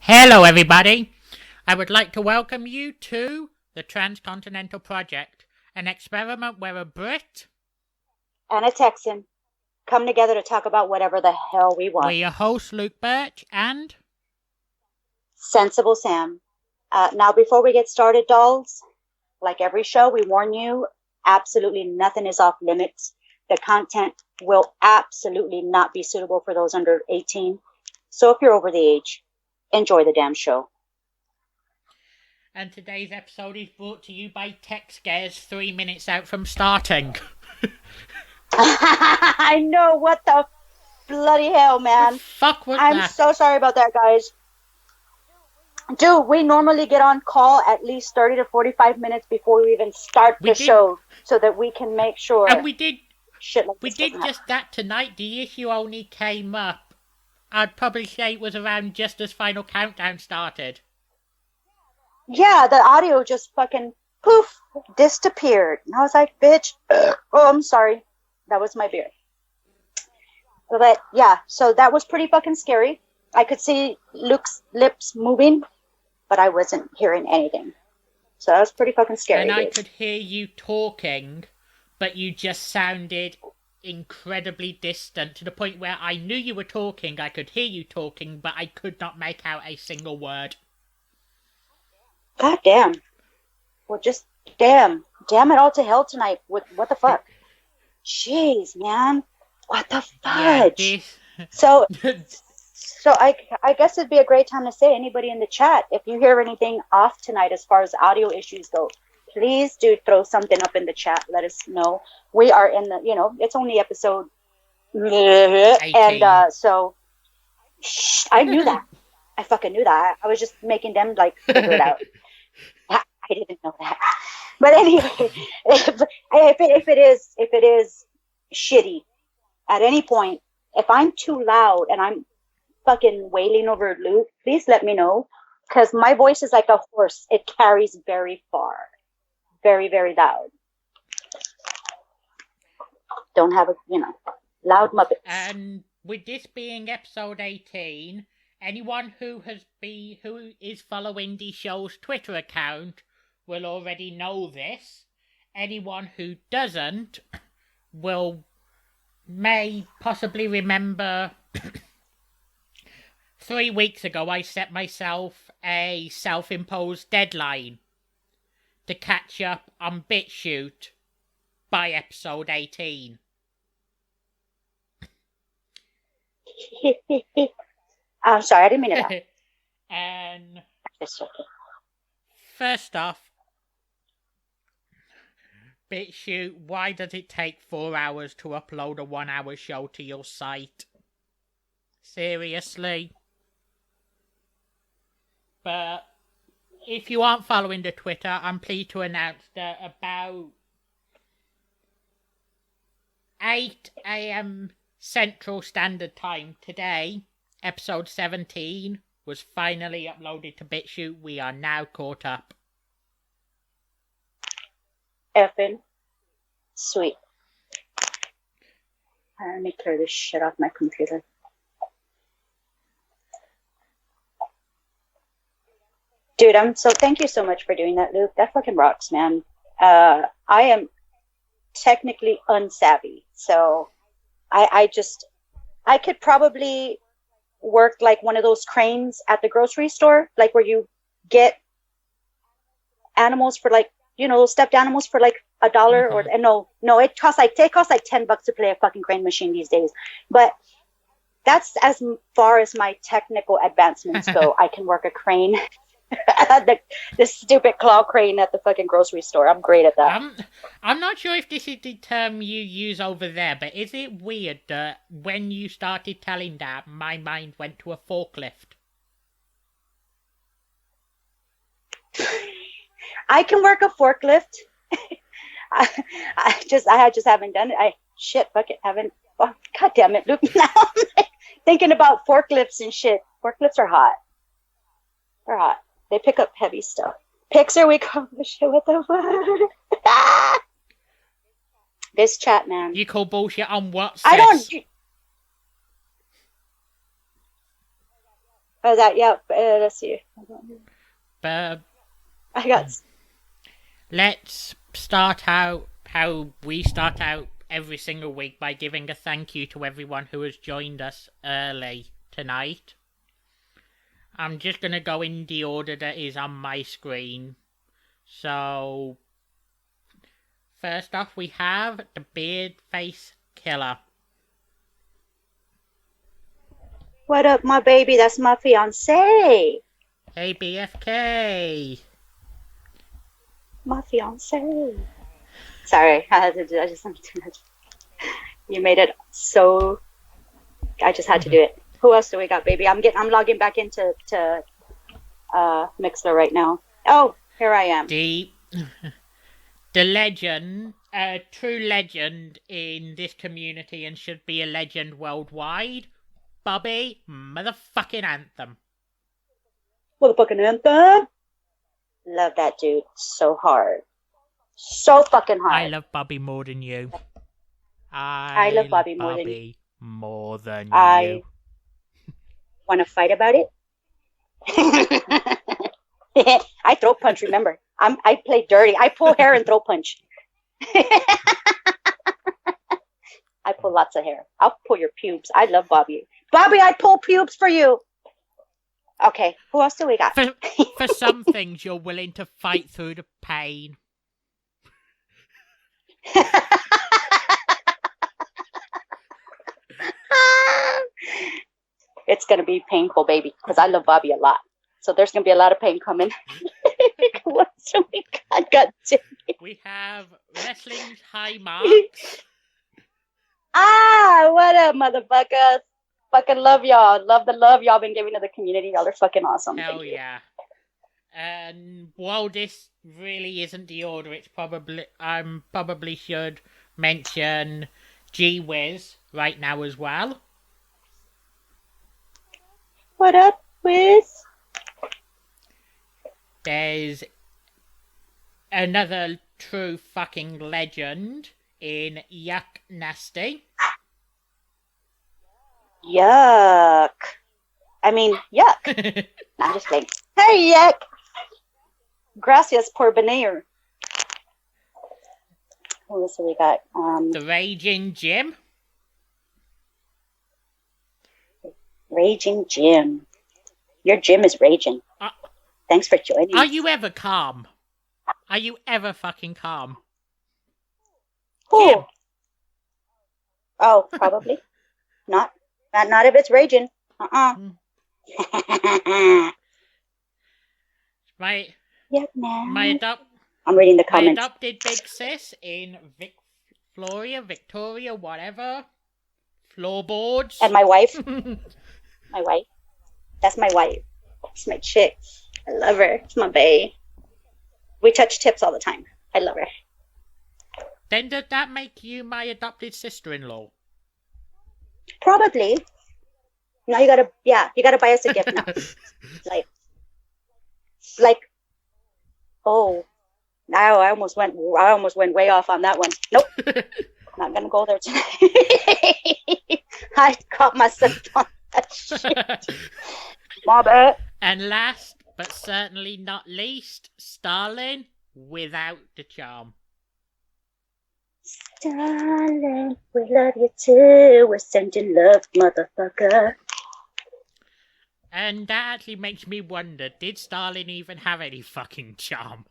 Hello, everybody. I would like to welcome you to the Transcontinental Project, an experiment where a Brit and a Texan come together to talk about whatever the hell we we're want. your hosts, Luke Birch, and Sensible Sam. Now, before we get started, dolls, like every show, we warn you absolutely nothing is off limits. The content will absolutely not be suitable for those under 18. So if you're over the age, enjoy the damn show. And today's episode is brought to you by Tech Scares 3 minutes out from starting. I know, what the bloody hell, man. The fuck was I'm that? so sorry about that, guys. Dude, we normally get on call at least 30 to 45 minutes before we even start the show so that we can make sure. And we did shit like we did just that tonight. The issue only came up, I'd probably say it was around just as Final Countdown started. Yeah, the audio just fucking poof disappeared. And I was like, bitch. Oh, I'm sorry. That was my beer. But yeah, so that was pretty fucking scary. I could see Luke's lips moving, but I wasn't hearing anything. So that was pretty fucking scary. And I could hear you talking, but you just sounded incredibly distant to the point where I knew you were talking, I could hear you talking, but I could not make out a single word. God damn. Well, just damn it all to hell tonight. What the fuck? Jeez, man. What the fudge? Yeah, So I guess it'd be a great time to say, anybody in the chat, if you hear anything off tonight as far as audio issues go, please do throw something up in the chat. Let us know. We are in the, it's only episode 18. And so I knew that. I fucking knew that. I was just making them figure it out. I didn't know that. But anyway, if it is shitty at any point, if I'm too loud and I'm fucking wailing over Luke, please let me know, because my voice is like a horse. It carries very far. Very, very loud. Don't have loud muppets. And with this being episode 18, anyone who is following the show's Twitter account will already know this. Anyone who doesn't may possibly remember 3 weeks ago I set myself a self-imposed deadline to catch up on BitChute by episode 18. I'm sorry, I didn't mean it. And first off, BitChute, why does it take 4 hours to upload a 1-hour show to your site? Seriously? But if you aren't following the Twitter, I'm pleased to announce that about 8 a.m. Central Standard Time today, episode 17 was finally uploaded to BitChute. We are now caught up. Effing sweet. Let me clear this shit off my computer. Dude, thank you so much for doing that, Luke. That fucking rocks, man. I am technically unsavvy, so I could probably work like one of those cranes at the grocery store, like where you get animals for stuffed animals for like $1 or no, it costs like $10 to play a fucking crane machine these days. But that's as far as my technical advancements go. I can work a crane. the stupid claw crane at the fucking grocery store. I'm great at that. I'm not sure if this is the term you use over there, but is it weird that when you started telling that, my mind went to a forklift? I can work a forklift. I just haven't done it. God damn it, Luke. Now I'm thinking about forklifts and shit. Forklifts are hot. They're hot. They pick up heavy stuff. Pixar, we call the shit. What the fuck? This chat, man. You call bullshit on what? I don't. Oh, that, yeah. Let's see. But I got. let's start out how we start out every single week by giving a thank you to everyone who has joined us early tonight. I'm just going to go in the order that is on my screen. So, first off, we have the Beard Face Killer. What up, my baby? That's my fiance. Hey, BFK. My fiance. Sorry, I just you made it so. I just had to do it. Who else do we got, baby? I'm logging back into Mixler right now. Oh, here I am. The legend, a true legend in this community and should be a legend worldwide, Bobby motherfucking Anthem. Motherfucking Anthem. Love that dude so hard. So fucking hard. I love Bobby more than you. I love Bobby more than you. More than I want to fight about it. I throat punch, remember. I play dirty. I pull hair and throat punch. I pull lots of hair. I'll pull your pubes. I love Bobby. Bobby, I pull pubes for you. Okay, who else do we got? For some things, you're willing to fight through the pain. It's going to be painful, baby, because I love Bobby a lot. So there's going to be a lot of pain coming. What else do we got? God damn it. We have Wrestling's High Marks. What up, motherfuckers? Fucking love y'all. Love the love y'all been giving to the community. Y'all are fucking awesome. Hell yeah. And while this really isn't the order, it's probably probably should mention G Wiz right now as well. What up, Wiz? There's another true fucking legend in Yuck Nasty. Yuck. I mean, yuck. I'm just kidding. Hey, yuck. Gracias por venir. What else have we got? The Raging Jim. Raging Jim. Your gym is raging. Thanks for joining. Are you ever calm? Are you ever fucking calm? Who? Jim. Oh, probably. Not if it's raging. I'm reading the comments. My adopted big sis in Victoria, whatever. Floorboards. And my wife. My wife. That's my wife. That's my chick. I love her. It's my bae. We touch tips all the time. I love her. Then did that make you my adopted sister-in-law? Probably. Now you gotta buy us a gift now. like, oh, now I almost went way off on that one. Nope. Not gonna go there tonight. I caught myself on that shit. My bad. And last, but certainly not least, Starlin without the charm. Starlin, we love you too. We're sending love, motherfucker. And that actually makes me wonder, did Starlin even have any fucking charm?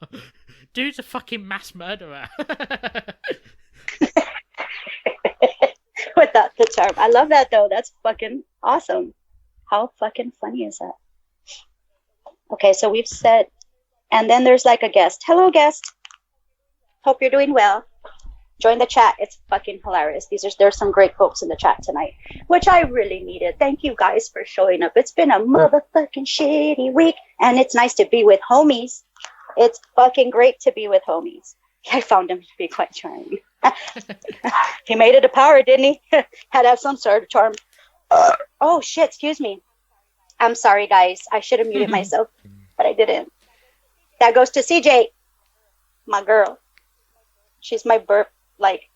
Dude's a fucking mass murderer. Without the charm. I love that though. That's fucking awesome. How fucking funny is that? Okay, so we've said, and then there's like a guest. Hello, guest. Hope you're doing well. Join the chat. It's fucking hilarious. There's some great folks in the chat tonight, which I really needed. Thank you guys for showing up. It's been a motherfucking shitty week, and it's nice to be with homies. It's fucking great to be with homies. I found him to be quite charming. He made it a power, didn't he? Had to have some sort of charm. Oh shit, excuse me. I'm sorry, guys. I should have muted myself, but I didn't. That goes to CJ, my girl. She's my burp. Like,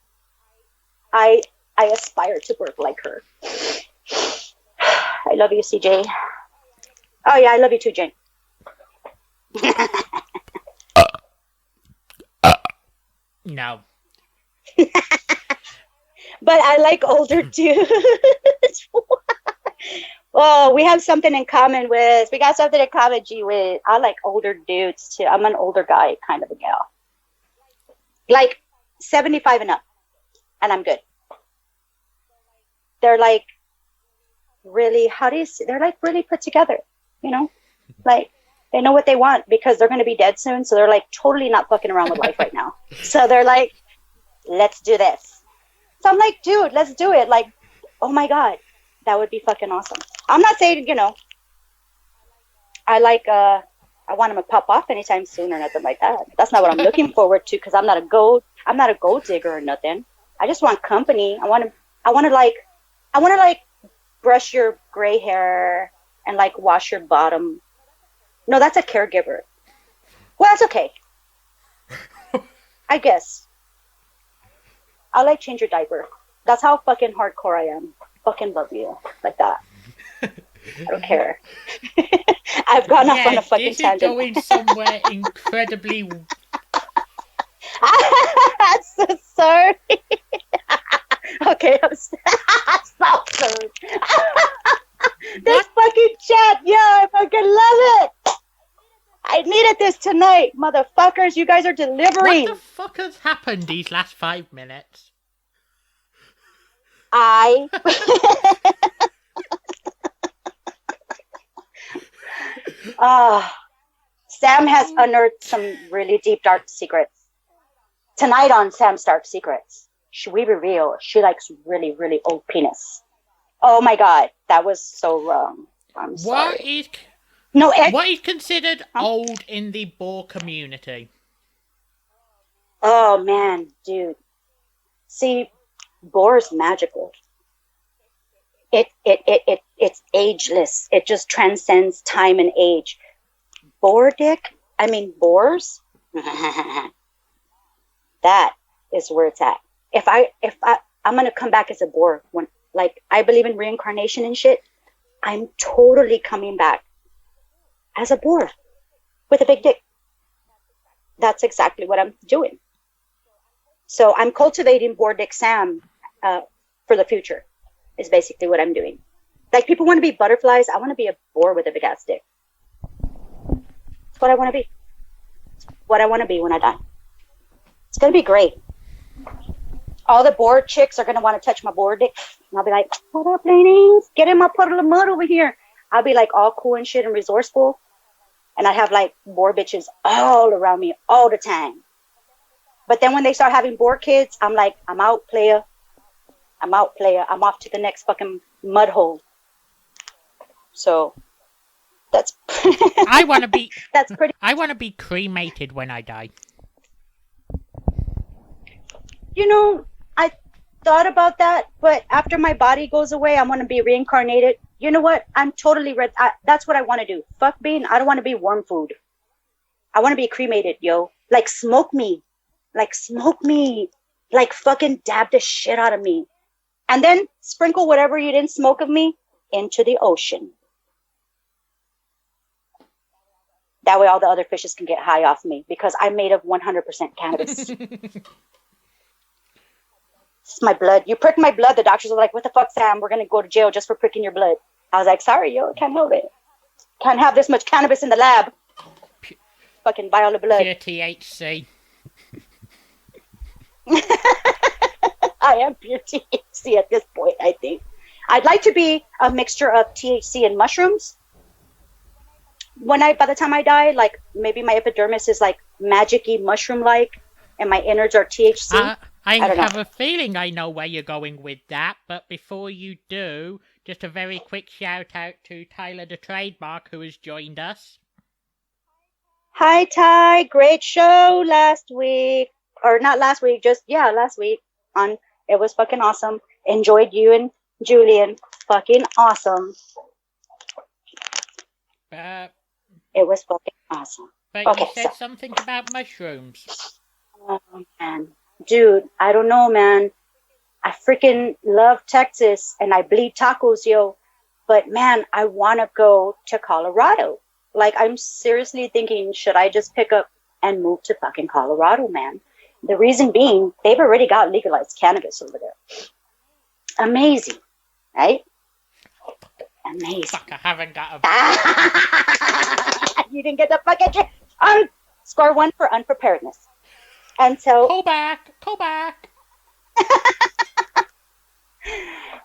I aspire to burp like her. I love you, CJ. Oh yeah, I love you too, Jane. No. But I like older dudes. Oh, we have something in common with. We got something in common, G. With I like older dudes too. I'm an older guy kind of a gal, like 75 and up, and I'm good. They're like really, how do you say? They're like really put together, you know, like they know what they want because they're going to be dead soon. So they're like totally not fucking around with life right now. So they're like, let's do this. So I'm like, dude, let's do it. Like, oh my God, that would be fucking awesome. I'm not saying, you know, I like, I want him to pop off anytime soon or nothing like that. That's not what I'm looking forward to because I'm not a gold digger or nothing. I just want company. I want to like brush your gray hair and like wash your bottom. No, that's a caregiver. Well, that's okay. I guess. I'll like change your diaper. That's how fucking hardcore I am. Fucking love you like that. I don't care. I've gone off on a fucking tangent. This is going somewhere incredibly. I'm so sorry. Okay, I'm stop, sir. This fucking chat, yeah, I fucking love it. I needed this tonight, motherfuckers. You guys are delivering. What the fuck has happened these last 5 minutes? Sam has unearthed some really deep, dark secrets. Tonight on Sam's Dark Secrets, we reveal she likes really, really old penis. Oh my God, that was so wrong. I'm sorry. What is considered old in the boar community? Oh man, dude. See, boar's magical. It's ageless. It just transcends time and age. Boars. That is where it's at. I'm gonna come back as a boar when, like, I believe in reincarnation and shit. I'm totally coming back as a boar with a big dick. That's exactly what I'm doing. So I'm cultivating boar dick Sam for the future. Is basically what I'm doing. Like, people want to be butterflies. I want to be a boar with a big ass dick. That's what I want to be. It's what I want to be when I die. It's gonna be great. All the boar chicks are gonna want to touch my boar dick, and I'll be like, "What up, ladies? Get in my puddle of mud over here." I'll be like all cool and shit and resourceful, and I have like boar bitches all around me all the time. But then when they start having boar kids, I'm like, I'm out, player. I'm out, player. I'm off to the next fucking mud hole. So that's. I want to be. That's pretty. I want to be cremated when I die. You know, I thought about that, but after my body goes away, I want to be reincarnated. You know what? I'm totally ready. That's what I want to do. Fuck being. I don't want to be worm food. I want to be cremated, yo. Like, smoke me. Like, smoke me. Like, fucking dab the shit out of me. And then sprinkle whatever you didn't smoke of me into the ocean. That way all the other fishes can get high off me because I'm made of 100% cannabis. It's my blood. You pricked my blood. The doctors were like, what the fuck, Sam? We're going to go to jail just for pricking your blood. I was like, sorry, yo. I can't help it. Can't have this much cannabis in the lab. Fucking buy all the blood. Pure THC. I am pure THC at this point, I think. I'd like to be a mixture of THC and mushrooms. By the time I die, like, maybe my epidermis is like magic-y mushroom-like, and my innards are THC. I have a feeling I know where you're going with that, but before you do, just a very quick shout out to Tyler the Trademark, who has joined us. Hi, Ty. Great show last week. Or not last week, last week. It was fucking awesome. Enjoyed you and Julian. Fucking awesome. It was fucking awesome. But okay, you said something about mushrooms. Oh, man. Dude, I don't know, man. I freaking love Texas, and I bleed tacos, yo. But man, I want to go to Colorado. Like, I'm seriously thinking, should I just pick up and move to fucking Colorado, man? The reason being, they've already got legalized cannabis over there. Amazing, right? Amazing. Fuck, I haven't got a... You didn't get the fucking... Score 1 for unpreparedness. And so... Call back!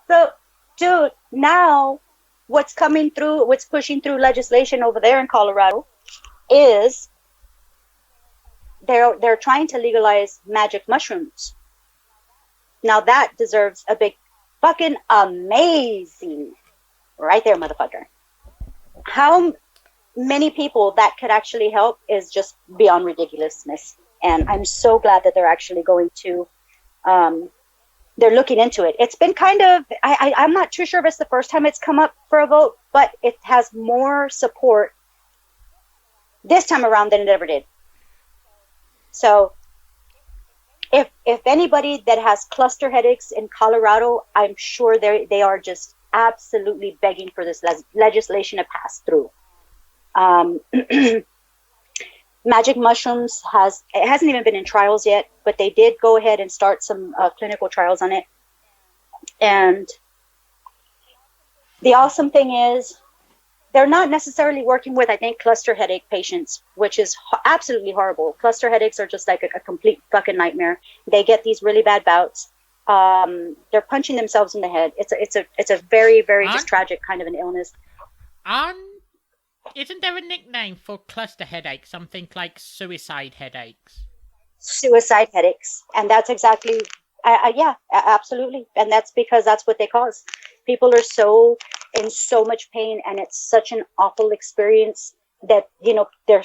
So, dude, now what's coming through, what's pushing through legislation over there in Colorado is they're trying to legalize magic mushrooms. Now that deserves a big fucking amazing right there, motherfucker. How many people that could actually help is just beyond ridiculousness. And I'm so glad that they're actually going to they're looking into it. It's been kind of, I'm not too sure if it's the first time it's come up for a vote, but it has more support this time around than it ever did. So if anybody that has cluster headaches in Colorado, I'm sure they are just absolutely begging for this legislation to pass through. Magic mushrooms it hasn't even been in trials yet, but they did go ahead and start some clinical trials on it. And the awesome thing is they're not necessarily working with, I think, cluster headache patients, which is absolutely horrible. Cluster headaches are just like a complete fucking nightmare. They get these really bad bouts. They're punching themselves in the head. It's a very, very just tragic kind of an illness. Isn't there a nickname for cluster headaches? Something like suicide headaches. Suicide headaches, and that's exactly, yeah, absolutely, and that's because that's what they cause. People are in so much pain, and it's such an awful experience that they're.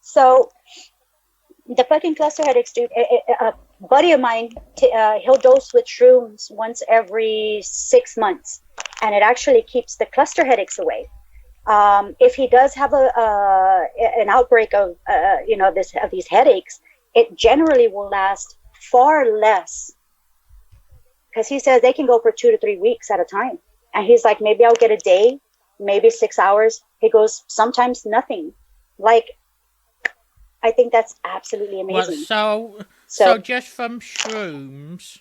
So, the fucking cluster headaches, dude. A buddy of mine, he'll dose with shrooms once every 6 months. And it actually keeps the cluster headaches away. If he does have an outbreak of these headaches, it generally will last far less. Because he says they can go for 2 to 3 weeks at a time. And he's like, maybe I'll get a day, maybe 6 hours. He goes, sometimes nothing. Like, I think that's absolutely amazing. Well, so just from shrooms,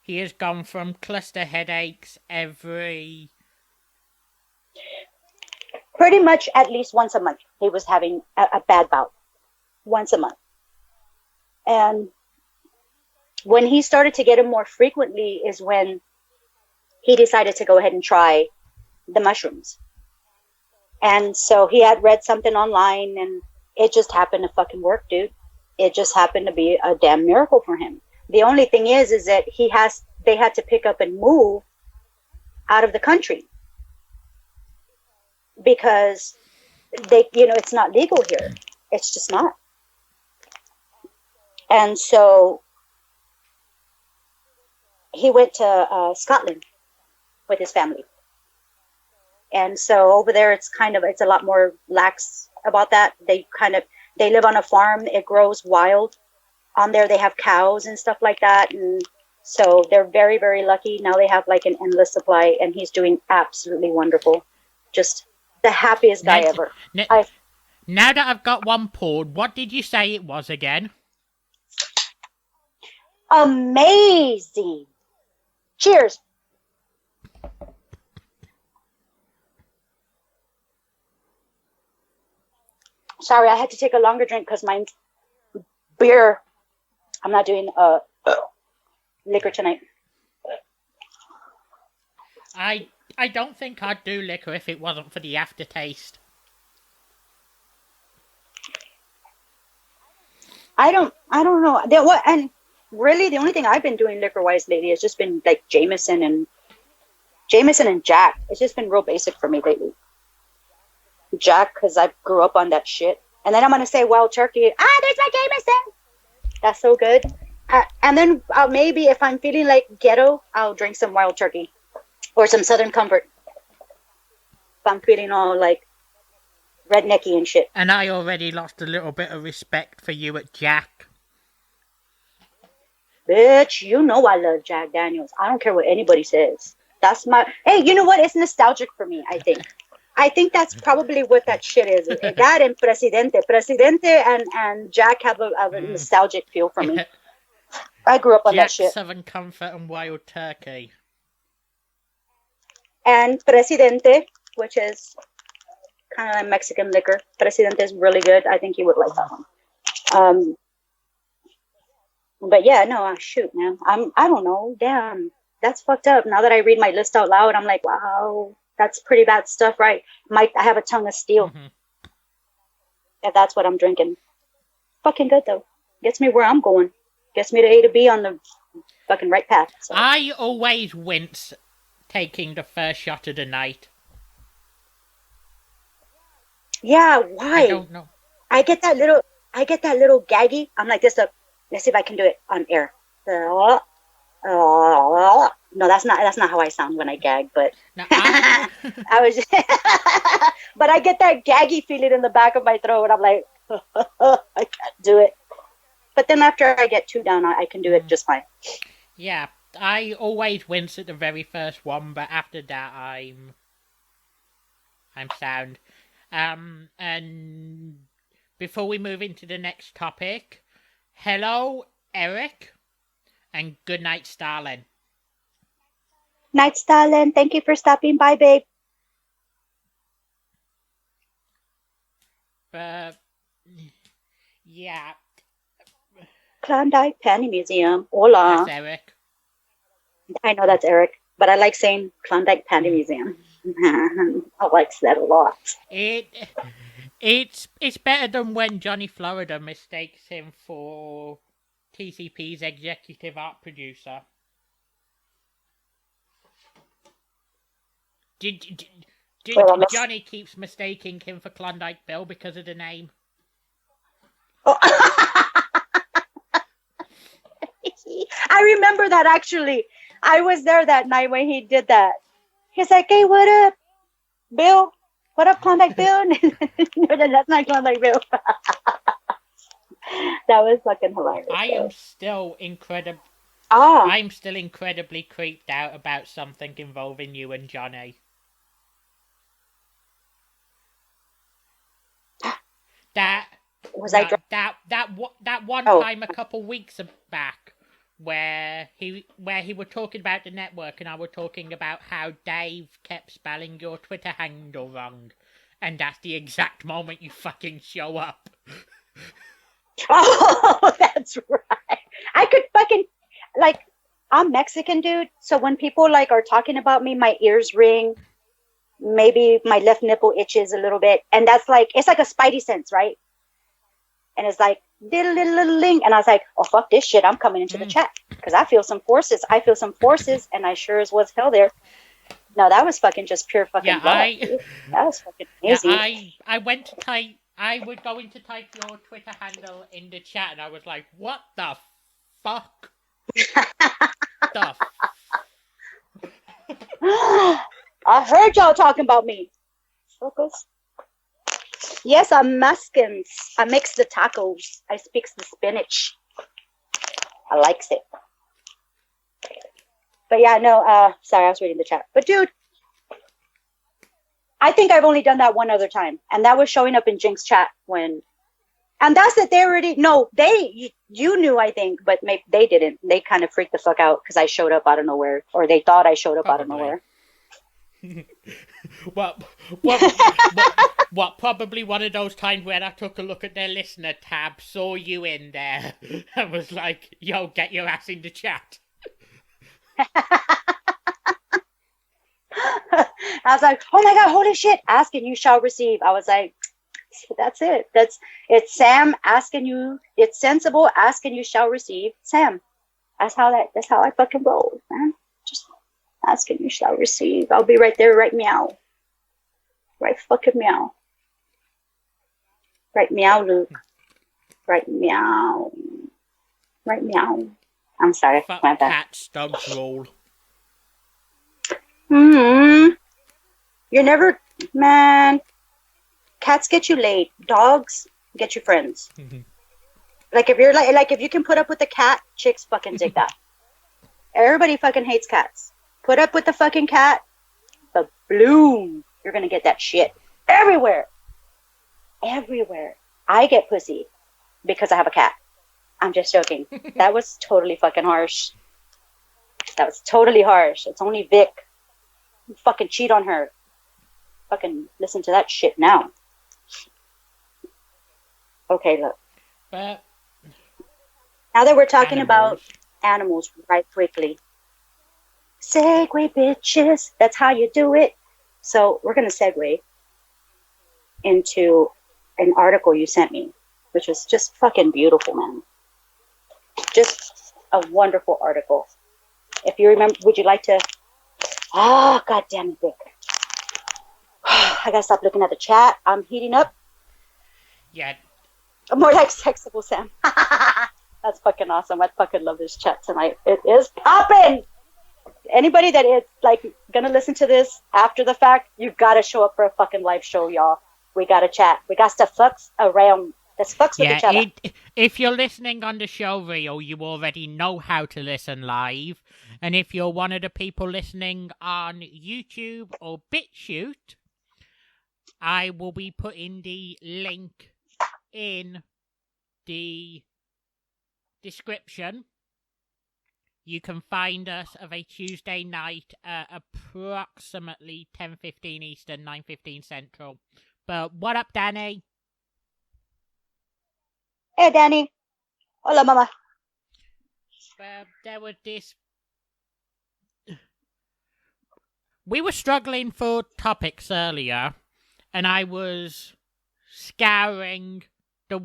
he has gone from cluster headaches every... Pretty much at least once a month. He was having a bad bout. Once a month. And when he started to get it more frequently is when he decided to go ahead and try the mushrooms. And so he had read something online, and it just happened to fucking work, dude. It just happened to be a damn miracle for him. The only thing is that they had to pick up and move out of the country because it's not legal here. It's just not. And so he went to Scotland with his family. And so over there, it's a lot more lax about that. They live on a farm. It grows wild. On there, they have cows and stuff like that. And so they're very, very lucky. Now they have like an endless supply, and he's doing absolutely wonderful. Just the happiest guy ever. Now that I've got one poured, what did you say it was again? Amazing. Cheers. Sorry, I had to take a longer drink because mine's beer. I'm not doing liquor tonight. I don't think I'd do liquor if it wasn't for the aftertaste. I don't know. And really, the only thing I've been doing liquor-wise lately has just been like Jameson and Jack. It's just been real basic for me lately. Jack, because I grew up on that shit. And then I'm going to say Wild Turkey. There's my Jameson. That's so good. And then maybe if I'm feeling like ghetto, I'll drink some Wild Turkey or some Southern Comfort. If I'm feeling all like rednecky and shit. And I already lost a little bit of respect for you at Jack. Bitch, you know I love Jack Daniels. I don't care what anybody says. That's my... Hey, you know what? It's nostalgic for me, I think. I think that's probably what that shit is. That and Presidente. Presidente and Jack have a nostalgic feel for me. I grew up on that shit. Southern Comfort and Wild Turkey. And Presidente, which is kind of like Mexican liquor. Presidente is really good. I think you would like that one. But yeah, no, shoot, man. I don't know. Damn, that's fucked up. Now that I read my list out loud, I'm like, wow, that's pretty bad stuff, right? I have a tongue of steel. Mm-hmm. If that's what I'm drinking. Fucking good, though. Gets me where I'm going. Gets me to A to B on the fucking right path. So. I always wince taking the first shot of the night. Yeah, why? I don't know. I get that little gaggy. I'm like this. Let's see if I can do it on air. No, that's not how I sound when I gag. But no, I was, but I get that gaggy feeling in the back of my throat. I'm like, I can't do it. But then after I get 2 down, I can do it just fine. Yeah, I always wince at the very first one, but after that, I'm sound. And before we move into the next topic, hello, Eric, and good night, Stalin. Night, Stalin. Thank you for stopping by, babe. Yeah. Klondike Panty Museum. Hola. That's Eric. I know that's Eric, but I like saying Klondike Panty Museum. I like that a lot. It's better than when Johnny Florida mistakes him for TCP's executive art producer. Did Johnny keeps mistaking him for Klondike Bill because of the name? Oh. I remember that, actually. I was there that night when he did that. He's like, hey, what up, Bill? What up, Klondike Bill? No, that's not Klondike Bill. That was fucking hilarious. I'm still incredibly creeped out about something involving you and Johnny. That one time a couple weeks back where he were talking about the network and I were talking about how Dave kept spelling your Twitter handle wrong, and that's the exact moment you fucking show up. Oh, that's right. I could fucking, like, I'm Mexican, dude, so when people like are talking about me, my ears ring, maybe my left nipple itches a little bit, and that's like, it's like a spidey sense, right? And it's like, and I was like, oh, fuck this shit, I'm coming into the chat, because I feel some forces, and I sure as was hell there. No, that was fucking just pure fucking that was fucking amazing. Yeah, I went to type, I was going to type your Twitter handle in the chat, and I was like, what the fuck? I heard y'all talking about me. Focus. Yes, I'm Mexican. I mix the tacos. I speaks the spinach. I likes it. But yeah, no, sorry, I was reading the chat. But dude, I think I've only done that one other time. And that was showing up in Jink's chat when... And that's that they already... No, you knew, I think, but maybe they didn't. They kind of freaked the fuck out because I showed up out of nowhere. Or they thought I showed up out of nowhere. What? Probably one of those times when I took a look at their listener tab, saw you in there, and was like, yo, get your ass in the chat. I was like, oh my god, holy shit, ask and you shall receive. I was like, that's it. It's Sam asking you, it's sensible, ask and you shall receive. Sam. That's how I fucking roll, man. Just ask and you shall receive. I'll be right there, right meow. Right fucking meow. Right meow, Luke. Right meow. Right meow. I'm sorry. Fuck cats, dogs roll. You're never, man. Cats get you laid. Dogs get you friends. Like if you're like if you can put up with a cat, chicks fucking dig that. Everybody fucking hates cats. Put up with the fucking cat, the bloom. You're gonna get that shit everywhere. Everywhere. I get pussy because I have a cat. I'm just joking. That was totally fucking harsh. That was totally harsh. It's only Vic. You fucking cheat on her. Fucking listen to that shit now. Okay, look. But now that we're talking about animals right quickly. Segue, bitches. That's how you do it. So we're going to segue into an article you sent me, which was just fucking beautiful, man. Just a wonderful article. If you remember, would you like to... Ah, God damn it, Vic. I got to stop looking at the chat. I'm heating up. Yeah. More like sexable Sam. That's fucking awesome. I fucking love this chat tonight. It is popping. Anybody that is like gonna listen to this after the fact, you gotta show up for a fucking live show, y'all. We gotta chat. We got to fucks around. Let's fucks with each other. If you're listening on the show reel, you already know how to listen live. And if you're one of the people listening on YouTube or BitChute, I will be putting the link in the description. You can find us of a Tuesday night at approximately 10:15 Eastern, 9:15 Central. But what up, Danny? Hey, Danny. Hola, mama. There was this... We were struggling for topics earlier, and I was scouring the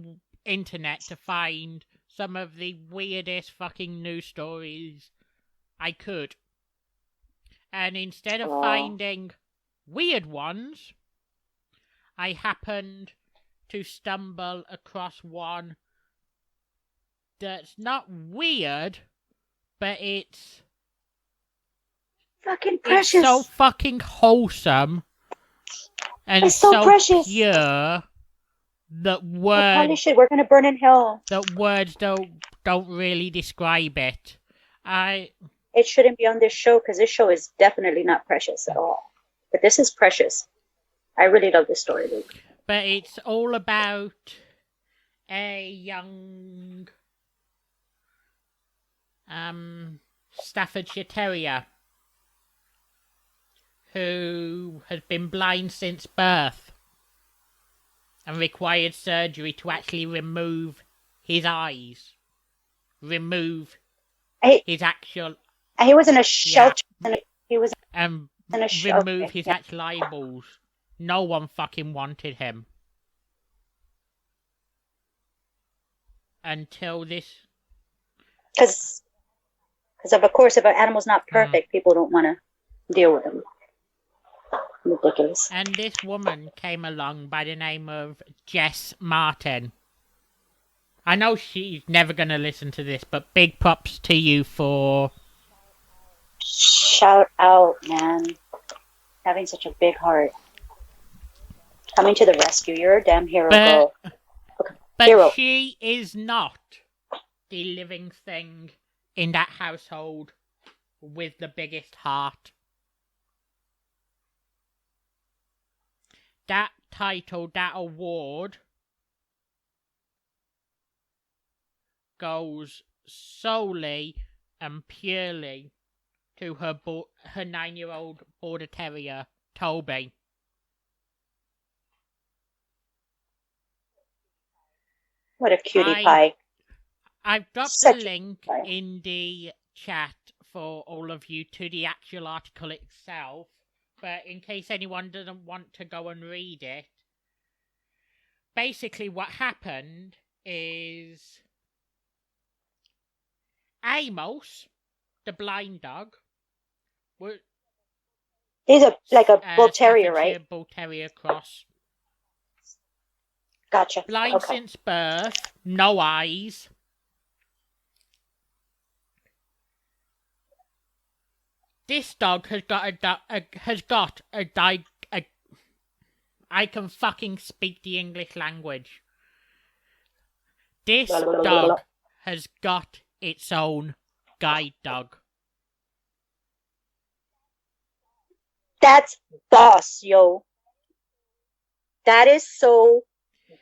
internet to find some of the weirdest fucking news stories I could. And instead of finding weird ones, I happened to stumble across one that's not weird, but it's fucking precious. It's so fucking wholesome and it's so precious. Pure that words... Holy shit, we're gonna burn in hell. That words don't really describe it. It shouldn't be on this show because this show is definitely not precious at all. But this is precious. I really love this story, Luke. But it's all about a young Staffordshire Terrier who has been blind since birth and required surgery to actually remove his eyes. His actual... He was in a shelter. Yeah. He was in a shelter. Remove his actual eyeballs. No one fucking wanted him. Until this... Because of course, if an animal's not perfect, people don't want to deal with him. Ridiculous. And this woman came along by the name of Jess Martin. I know she's never going to listen to this, but big props to you for... Shout out, man. Having such a big heart. Coming to the rescue. You're a damn hero, girl. But hero. She is not the living thing in that household with the biggest heart. That title, that award, goes solely and purely to her 9-year-old border terrier, Toby. What a cutie pie. I've dropped the link in the chat for all of you to the actual article itself. But in case anyone doesn't want to go and read it, basically what happened is Amos, the blind dog, he's like a bull terrier, right? Bull terrier cross. Gotcha. Blind since birth, no eyes. This dog has got I can fucking speak the English language. This dog has got its own guide dog. That's boss, yo. That is so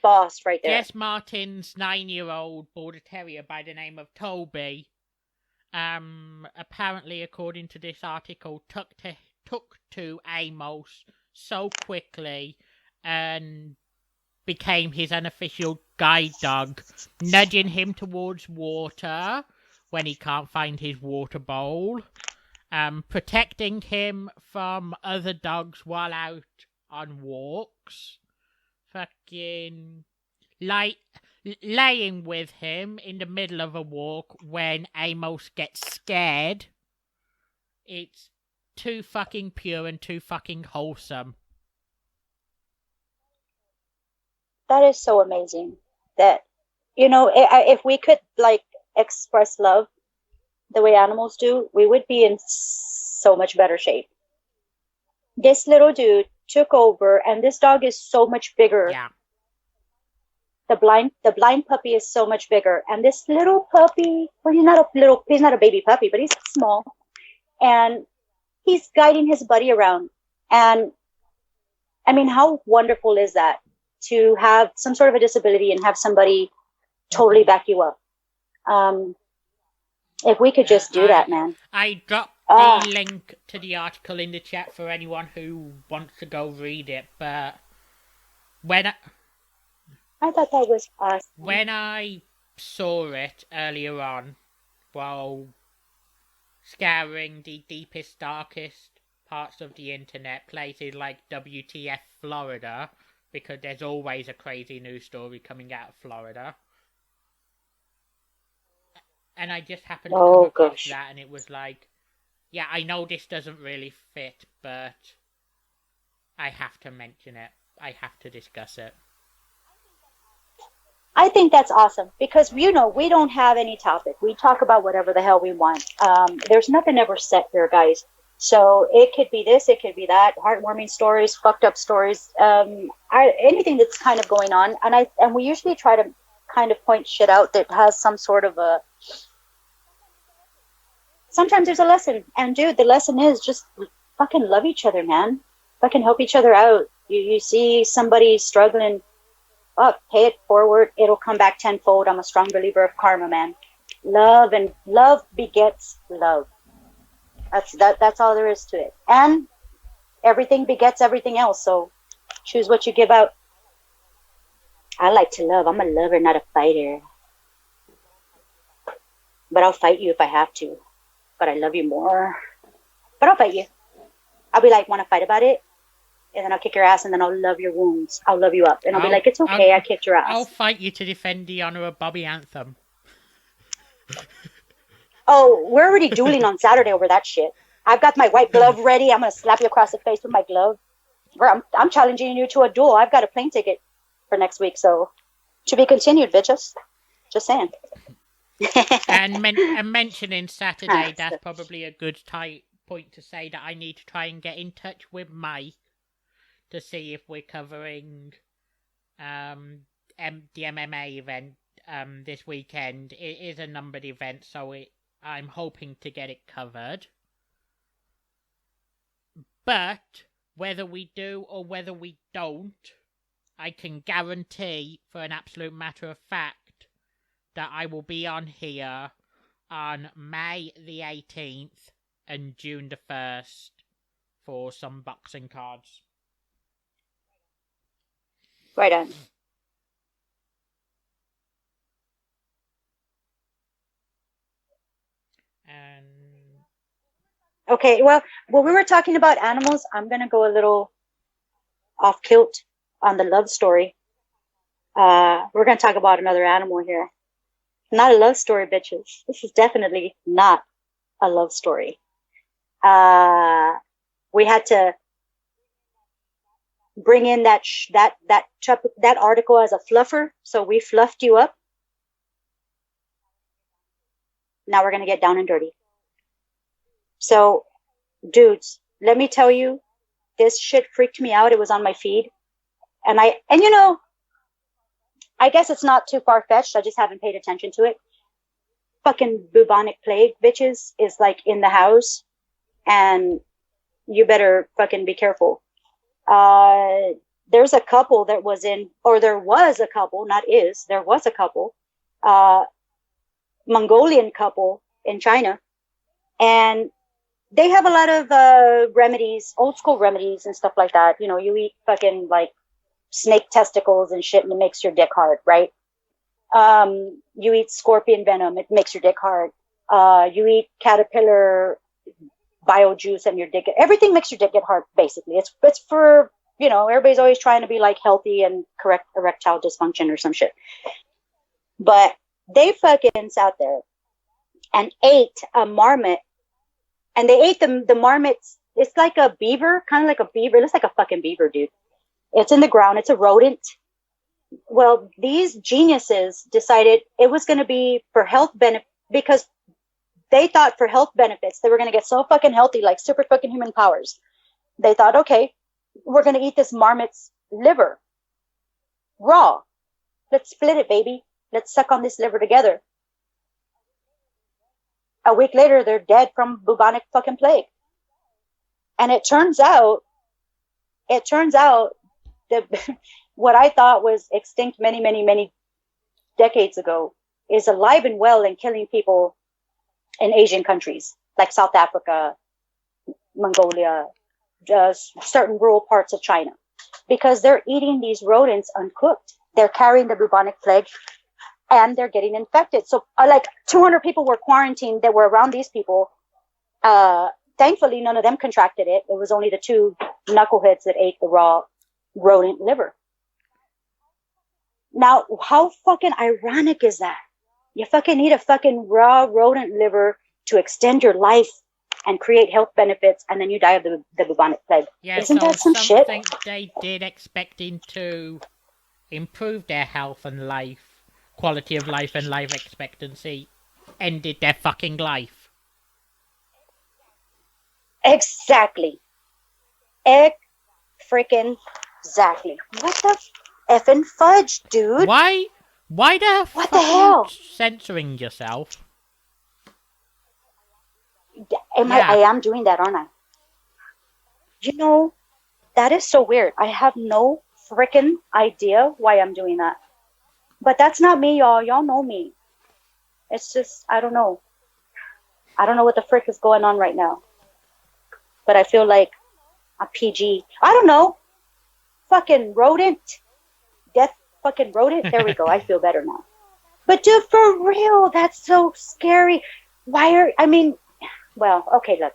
boss right there. Jess Martin's 9-year-old border terrier by the name of Toby, apparently, according to this article, took to Amos so quickly and became his unofficial guide dog, nudging him towards water when he can't find his water bowl, protecting him from other dogs while out on walks, fucking laying with him in the middle of a walk when Amos gets scared. It's too fucking pure and too fucking wholesome. That is so amazing. That, if we could like express love the way animals do, we would be in so much better shape. This little dude took over, and this dog is so much bigger. Yeah. The blind puppy is so much bigger, and this little puppy, well, he's not a baby puppy, but he's small, and he's guiding his buddy around. And I mean, how wonderful is that to have some sort of a disability and have somebody totally back you up? If we could just do that, man. I dropped the link to the article in the chat for anyone who wants to go read it, but I thought that was awesome. When I saw it earlier on, while scouring the deepest, darkest parts of the internet, places like WTF Florida, because there's always a crazy news story coming out of Florida, and I just happened to come across that, and it was like, yeah, I know this doesn't really fit, but I have to mention it. I have to discuss it. I think that's awesome because, we don't have any topic. We talk about whatever the hell we want. There's nothing ever set here, guys. So it could be this, it could be that, heartwarming stories, fucked up stories, anything that's kind of going on. And we usually try to kind of point shit out that has some sort of a... Sometimes there's a lesson. And dude, the lesson is just fucking love each other, man. Fucking help each other out. You see somebody struggling, pay it forward. It'll come back tenfold. I'm a strong believer of karma, man. Love begets love. That's all there is to it. And everything begets everything else. So choose what you give out. I like to love. I'm a lover, not a fighter. But I'll fight you if I have to. But I love you more. But I'll fight you. I'll be like, want to fight about it? And then I'll kick your ass, and then I'll love your wounds. I'll love you up. And I'll be like, it's okay, I kicked your ass. I'll fight you to defend the honor of Bobby Anthem. Oh, we're already dueling on Saturday over that shit. I've got my white glove ready. I'm going to slap you across the face with my glove. I'm challenging you to a duel. I've got a plane ticket for next week, so to be continued, bitches. Just saying. And mentioning Saturday, that's probably a good point to say that I need to try and get in touch with Mike to see if we're covering the MMA event this weekend. It is a numbered event, so I'm hoping to get it covered. But whether we do or whether we don't, I can guarantee for an absolute matter of fact that I will be on here on May the 18th and June the 1st for some boxing cards. Right on. And okay, well, when we were talking about animals, I'm going to go a little off kilt on the love story. We're going to talk about another animal here. Not a love story, bitches. This is definitely not a love story. We had to bring in that article as a fluffer, so we fluffed you up. Now we're going to get down and dirty. So, dudes, let me tell you, this shit freaked me out. It was on my feed. And I guess it's not too far-fetched. I just haven't paid attention to it. Fucking bubonic plague, bitches, is like in the house, and you better fucking be careful. There's a couple that was in, or there was a couple, not is, there was a couple, Mongolian couple in China, and they have a lot of remedies, old school remedies and stuff like that. You know, you eat fucking like snake testicles and shit, and it makes your dick hard, right? You eat scorpion venom, it makes your dick hard. You eat caterpillar bio juice, and your dick, everything makes your dick get hard. Basically, it's for, you know, everybody's always trying to be like healthy and correct erectile dysfunction or some shit. But they fucking sat there and ate a marmot, and they ate the marmots. It's like a beaver, kind of like a beaver. It looks like a fucking beaver, dude. It's in the ground. It's a rodent. Well, these geniuses decided it was going to be for health benefit, because they thought for health benefits, they were going to get so fucking healthy, like super fucking human powers. They thought, okay, we're going to eat this marmot's liver raw. Let's split it, baby. Let's suck on this liver together. A week later, they're dead from bubonic fucking plague. And it turns out that what I thought was extinct many, many, many decades ago is alive and well and killing people in Asian countries like South Africa, Mongolia, certain rural parts of China, because they're eating these rodents uncooked. They're carrying the bubonic plague, and they're getting infected. So like 200 people were quarantined that were around these people. Thankfully, none of them contracted it. It was only the two knuckleheads that ate the raw rodent liver. Now, how fucking ironic is that? You fucking eat a fucking raw rodent liver to extend your life and create health benefits, and then you die of the bubonic plague. Yeah, Isn't so that some shit? something they did expecting to improve their health and life, quality of life and life expectancy, ended their fucking life. Exactly. Freaking exactly. What the effing fudge, dude? Why the What fuck the hell? are you censoring yourself? I am doing that, aren't I? You know, that is so weird. I have no freaking idea why I'm doing that. But that's not me, y'all. Y'all know me. It's just, I don't know. I don't know what the frick is going on right now. But I feel like a PG. I don't know. Fucking rodent. Death fucking rodent. There we go. I feel better now. But dude, for real, that's so scary. Well, okay, look.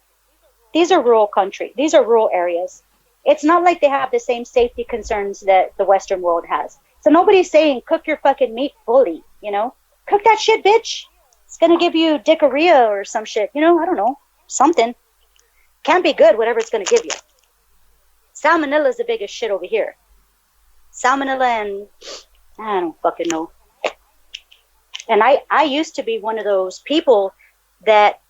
These are rural country. These are rural areas. It's not like they have the same safety concerns that the Western world has. So nobody's saying cook your fucking meat fully, you know? Cook that shit, bitch. It's gonna give you diarrhea or some shit, you know? I don't know. Something. Can't be good, whatever it's gonna give you. Salmonella is the biggest shit over here. Salmonella and I don't fucking know. And I used to be one of those people that,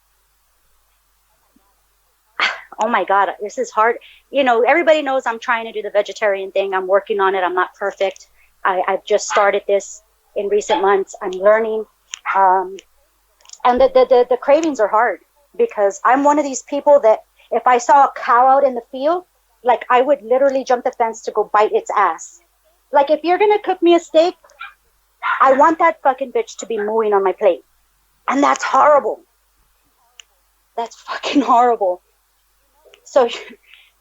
oh my God, this is hard. You know, everybody knows I'm trying to do the vegetarian thing. I'm working on it. I'm not perfect. I've just started this in recent months. I'm learning. And the cravings are hard, because I'm one of these people that if I saw a cow out in the field, like I would literally jump the fence to go bite its ass. Like if you're going to cook me a steak, I want that fucking bitch to be mooing on my plate. And that's horrible. That's fucking horrible. So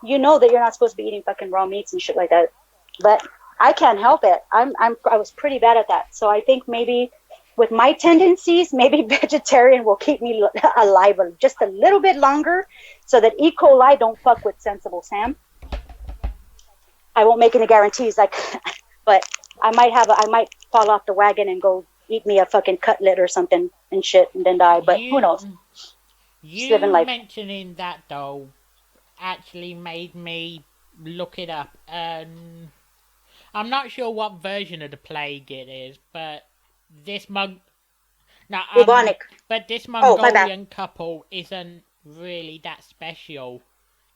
you know that you're not supposed to be eating fucking raw meats and shit like that. But I can't help it. I was pretty bad at that. So I think maybe with my tendencies, maybe vegetarian will keep me alive just a little bit longer, so that E. coli don't fuck with Sensible Sam. I won't make any guarantees, but I might fall off the wagon and go eat me a fucking cutlet or something and shit and then die. But who knows? You mentioning that though actually made me look it up, and I'm not sure what version of the plague it is, but this Bubonic. But this Mongolian couple isn't really that special.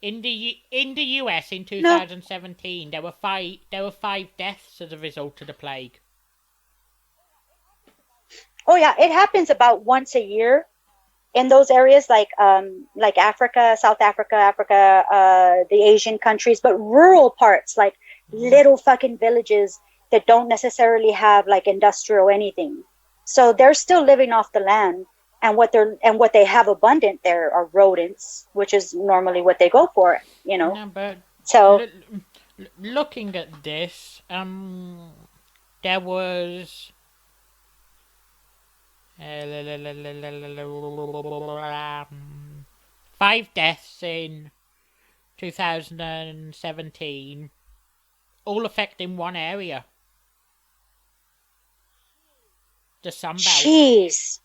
In the US in 2017, there were five deaths as a result of the plague. Oh yeah, it happens about once a year in those areas like Africa, South Africa, the Asian countries, but rural parts like little fucking villages that don't necessarily have like industrial anything. So they're still living off the land, and what they have abundant there are rodents, which is normally what they go for, you know. No, but So looking at this, there was 5 deaths in 2017, all affecting one area. The Sunbelt. jeez.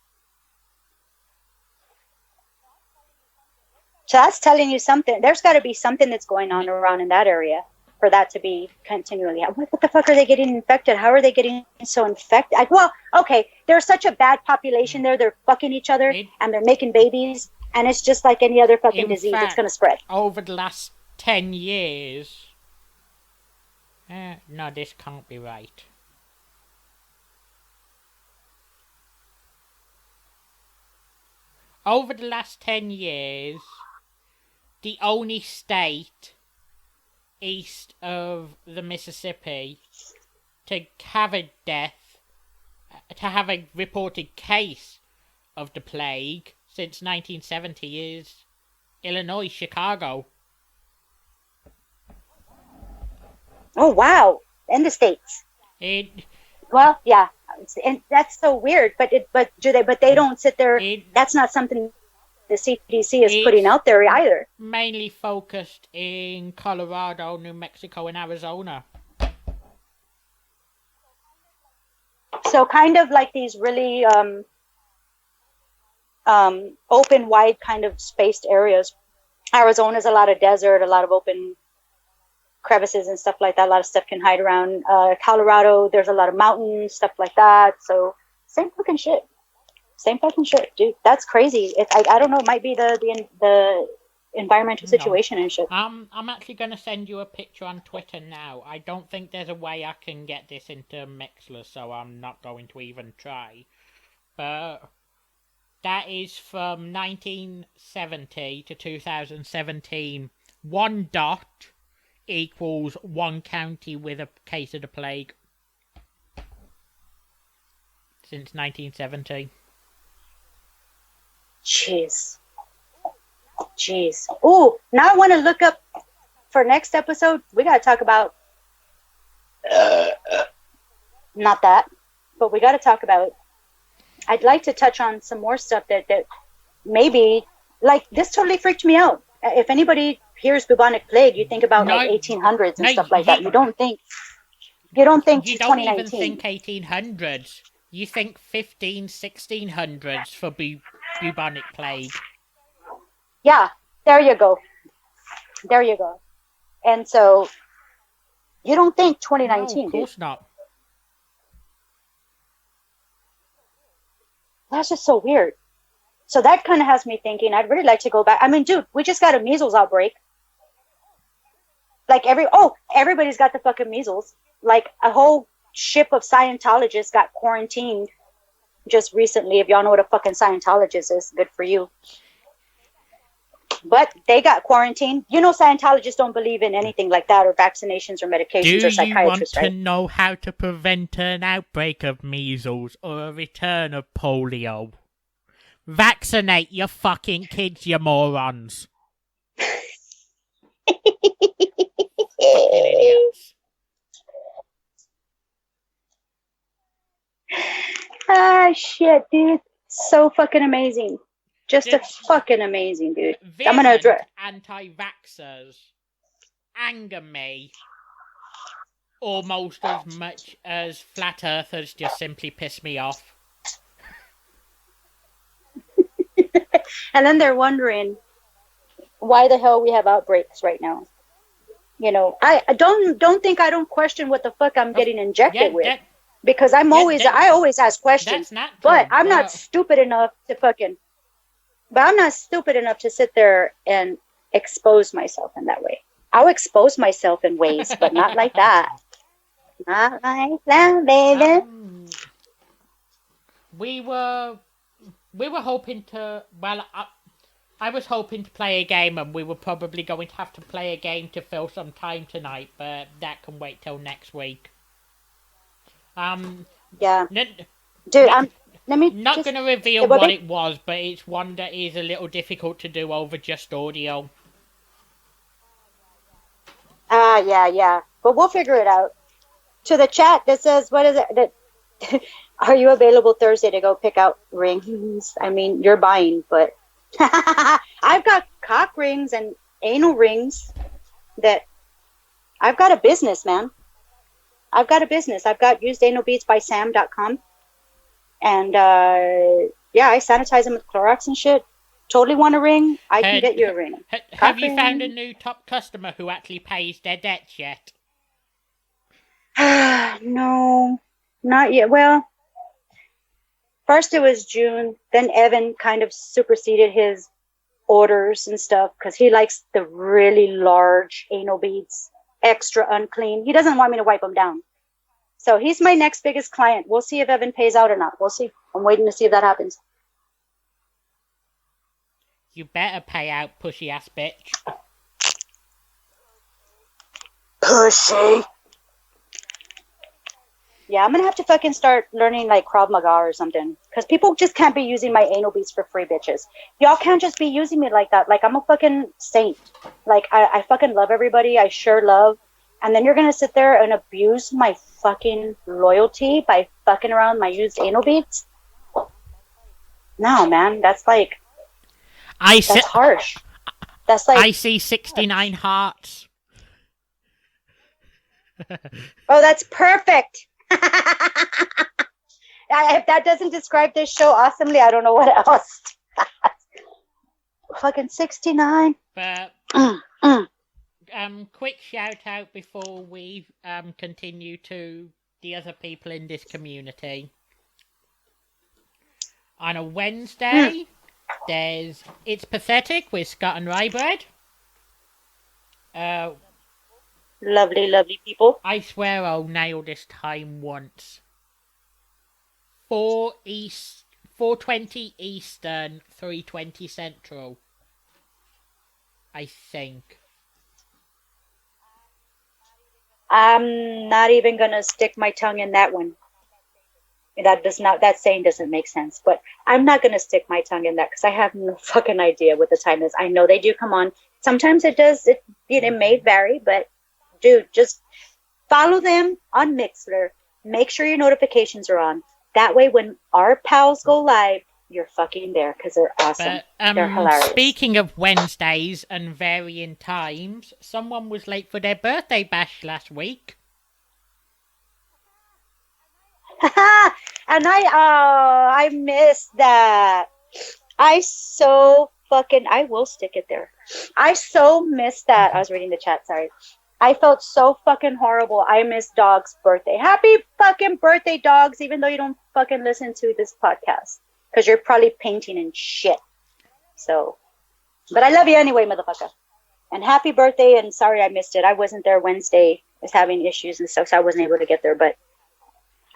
So that's telling you something. There's got to be something that's going on around in that area for that to be continually. What the fuck are they getting infected? How are they getting so infected? Well, okay, there's such a bad population there. They're fucking each other and they're making babies, and it's just like any other fucking disease. It's going to spread. Over the last 10 years... no, this can't be right. Over the last 10 years... the only state east of the Mississippi to have a death, to have a reported case of the plague since 1970 is Illinois, Chicago. Oh wow! In the States. Well, yeah, and that's so weird. But they don't sit there. That's not something the CDC is putting out there either. Mainly focused in Colorado, New Mexico, and Arizona. So kind of like these really open, wide kind of spaced areas. Arizona's a lot of desert, a lot of open crevices and stuff like that. A lot of stuff can hide around. Colorado, there's a lot of mountains, stuff like that. So same fucking shit. Same fucking shit, dude. That's crazy. I don't know. It might be the environmental situation and shit. I'm actually gonna send you a picture on Twitter now. I don't think there's a way I can get this into Mixler, so I'm not going to even try. But that is from 1970 to 2017. 1 dot equals 1 county with a case of the plague. Since 1970. Jeez. Ooh, now I want to look up for next episode. We got to talk about not that, but we got to talk about. I'd like to touch on some more stuff that maybe like this totally freaked me out. If anybody hears bubonic plague, you think about like 1800s and stuff like that. You don't think 2019. You don't even think 1800s. You think 1600s for bubonic plague. Yeah, there you go. And so, you don't think 2019, no, of course not. That's just so weird. So that kind of has me thinking, I'd really like to go back. I mean, dude, we just got a measles outbreak. Like everybody's got the fucking measles. Like a whole ship of Scientologists got quarantined just recently. If y'all know what a fucking Scientologist is, good for you. But they got quarantined. You know, Scientologists don't believe in anything like that, or vaccinations, or medications, or psychiatrists, right? Do you want to know how to prevent an outbreak of measles or a return of polio? Vaccinate your fucking kids, you morons. Fucking idiots. Ah, shit, dude. So fucking amazing. Just a fucking amazing, dude. I'm gonna address anti-vaxxers anger me almost as much as flat earthers just simply piss me off. And then they're wondering why the hell we have outbreaks right now. You know, I don't think I don't question what the fuck I'm getting injected with, because I always ask questions. But I'm not stupid enough to fucking. But I'm not stupid enough to sit there and expose myself in that way. I'll expose myself in ways, but not like that. Not like that, baby. we were hoping to. Well, I was hoping to play a game, and we were probably going to have to play a game to fill some time tonight, but that can wait till next week. Yeah. Dude, let me not just, going to reveal what it was, but it's one that is a little difficult to do over just audio. Yeah. But we'll figure it out. To the chat that says, what is it? That are you available Thursday to go pick out rings? I mean, you're buying, but I've got cock rings and anal rings that I've got a business, man. I've got a business. I've got usedanalbeadsbysam.com. And yeah, I sanitize them with Clorox and shit. Totally want a ring? I can get you a ring. Have you found a new top customer who actually pays their debts yet? No, not yet. Well, first it was June, then Evan kind of superseded his orders and stuff because he likes the really large anal beads, extra unclean. He doesn't want me to wipe them down. So he's my next biggest client. We'll see if Evan pays out or not. We'll see. I'm waiting to see if that happens. You better pay out, pushy ass bitch. Pushy. Yeah, I'm gonna have to fucking start learning like Krav Maga or something. Because people just can't be using my anal beads for free, bitches. Y'all can't just be using me like that. Like I'm a fucking saint. Like I fucking love everybody. I sure love. And then you're gonna sit there and abuse my fucking loyalty by fucking around my used anal beads? No, man. That's like... that's harsh. That's like... I see 69 hearts. Oh, that's perfect. If that doesn't describe this show awesomely, I don't know what else. Fucking 69. But quick shout out before we continue to the other people in this community. On a Wednesday, there's It's Pathetic with Scott and Rybread. Lovely, lovely people. I swear I'll nail this time once. 4:20 Eastern, 3:20 Central. I think. I'm not even gonna stick my tongue in that one. That saying doesn't make sense, but I'm not gonna stick my tongue in that because I have no fucking idea what the time is. I know they do come on. Sometimes it does. It may vary, but dude, just follow them on Mixler. Make sure your notifications are on. That way, when our pals go live, you're fucking there because they're awesome. But, they're hilarious. Speaking of Wednesdays and varying times, someone was late for their birthday bash last week. And I missed that. I will stick it there. I so missed that. I was reading the chat, sorry. I felt so fucking horrible. I missed Dog's birthday. Happy fucking birthday, Dogs, even though you don't fucking listen to this podcast. Because you're probably painting and shit. So, but I love you anyway, motherfucker. And happy birthday, and sorry I missed it. I wasn't there Wednesday. I was having issues and stuff, so I wasn't able to get there, but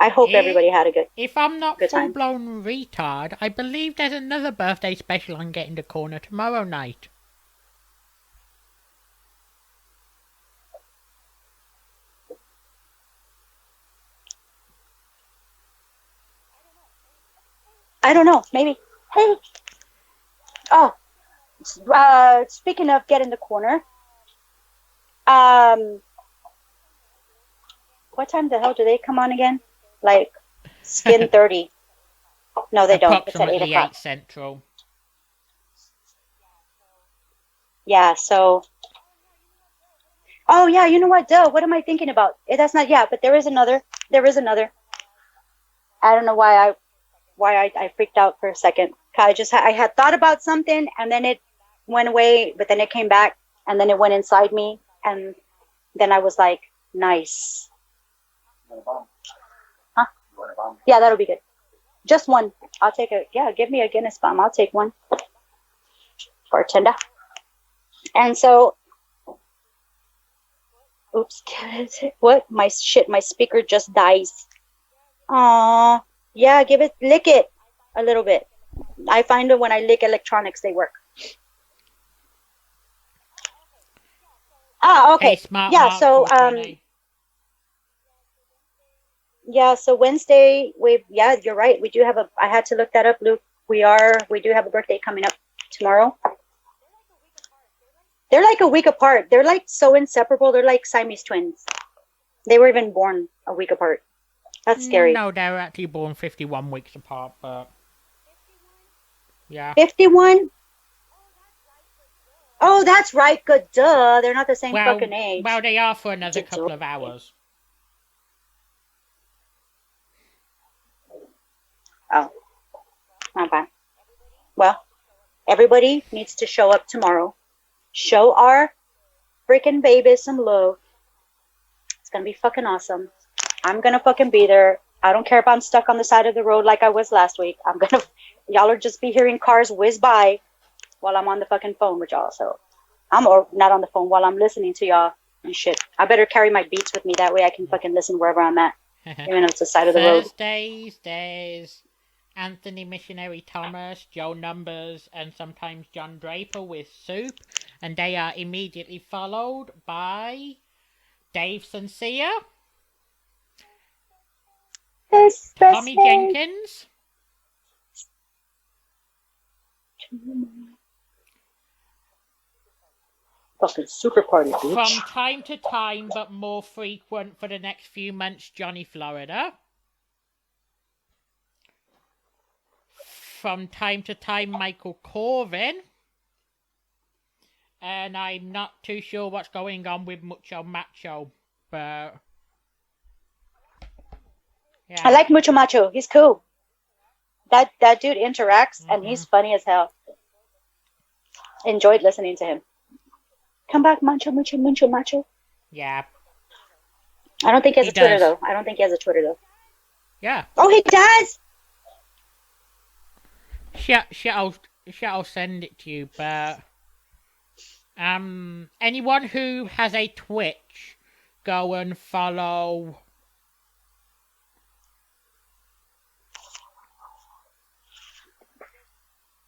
I hope everybody had a good time. If I'm not full-blown retard, I believe there's another birthday special on Get in the Corner tomorrow night. I don't know. Maybe. Hey. Oh. Speaking of Get in the Corner. What time the hell do they come on again? Like Skin 30. No, they don't. It's at 8 o'clock. 8 Central. Yeah, so... Oh, yeah, you know what? Duh, what am I thinking about? That's not... Yeah, but there is another. There is another. I don't know why I freaked out for a second. I had thought about something, and then it went away, but then it came back, and then it went inside me, and then I was like, nice. Huh? Yeah, that'll be good. Just one. I'll take a... Yeah, give me a Guinness bomb. I'll take one. Bartender. And so... Oops. What? My speaker just dies. Aww. Yeah, lick it a little bit. I find that when I lick electronics, they work. Ah, Hey, okay. smart Yeah, Mark so 420. yeah, so Wednesday you're right. We do have I had to look that up, Luke. We do have a birthday coming up tomorrow. They're like a week apart. They're like so inseparable. They're like Siamese twins. They were even born a week apart. That's scary. No, they were actually born 51 weeks apart, but yeah. 51? Oh, that's right. Good, duh. They're not the same fucking age. Well, they are for another couple of hours. Oh, not bad. Well, everybody needs to show up tomorrow. Show our freaking babies some love. It's gonna be fucking awesome. I'm gonna fucking be there. I don't care if I'm stuck on the side of the road like I was last week. Y'all are just be hearing cars whiz by while I'm on the fucking phone with y'all. So not on the phone while I'm listening to y'all and shit. I better carry my beats with me. That way I can fucking listen wherever I'm at. Even if it's the side of the road. Thursdays, there's Anthony Missionary Thomas, Joe Numbers, and sometimes John Draper with Soup. And they are immediately followed by Dave Sincere, Tommy Jenkins, fucking super party, bitch. From time to time, but more frequent for the next few months, Johnny Florida. From time to time, Michael Corvin. And I'm not too sure what's going on with Mucho Macho, but yeah. I like Mucho Macho. He's cool. That dude interacts, and he's funny as hell. Enjoyed listening to him. Come back, Mucho Macho. Yeah. I don't think he has a Twitter, though. Yeah. Oh, he does? I'll send it to you, but anyone who has a Twitch, go and follow.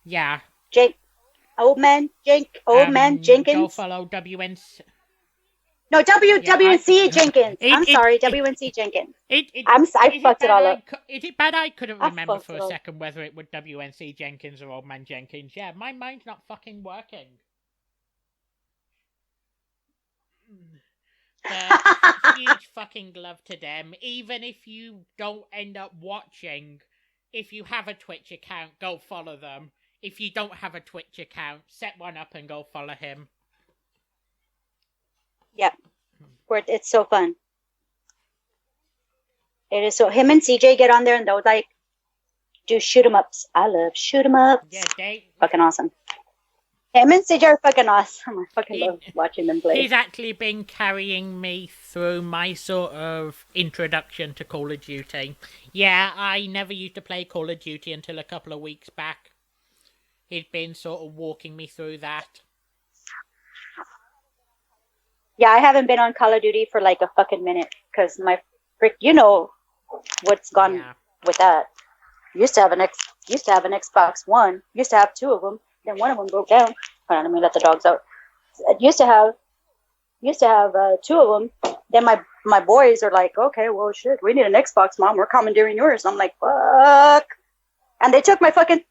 Yeah. Old man Jenkins. Go follow WNC. No, WNC Jenkins. I'm sorry, WNC Jenkins. I fucked it all up. Is it bad? I couldn't remember for a second whether it was WNC Jenkins or Old Man Jenkins. Yeah, my mind's not fucking working. But huge fucking love to them. Even if you don't end up watching, if you have a Twitch account, go follow them. If you don't have a Twitch account, set one up and go follow him. Yep. It's so fun. It is so. Him and CJ get on there and they'll like do shoot 'em ups. I love shoot 'em ups. Yeah, they fucking awesome. Him and CJ are fucking awesome. I fucking love watching them play. He's actually been carrying me through my sort of introduction to Call of Duty. Yeah, I never used to play Call of Duty until a couple of weeks back. He's been sort of walking me through that. Yeah, I haven't been on Call of Duty for like a fucking minute because you know what's gone with that. Used to have an Xbox One. Used to have two of them. Then one of them broke down. Hold on, let me let the dogs out. Used to have two of them. Then my boys are like, okay, well shit, we need an Xbox, Mom. We're commandeering yours. I'm like, fuck. And they took my fucking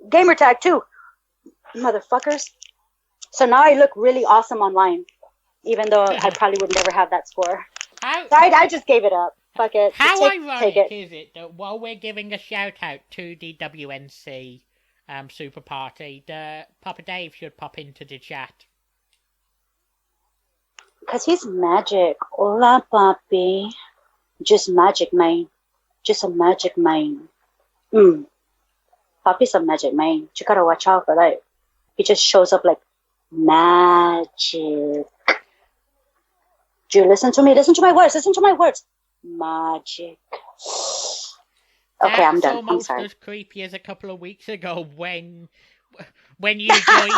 gamer tag too, motherfuckers. So now I look really awesome online, even though I probably would never have that score. I just gave it up. Fuck it. How ironic is it that while we're giving a shout out to the WNC Super Party, Papa Dave should pop into the chat. Because he's magic. Hola, papi. Just magic, man. Just a magic man. Papi's a magic man. You gotta watch out for that. He just shows up like magic. Do you listen to me? Listen to my words. Magic. Okay, I'm done. I'm sorry. That's almost as creepy as a couple of weeks ago when you joined,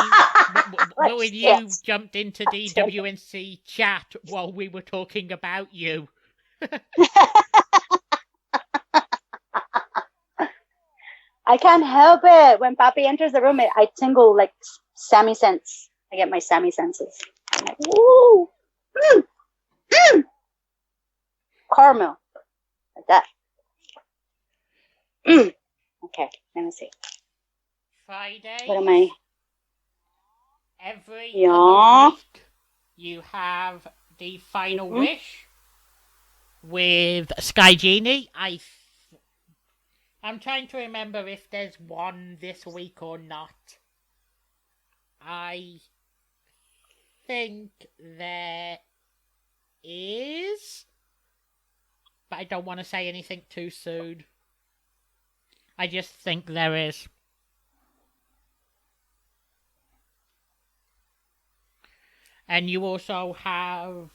when you jumped into the WNC chat while we were talking about you. I can't help it. When Papi enters the room, I tingle like Sammy sense. I get my Sammy senses. I'm like, woo! Caramel. Like that. Okay, let me see. Friday. What am I? Every other week, you have the final wish with Sky Genie. I'm trying to remember if there's one this week or not. I think there is, but I don't want to say anything too soon. I just think there is. And you also have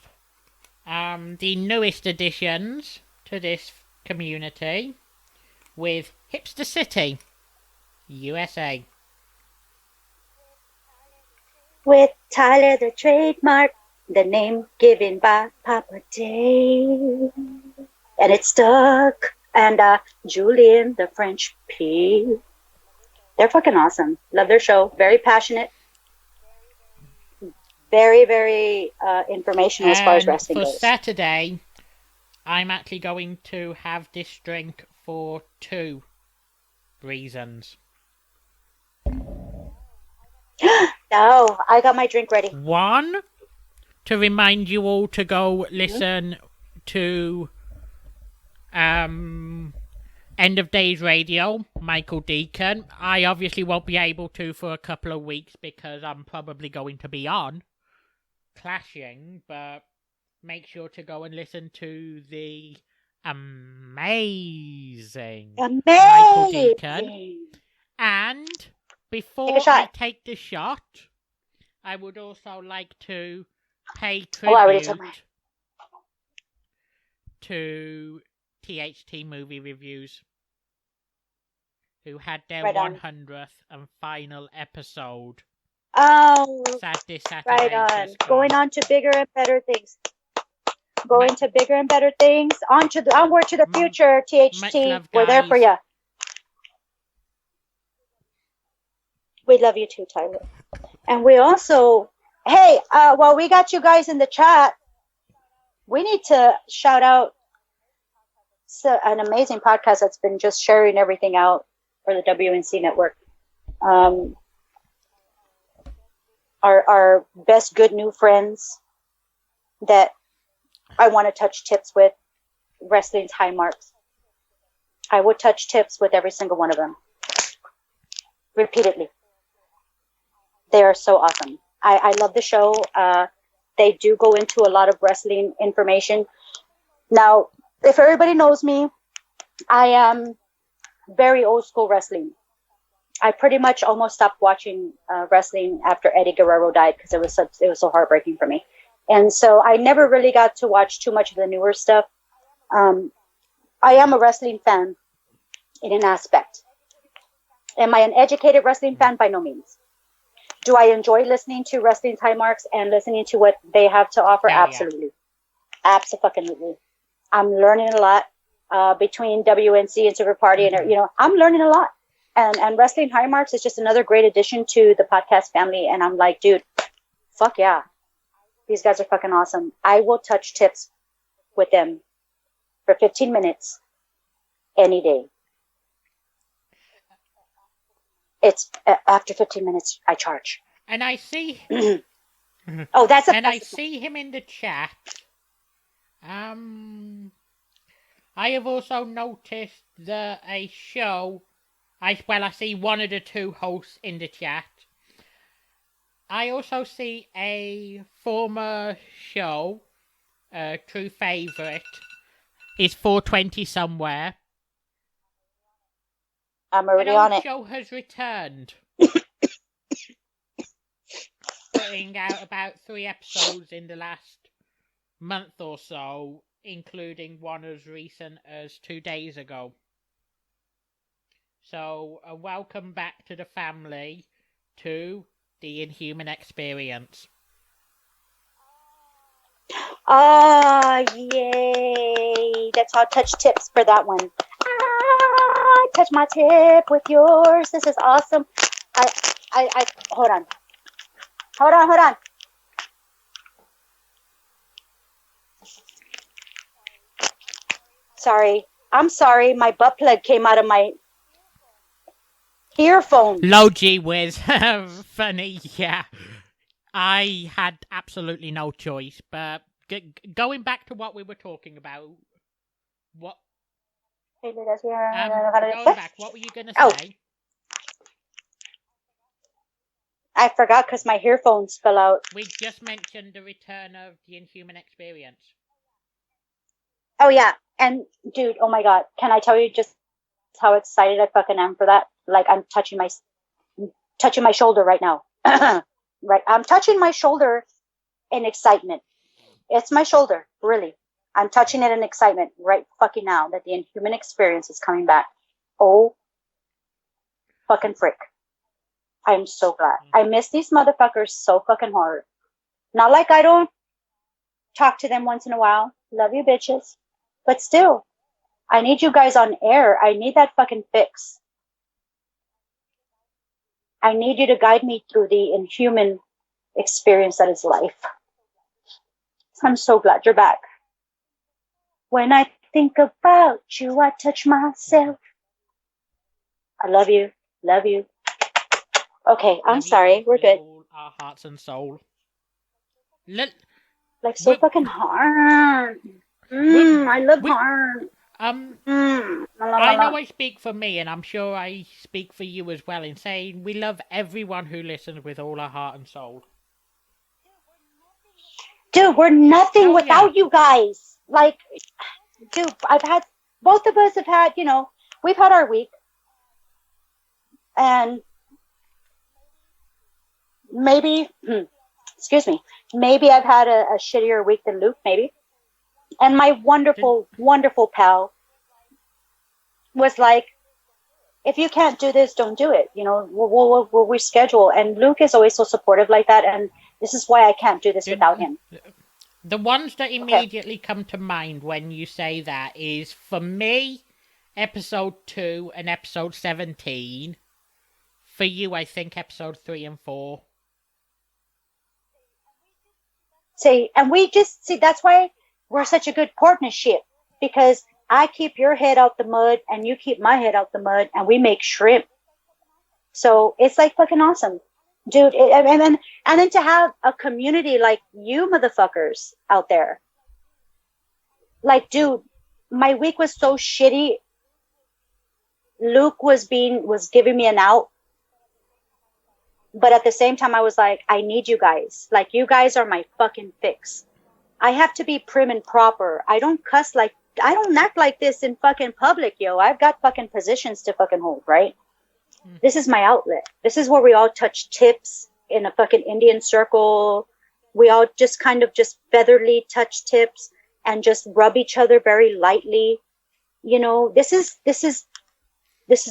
the newest additions to this community with Hipster City, USA. With Tyler the trademark, the name given by Papa Day. And it stuck. And Julian the French P. They're fucking awesome. Love their show. Very passionate. Very, very informational as far as wrestling goes. For Saturday, I'm actually going to have this drink for 2 reasons. No, I got my drink ready. 1, to remind you all to go listen to End of Days Radio, Michael Deacon. I obviously won't be able to for a couple of weeks because I'm probably going to be on Clashing, but make sure to go and listen to the amazing Michael Deacon. And before I take the shot, I would also like to pay tribute to THT Movie Reviews, who had their 100th and final episode. Oh, Saturday. Right on. Going on to bigger and better things. Onward to the future, THT. We're there for you. We love you too, Tyler. And we also, while we got you guys in the chat, we need to shout out an amazing podcast that's been just sharing everything out for the WNC network. Our best good new friends that I want to touch tips with, Wrestling's High Marks. I would touch tips with every single one of them. Repeatedly. They are so awesome. I love the show. They do go into a lot of wrestling information. Now, if everybody knows me, I am very old school wrestling. I pretty much almost stopped watching wrestling after Eddie Guerrero died because it was so heartbreaking for me. And so I never really got to watch too much of the newer stuff. I am a wrestling fan in an aspect. Am I an educated wrestling fan? By no means. Do I enjoy listening to Wrestling's High Marks and listening to what they have to offer? Absolutely. Yeah. Absolutely. I'm learning a lot between WNC and Super Party. And, I'm learning a lot. And Wrestling High Marks is just another great addition to the podcast family. And I'm like, dude, fuck yeah. These guys are fucking awesome. I will touch tips with them for 15 minutes any day. It's after 15 minutes, I charge. And I see... I see him in the chat. I have also noticed a show... I see one of the 2 hosts in the chat. I also see a former show, true favourite, is 420 somewhere. I'm already on it. The show has returned. Putting out about 3 episodes in the last month or so, including one as recent as 2 days ago. So, welcome back to the family to the Inhuman Experience. Ah, yay! That's how touch tips for that one. touch my tip with yours. This is awesome. I hold on. Sorry. I'm sorry. My butt plug came out of my earphone. Low gee whiz. Funny, yeah. I had absolutely no choice, but going back to what we were talking about, what? Going back, what were you going to say? I forgot because my earphones fell out. We just mentioned the return of the Inhuman experience. Oh, yeah. And, dude, oh my God. Can I tell you just how excited I fucking am for that? Like, I'm touching my shoulder right now. Right. I'm touching my shoulder in excitement. It's my shoulder, really. I'm touching it in excitement right fucking now that the Inhuman experience is coming back. Oh, fucking frick. I'm so glad. I miss these motherfuckers so fucking hard. Not like I don't talk to them once in a while. Love you, bitches. But still, I need you guys on air. I need that fucking fix. I need you to guide me through the Inhuman experience that is life. I'm so glad you're back. When I think about you, I touch myself. I love you. Love you. Okay, I'm sorry. We're good. Our hearts and soul. Like so fucking hard. I love hard. I know I speak for me, and I'm sure I speak for you as well in saying we love everyone who listens with all our heart and soul. Dude, we're nothing without you guys. Like, dude, both of us have had, we've had our week. And maybe, maybe I've had a shittier week than Luke, maybe. And my wonderful, wonderful pal was like, if you can't do this, don't do it. We'll reschedule. And Luke is always so supportive like that. And this is why I can't do this without him. The ones that immediately come to mind when you say that is, for me, episode 2 and episode 17. For you, I think episode 3 and 4. That's why we're such a good partnership, because I keep your head out the mud and you keep my head out the mud and we make shrimp. So it's like fucking awesome, dude. And then to have a community like you motherfuckers out there. Like, dude, my week was so shitty. Luke was giving me an out. But at the same time, I was like, I need you guys. Like, you guys are my fucking fix. I have to be prim and proper. I don't act like this in fucking public, yo. I've got fucking positions to fucking hold, right? This is my outlet. This is where we all touch tips in a fucking Indian circle. We all just kind of just featherly touch tips and just rub each other very lightly. This is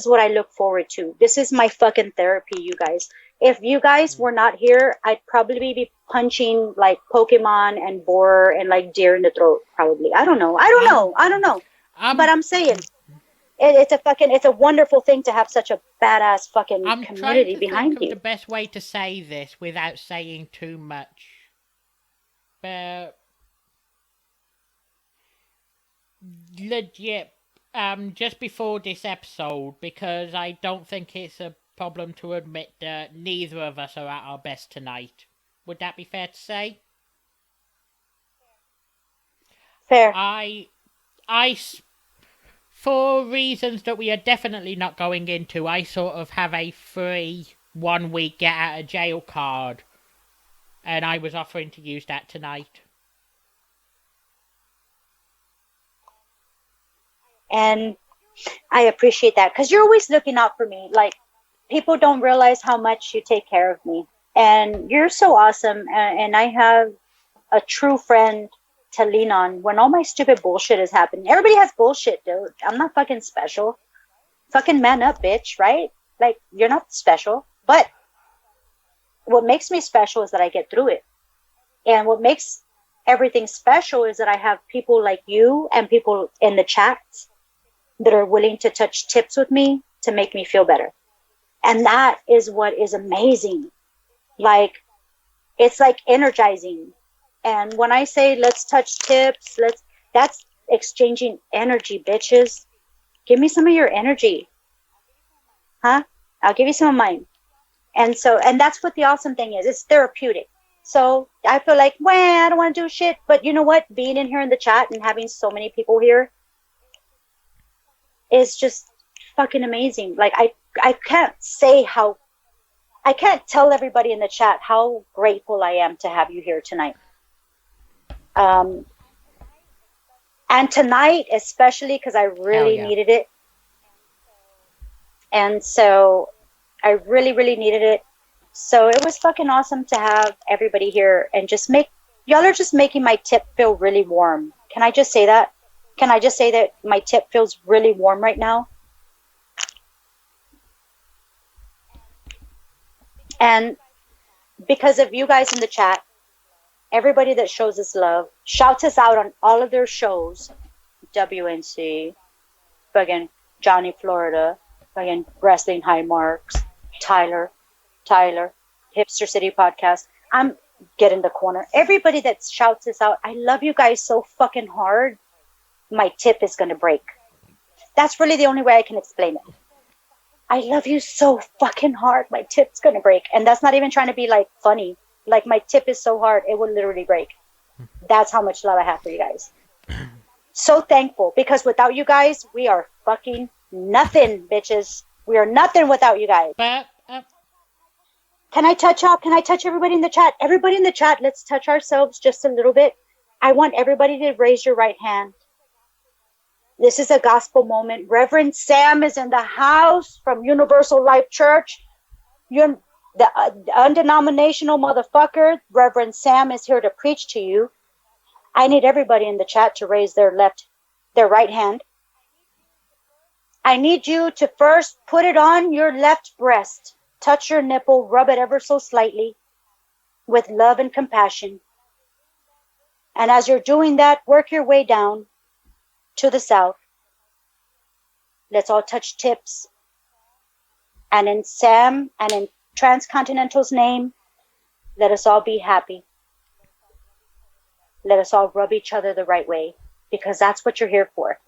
what I look forward to. This is my fucking therapy, you guys. If you guys were not here, I'd probably be punching like Pokemon and boar and like deer in the throat, probably. I don't know. But I'm saying it's a wonderful thing to have such a badass fucking community behind you. The best way to say this without saying too much. But legit, just before this episode, because I don't think it's a problem to admit that neither of us are at our best tonight. Would that be fair to say? Fair. For reasons that we are definitely not going into, I sort of have a free 1 week get out of jail card, and I was offering to use that tonight. And I appreciate that, because you're always looking out for me. Like, people don't realize how much you take care of me. And you're so awesome. And I have a true friend to lean on when all my stupid bullshit is happening. Everybody has bullshit, dude. I'm not fucking special. Fucking man up, bitch, right? Like, you're not special. But what makes me special is that I get through it. And what makes everything special is that I have people like you and people in the chats that are willing to touch tips with me to make me feel better. And that is what is amazing. Like, it's like energizing. And when I say let's touch tips, that's exchanging energy, bitches. Give me some of your energy. Huh? I'll give you some of mine. And that's what the awesome thing is. It's therapeutic. So I feel like, well, I don't want to do shit. But you know what? Being in here in the chat and having so many people here is just fucking amazing. Like, I can't tell everybody in the chat how grateful I am to have you here tonight. And tonight, especially because I really needed it. And so I really, really needed it. So it was fucking awesome to have everybody here and y'all are just making my tip feel really warm. Can I just say that? Can I just say that my tip feels really warm right now? And because of you guys in the chat, everybody that shows us love, shouts us out on all of their shows, WNC, fucking Johnny Florida, fucking Wrestling High Marks, Tyler, Hipster City Podcast. I'm getting the corner. Everybody that shouts us out, I love you guys so fucking hard, my tip is going to break. That's really the only way I can explain it. I love you so fucking hard, my tip's going to break. And that's not even trying to be like funny. Like, my tip is so hard, it will literally break. That's how much love I have for you guys. So thankful, because without you guys, we are fucking nothing, bitches. We are nothing without you guys. Can I touch everybody in the chat? Everybody in the chat, let's touch ourselves just a little bit. I want everybody to raise your right hand. This is a gospel moment. Reverend Sam is in the house from Universal Life Church. The undenominational motherfucker, Reverend Sam, is here to preach to you. I need everybody in the chat to raise their right hand. I need you to first put it on your left breast. Touch your nipple, rub it ever so slightly with love and compassion. And as you're doing that, work your way down to the south. Let's all touch tips. And in Sam and in Transcontinental's name, let us all be happy. Let us all rub each other the right way, because that's what you're here for.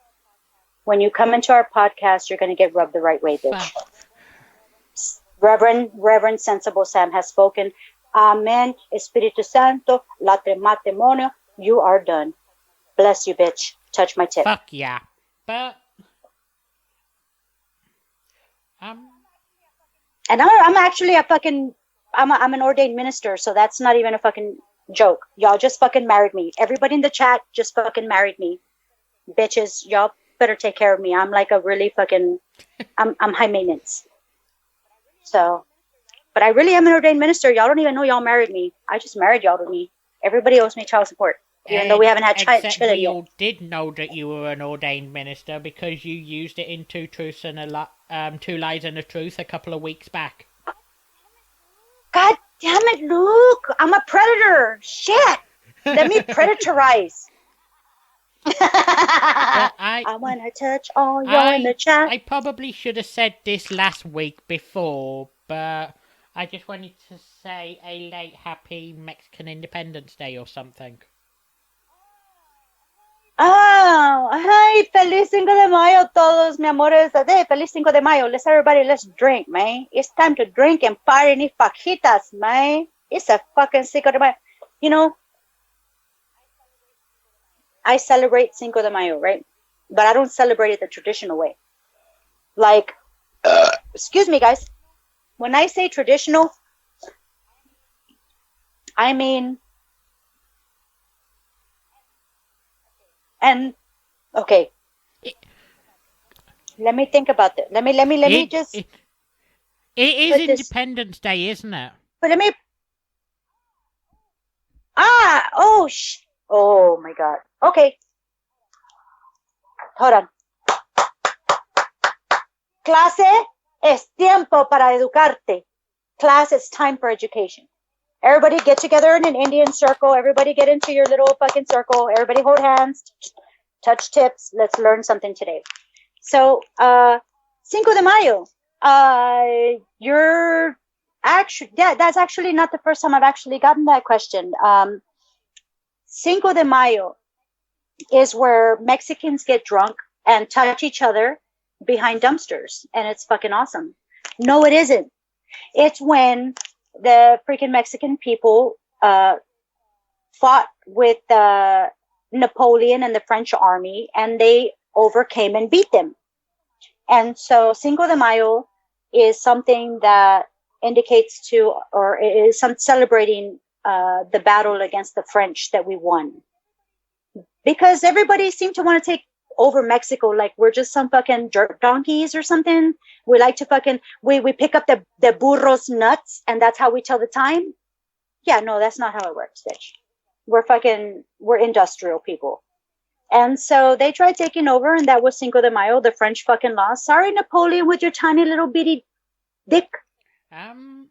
When you come into our podcast, you're going to get rubbed the right way, bitch. Reverend Sensible Sam has spoken. Amen. Espiritu Santo, latre matrimonio. You are done. Bless you, bitch. Touch my tip. Fuck yeah. But and I'm actually a fucking I'm an ordained minister, so that's not even a fucking joke. Y'all just fucking married me. Everybody in the chat just fucking married me. Bitches, y'all better take care of me. I'm like a really fucking I'm high maintenance. So, but I really am an ordained minister. Y'all don't even know y'all married me. I just married y'all to me. Everybody owes me child support. Even though we haven't had children. Except we all did know that you were an ordained minister because you used it in Two Lies and a Truth a couple of weeks back. God damn it, Luke! I'm a predator. Shit. Let me predatorize. I want to touch all y'all in the chat. I probably should have said this last week before, but I just wanted to say a late happy Mexican Independence Day or something. Oh, hi, feliz Cinco de Mayo, todos, mi amores. Feliz Cinco de Mayo. Let's drink, man. It's time to drink and party and eat fajitas, man. It's a fucking Cinco de Mayo. You know, I celebrate Cinco de Mayo, right? But I don't celebrate it the traditional way. Like, excuse me, guys. When I say traditional, I mean, and okay, let me think about that. Let me just. It is Independence Day, isn't it? But let me. Oh my God. Okay. Hold on. Clase es tiempo para educarte. Class, it's time for education. Everybody get together in an Indian circle. Everybody get into your little fucking circle. Everybody hold hands. Touch tips. Let's learn something today. So, Cinco de Mayo. You're actually, yeah, that's actually not the first time I've actually gotten that question. Cinco de Mayo is where Mexicans get drunk and touch each other behind dumpsters, and it's fucking awesome. No, it isn't. It's when the freaking Mexican people fought with Napoleon and the French army, and they overcame and beat them. And so Cinco de Mayo is something that indicates to, or is some celebrating the battle against the French that we won. Because everybody seemed to want to take over Mexico like we're just some fucking jerk donkeys or something. We like to fucking, we pick up the burros nuts and that's how we tell the time. Yeah, no, that's not how it works, bitch. We're industrial people. And so they tried taking over, and that was Cinco de Mayo, the French fucking lost. Sorry, Napoleon, with your tiny little bitty dick.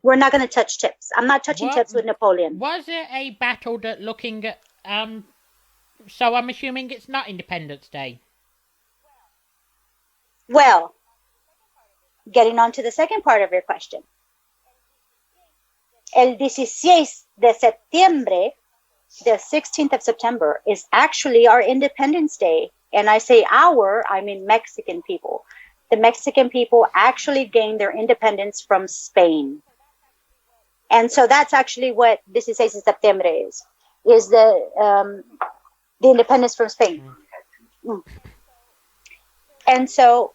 We're not going to touch tips. I'm not touching tips with Napoleon. Was it a battle that looking at, so I'm assuming it's not Independence Day? Well, getting on to the second part of your question. El 16 de septiembre, the 16th of September, is actually our Independence Day. And I say our, I mean Mexican people. The Mexican people actually gained their independence from Spain. And so that's actually what 16 de septiembre is the independence from Spain. And so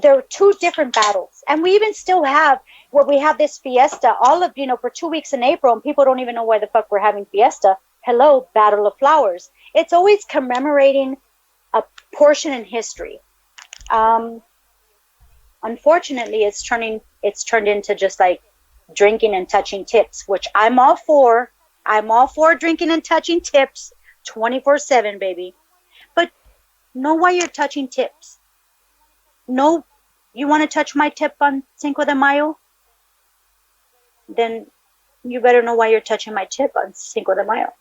there are two different battles. And we even still have, where we have this fiesta, all of, for 2 weeks in April, and people don't even know why the fuck we're having fiesta. Hello, Battle of Flowers. It's always commemorating a portion in history. Unfortunately, it's turned into just like drinking and touching tips, which I'm all for. I'm all for drinking and touching tips 24/7, baby. But know why you're touching tips. No, you want to touch my tip on Cinco de Mayo? Then you better know why you're touching my tip on Cinco de Mayo.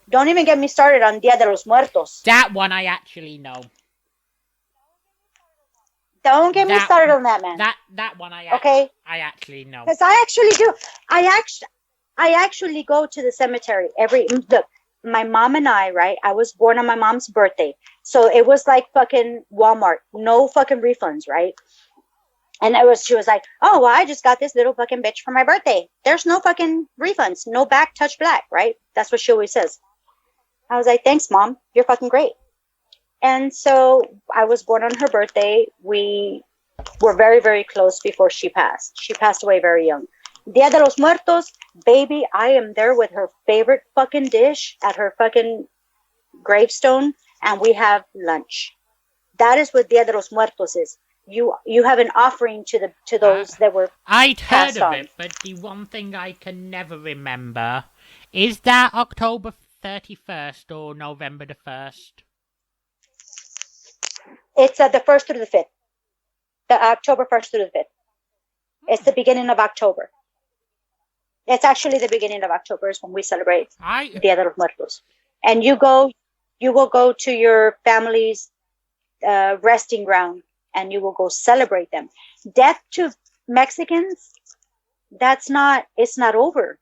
Don't even get me started on Dia de los Muertos. That one I actually know. Don't get me started on that, man. That one I actually know. Because I actually do. I actually go to the cemetery look, my mom and I, right? I was born on my mom's birthday. So it was like fucking Walmart. No fucking refunds, right? And she was like, oh, well, I just got this little fucking bitch for my birthday. There's no fucking refunds. No back, touch black, right? That's what she always says. I was like, thanks, Mom. You're fucking great. And so I was born on her birthday. We were very, very close before she passed. She passed away very young. Dia de los Muertos, baby, I am there with her favorite fucking dish at her fucking gravestone, and we have lunch. That is what Dia de los Muertos is. You have an offering to those that were I'd heard passed of on. it, but the one thing I can never remember is that October 31st or November the 1st. It's the 1st through the 5th. The October 1st through the 5th. It's the beginning of October. It's actually the beginning of October is when we celebrate Dia de los Muertos. And you will go to your family's resting ground, and you will go celebrate them. Death to Mexicans, it's not over.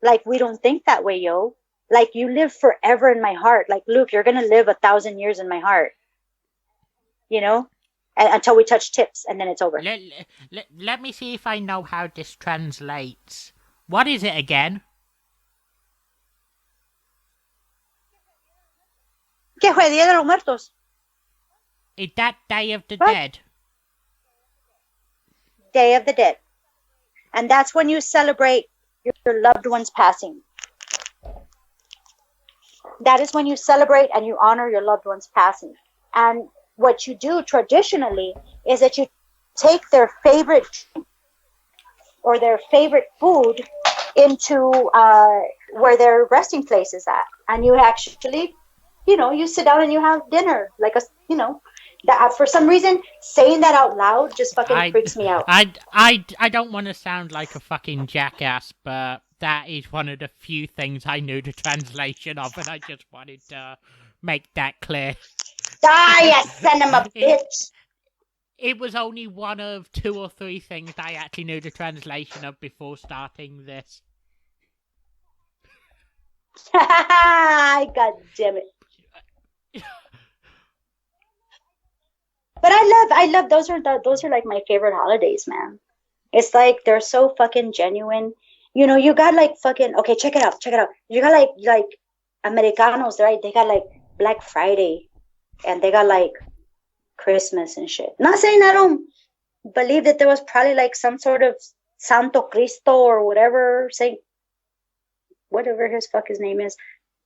Like, we don't think that way, yo. Like, you live forever in my heart. Like, Luke, you're going to live 1,000 years in my heart. Until we touch tips, and then it's over. Let me see if I know how this translates. What is it again? ¿Qué fue Dia de los Muertos? Is that Day of the Dead? Day of the Dead. And that's when you celebrate your loved ones passing. That is when you celebrate and you honor your loved ones passing. And what you do traditionally is that you take their favorite or their favorite food into where their resting place is at. And you actually, you sit down and you have dinner. That, for some reason, saying that out loud just fucking freaks me out. I don't want to sound like a fucking jackass, but that is one of the few things I knew the translation of, and I just wanted to make that clear. Die, you son of a bitch! It was only one of 2 or 3 things I actually knew the translation of before starting this. God damn it! But I love those are like my favorite holidays, man. It's like they're so fucking genuine. You know, you got like fucking okay. Check it out. You got like Americanos, right? They got like Black Friday, and they got like Christmas and shit. Not saying I don't believe that there was probably like some sort of Santo Cristo or whatever, Saint, whatever his fuck his name is,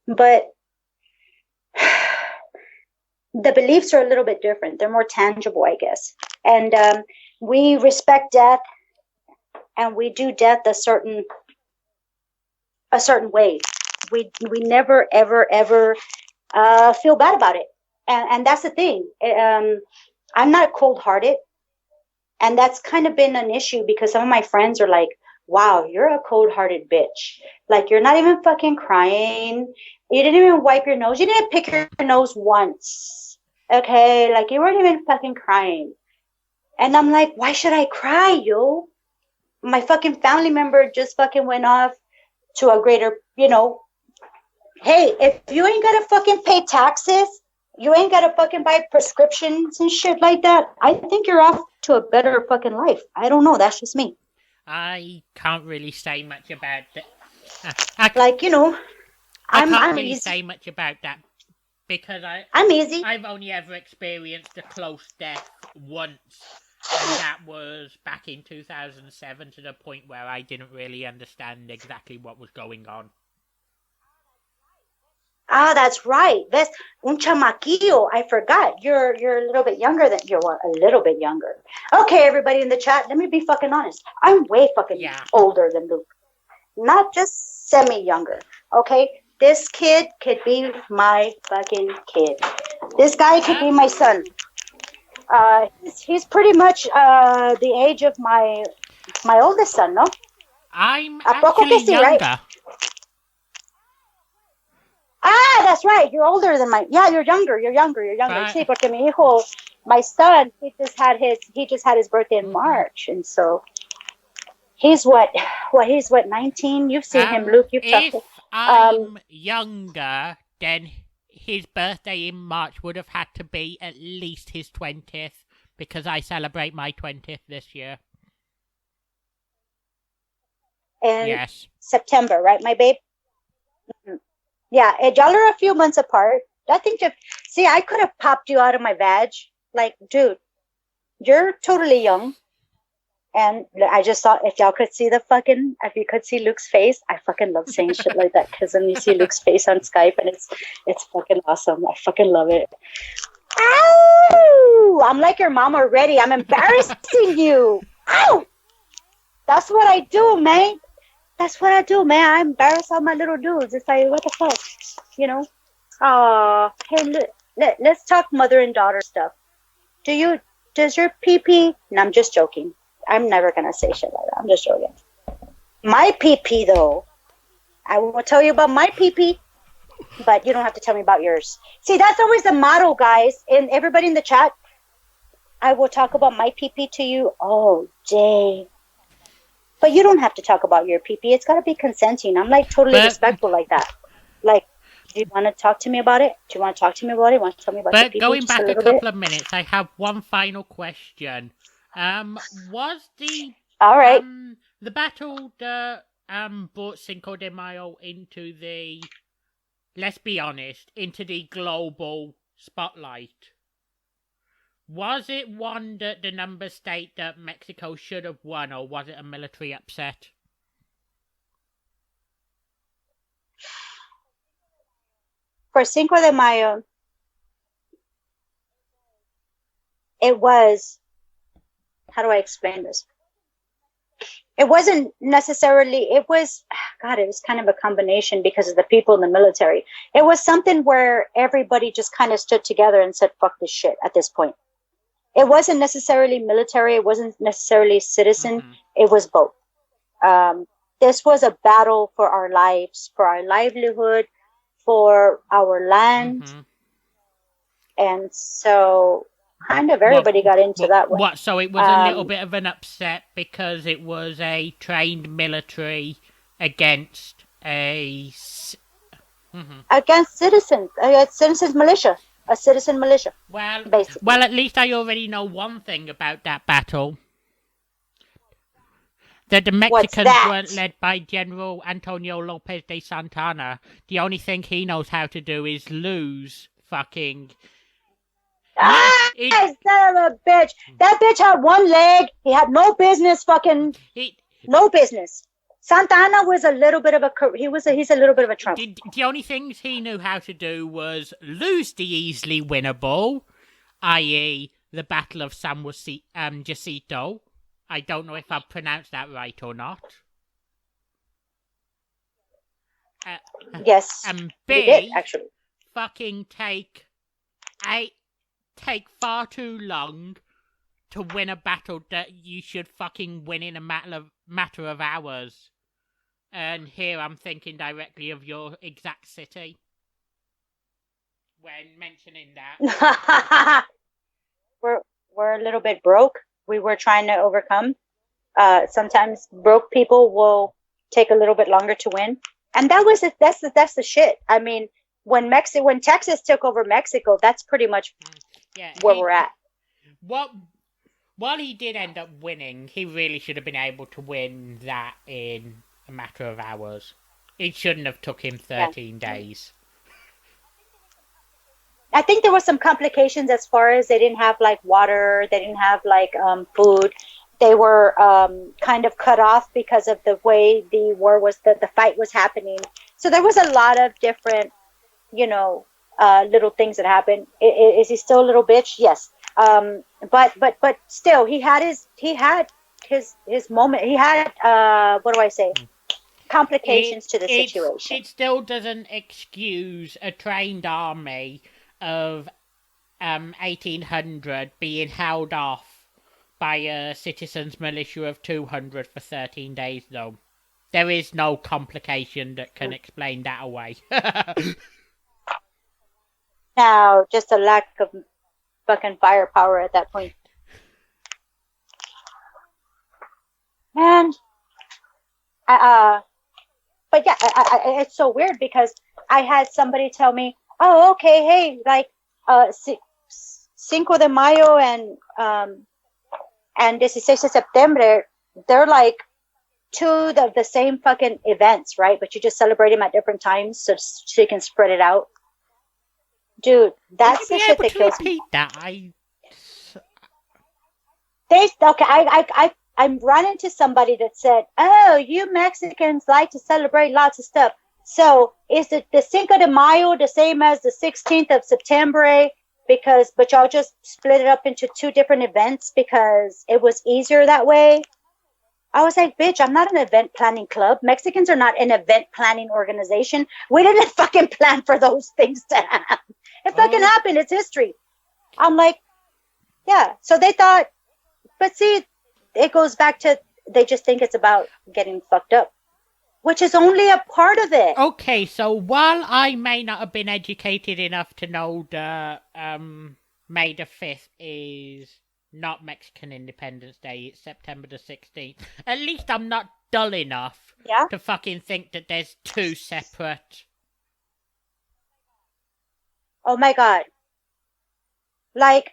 but the beliefs are a little bit different. They're more tangible, I guess. And we respect death, and we do death a certain way. We never ever feel bad about it, and that's the thing. I'm not cold-hearted, and that's kind of been an issue because some of my friends are like, wow, you're a cold-hearted bitch. Like, you're not even fucking crying. You didn't even wipe your nose. You didn't pick your nose once. Okay? Like, you weren't even fucking crying. And I'm like, why should I cry, yo? My fucking family member just fucking went off to a greater, you know, hey, if you ain't gotta fucking pay taxes, you ain't gotta fucking buy prescriptions and shit like that, I think you're off to a better fucking life. I don't know. That's just me. I can't really say much about that. Like, you know, I can't I'm really easy. say much about that because I'm easy. I've only ever experienced a close death once, and that was back in 2007 to the point where I didn't really understand exactly what was going on. Ah, that's right. That's un chamaquillo. I forgot. You're a little bit younger than you're a little bit younger. Okay, everybody in the chat, let me be fucking honest. I'm way fucking older than Luke. Not just semi-younger. Okay? This kid could be my fucking kid. This guy could be my son. He's pretty much the age of my oldest son, no? I'm actually younger. Right? Ah, that's right. You're older than you're younger. Sí, porque mi hijo, my son, he just had his birthday in March, and so he's what 19? You've seen him, Luke. You've talked to him. If I'm younger, then his birthday in March would have had to be at least his 20th, because I celebrate my 20th this year. And yes. September, right, my babe? Mm-hmm. Yeah, y'all are a few months apart. I think I could have popped you out of my vag. Like, dude, you're totally young. And I just thought if you could see Luke's face, I fucking love saying shit like that because then you see Luke's face on Skype and it's fucking awesome. I fucking love it. Ow! I'm like your mom already. I'm embarrassing you. Ow! That's what I do, man. I embarrass all my little dudes. It's like, what the fuck? You know? Hey, let's talk mother and daughter stuff. Does your pee-pee? No, I'm just joking. I'm never going to say shit like that. I'm just joking. My pee-pee, though. I will tell you about my pee-pee, but you don't have to tell me about yours. See, that's always the motto, guys. And everybody in the chat, I will talk about my pee-pee to you all day. But you don't have to talk about your pee-pee. It's got to be consenting. I'm like totally respectful like that. Like, do you want to talk to me about it? Do you want to talk to me about it? Want to tell me about your pee-pee? But going back a couple of minutes, I have one final question. Was the all right the battle that brought Cinco de Mayo into the, let's be honest, into the global spotlight? Was it one that the numbers state that Mexico should have won, or was it a military upset? For Cinco de Mayo, it was, how do I explain this? It wasn't necessarily, it was kind of a combination because of the people in the military. It was something where everybody just kind of stood together and said, fuck this shit at this point. It wasn't necessarily military. It wasn't necessarily citizen. Mm-hmm. It was both. This was a battle for our lives, for our livelihood, for our land. Mm-hmm. And so kind of everybody got into that one. What? So it was a little bit of an upset because it was a trained military against a against citizens militia, a citizen militia. Basically. Well, at least I already know one thing about that battle. That the Mexicans weren't led by General Antonio Lopez de Santana. The only thing he knows how to do is lose fucking... son of a bitch! That bitch had one leg. He had no business fucking... no business. Santana was a little bit of a... He's a little bit of a Trump. The only things he knew how to do was lose the easily winnable, i.e. the Battle of San Jacinto. I don't know if I've pronounced that right or not. Yes, and B, you did, actually. Fucking take far too long to win a battle that you should fucking win in a matter of hours. And here I'm thinking directly of your exact city when mentioning that. We're a little bit broke. We were trying to overcome. Sometimes broke people will take a little bit longer to win, and that's the shit. I mean, when Texas took over Mexico, that's pretty much where we're at. While he did end up winning, he really should have been able to win that in a matter of hours. It shouldn't have took him 13 days. I think there were some complications as far as they didn't have like water, they didn't have like food. They were kind of cut off because of the way the war was, the fight was happening. So there was a lot of different, little things that happened. Is he still a little bitch? Yes. But still, he had his moment. He had what do I say? Complications to the situation. It still doesn't excuse a trained army of 1800 being held off by a citizens militia of 200 for 13 days, though. There is no complication that can explain that away. Now, just a lack of fucking firepower at that point. Man. But yeah, it's so weird because I had somebody tell me, oh, okay, hey, like, Cinco de Mayo and 16 de Septembre, they're like two of the same fucking events, right? But you just celebrate them at different times so you can spread it out. Dude, that's the shit that kills me. I'm running into somebody that said, oh, you Mexicans like to celebrate lots of stuff. So is it the Cinco de Mayo the same as the 16th of September? But y'all just split it up into two different events because it was easier that way. I was like, bitch, I'm not an event planning club. Mexicans are not an event planning organization. We didn't fucking plan for those things to happen. It fucking happened. It's history. I'm like, yeah. So they thought, but see, it goes back to, they just think it's about getting fucked up, which is only a part of it. Okay, so while I may not have been educated enough to know that May the 5th is not Mexican Independence Day, it's September the 16th, at least I'm not dull enough to fucking think that there's two separate... Oh my God. Like,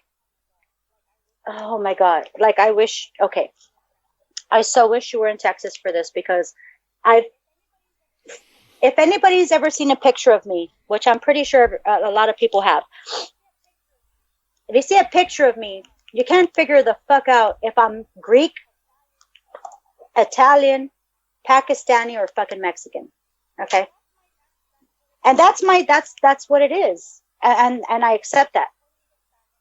oh my God. Like, I wish, okay. I so wish you were in Texas for this because if anybody's ever seen a picture of me, which I'm pretty sure a lot of people have, if you see a picture of me, you can't figure the fuck out if I'm Greek, Italian, Pakistani, or fucking Mexican. Okay? And that's what it is. And I accept that.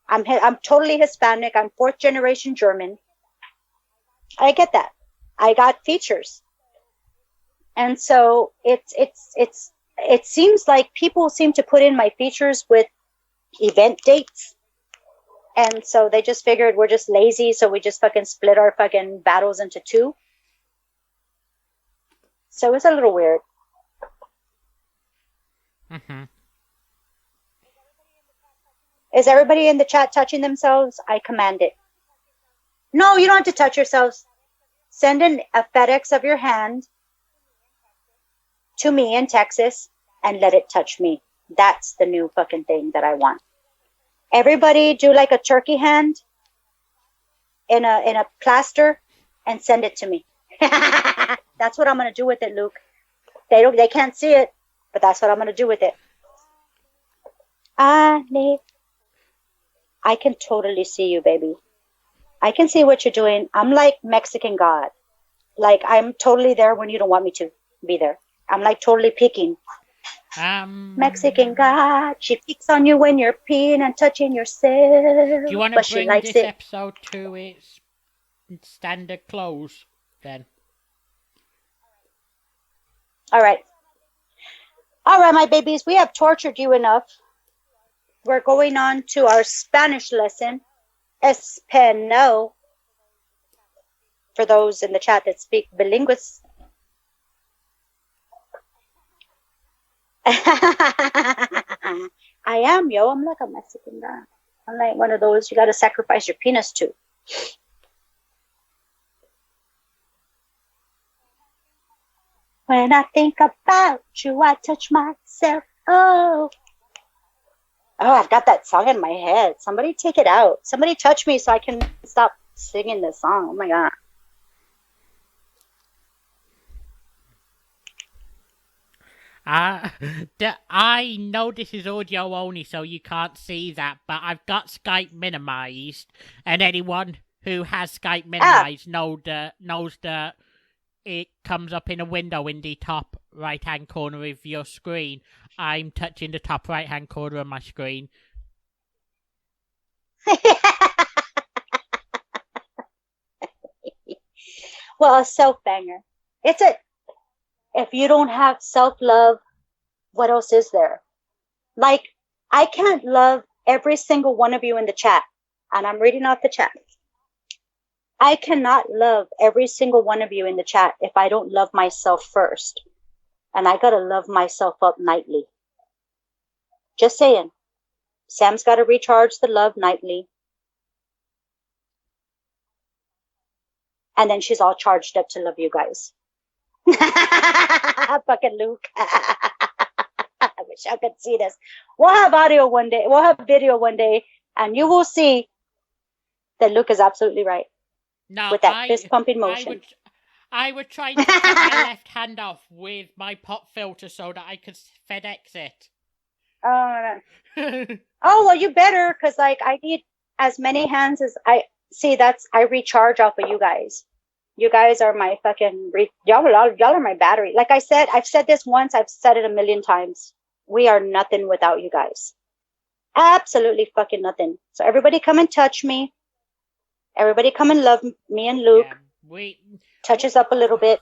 I'm totally Hispanic. I'm 4th generation German. I get that. I got features. And so it seems like people seem to put in my features with event dates. And so they just figured we're just lazy, so we just fucking split our fucking battles into two. So it's a little weird. Is everybody in the chat touching themselves? I command it. No, you don't have to touch yourselves. Send in a FedEx of your hand to me in Texas and let it touch me. That's the new fucking thing that I want. Everybody do like a turkey hand in a plaster and send it to me. That's what I'm gonna do with it, Luke. They can't see it, but that's what I'm gonna do with it. I can totally see you, baby. I can see what you're doing. I'm like Mexican God. Like, I'm totally there when you don't want me to be there. I'm like totally peeking. Mexican God. She peeks on you when you're peeing and touching yourself. Do you want to bring this episode to its standard close, then? All right. All right, my babies. We have tortured you enough. We're going on to our Spanish lesson. Español. For those in the chat that speak bilingues. I am, yo. I'm like a Mexican guy. I'm like one of those you got to sacrifice your penis to. When I think about you, I touch myself. Oh, I've got that song in my head. Somebody take it out. Somebody touch me so I can stop singing this song. Oh my God. I know this is audio only, so you can't see that, but I've got Skype minimized, and anyone who has Skype minimized knows that it comes up in a window in the top right-hand corner of your screen. I'm touching the top right-hand corner of my screen. Well, a self-banger. It's a... If you don't have self-love, what else is there? Like, I can't love every single one of you in the chat. And I'm reading off the chat. I cannot love every single one of you in the chat if I don't love myself first. And I gotta love myself up nightly. Just saying. Sam's gotta recharge the love nightly. And then she's all charged up to love you guys. Fucking Luke. I wish I could see this. We'll have audio one day. We'll have video one day. And you will see that Luke is absolutely right. No, with that fist pumping motion. I would try to take my left hand off with my pop filter so that I could FedEx it. Oh, well, you better, because like I need as many hands as I see. I recharge off of you guys. You guys are my fucking y'all are my battery. Like I said, I've said this once. I've said it a million times. We are nothing without you guys. Absolutely fucking nothing. So everybody come and touch me. Everybody come and love me and Luke. Yeah, touch us up a little bit.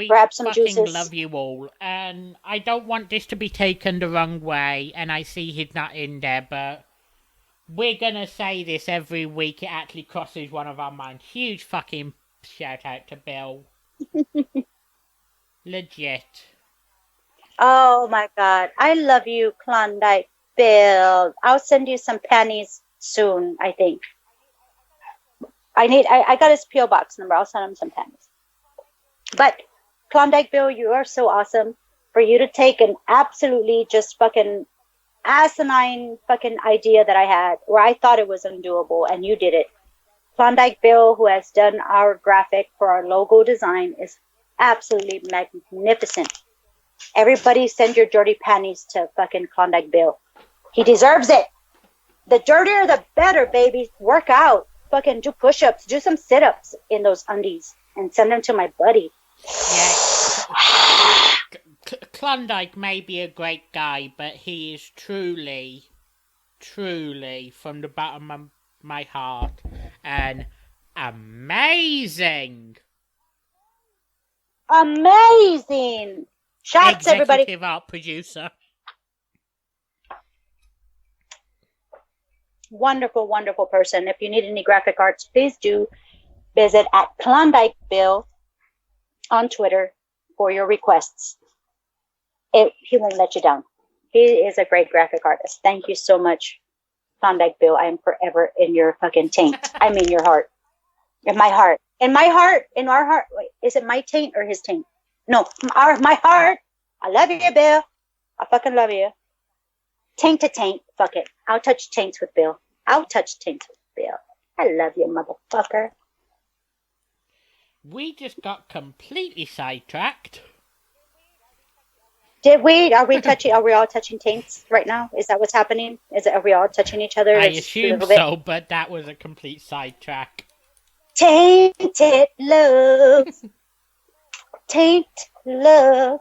Grab some juices. We love you all. And I don't want this to be taken the wrong way. And I see he's not in there, but we're going to say this every week. It actually crosses one of our minds. Huge fucking shout out to Bill. Legit. Oh my God. I love you, Klondike Bill. I'll send you some panties soon, I think. I got his P.O. box number. I'll send him some panties. But Klondike Bill, you are so awesome. For you to take an absolutely just fucking asinine fucking idea that I had, where I thought it was undoable, and you did it. Klondike Bill, who has done our graphic for our logo design, is absolutely magnificent. Everybody send your dirty panties to fucking Klondike Bill. He deserves it. The dirtier, the better, baby. Work out. Fucking do push-ups. Do some sit-ups in those undies. And send them to my buddy. Yeah. Klondike may be a great guy, but he is truly, truly, from the bottom of my heart, an amazing. Amazing. Shots, everybody. Executive art producer. Wonderful, wonderful person. If you need any graphic arts, please do visit at Klondike Bill on Twitter for your requests. He won't let you down. He is a great graphic artist. Thank you so much, Klondike Bill, I am forever in your fucking taint. I mean your heart. In my heart. In my heart. In our heart. Wait, is it my taint or his taint? No, my heart. I love you, Bill. I fucking love you. Taint to taint. Fuck it. I'll touch taints with Bill. I'll touch taints with Bill. I love you, motherfucker. We just got completely sidetracked. Did we? Are we all touching taints right now? Is that what's happening? Are we all touching each other? I assume so, but that was a complete sidetrack. Tainted love. Taint love.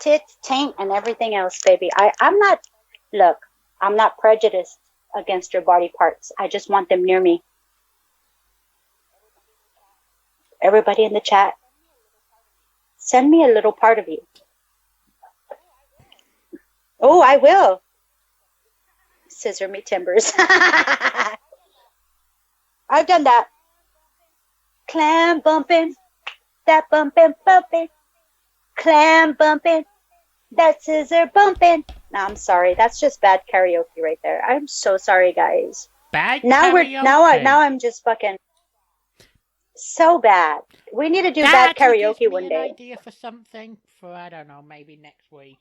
Tits, taint, and everything else, baby. I'm not prejudiced against your body parts. I just want them near me. Everybody in the chat, send me a little part of you. Oh, I will. Scissor me timbers. I've done that. Clam bumping, that bumping, bumping. Clam bumping, that scissor bumping. No, I'm sorry. That's just bad karaoke right there. I'm so sorry, guys. Bad karaoke? Now I'm just fucking so bad. We need to do bad karaoke one day. An idea for something for, I don't know, maybe next week.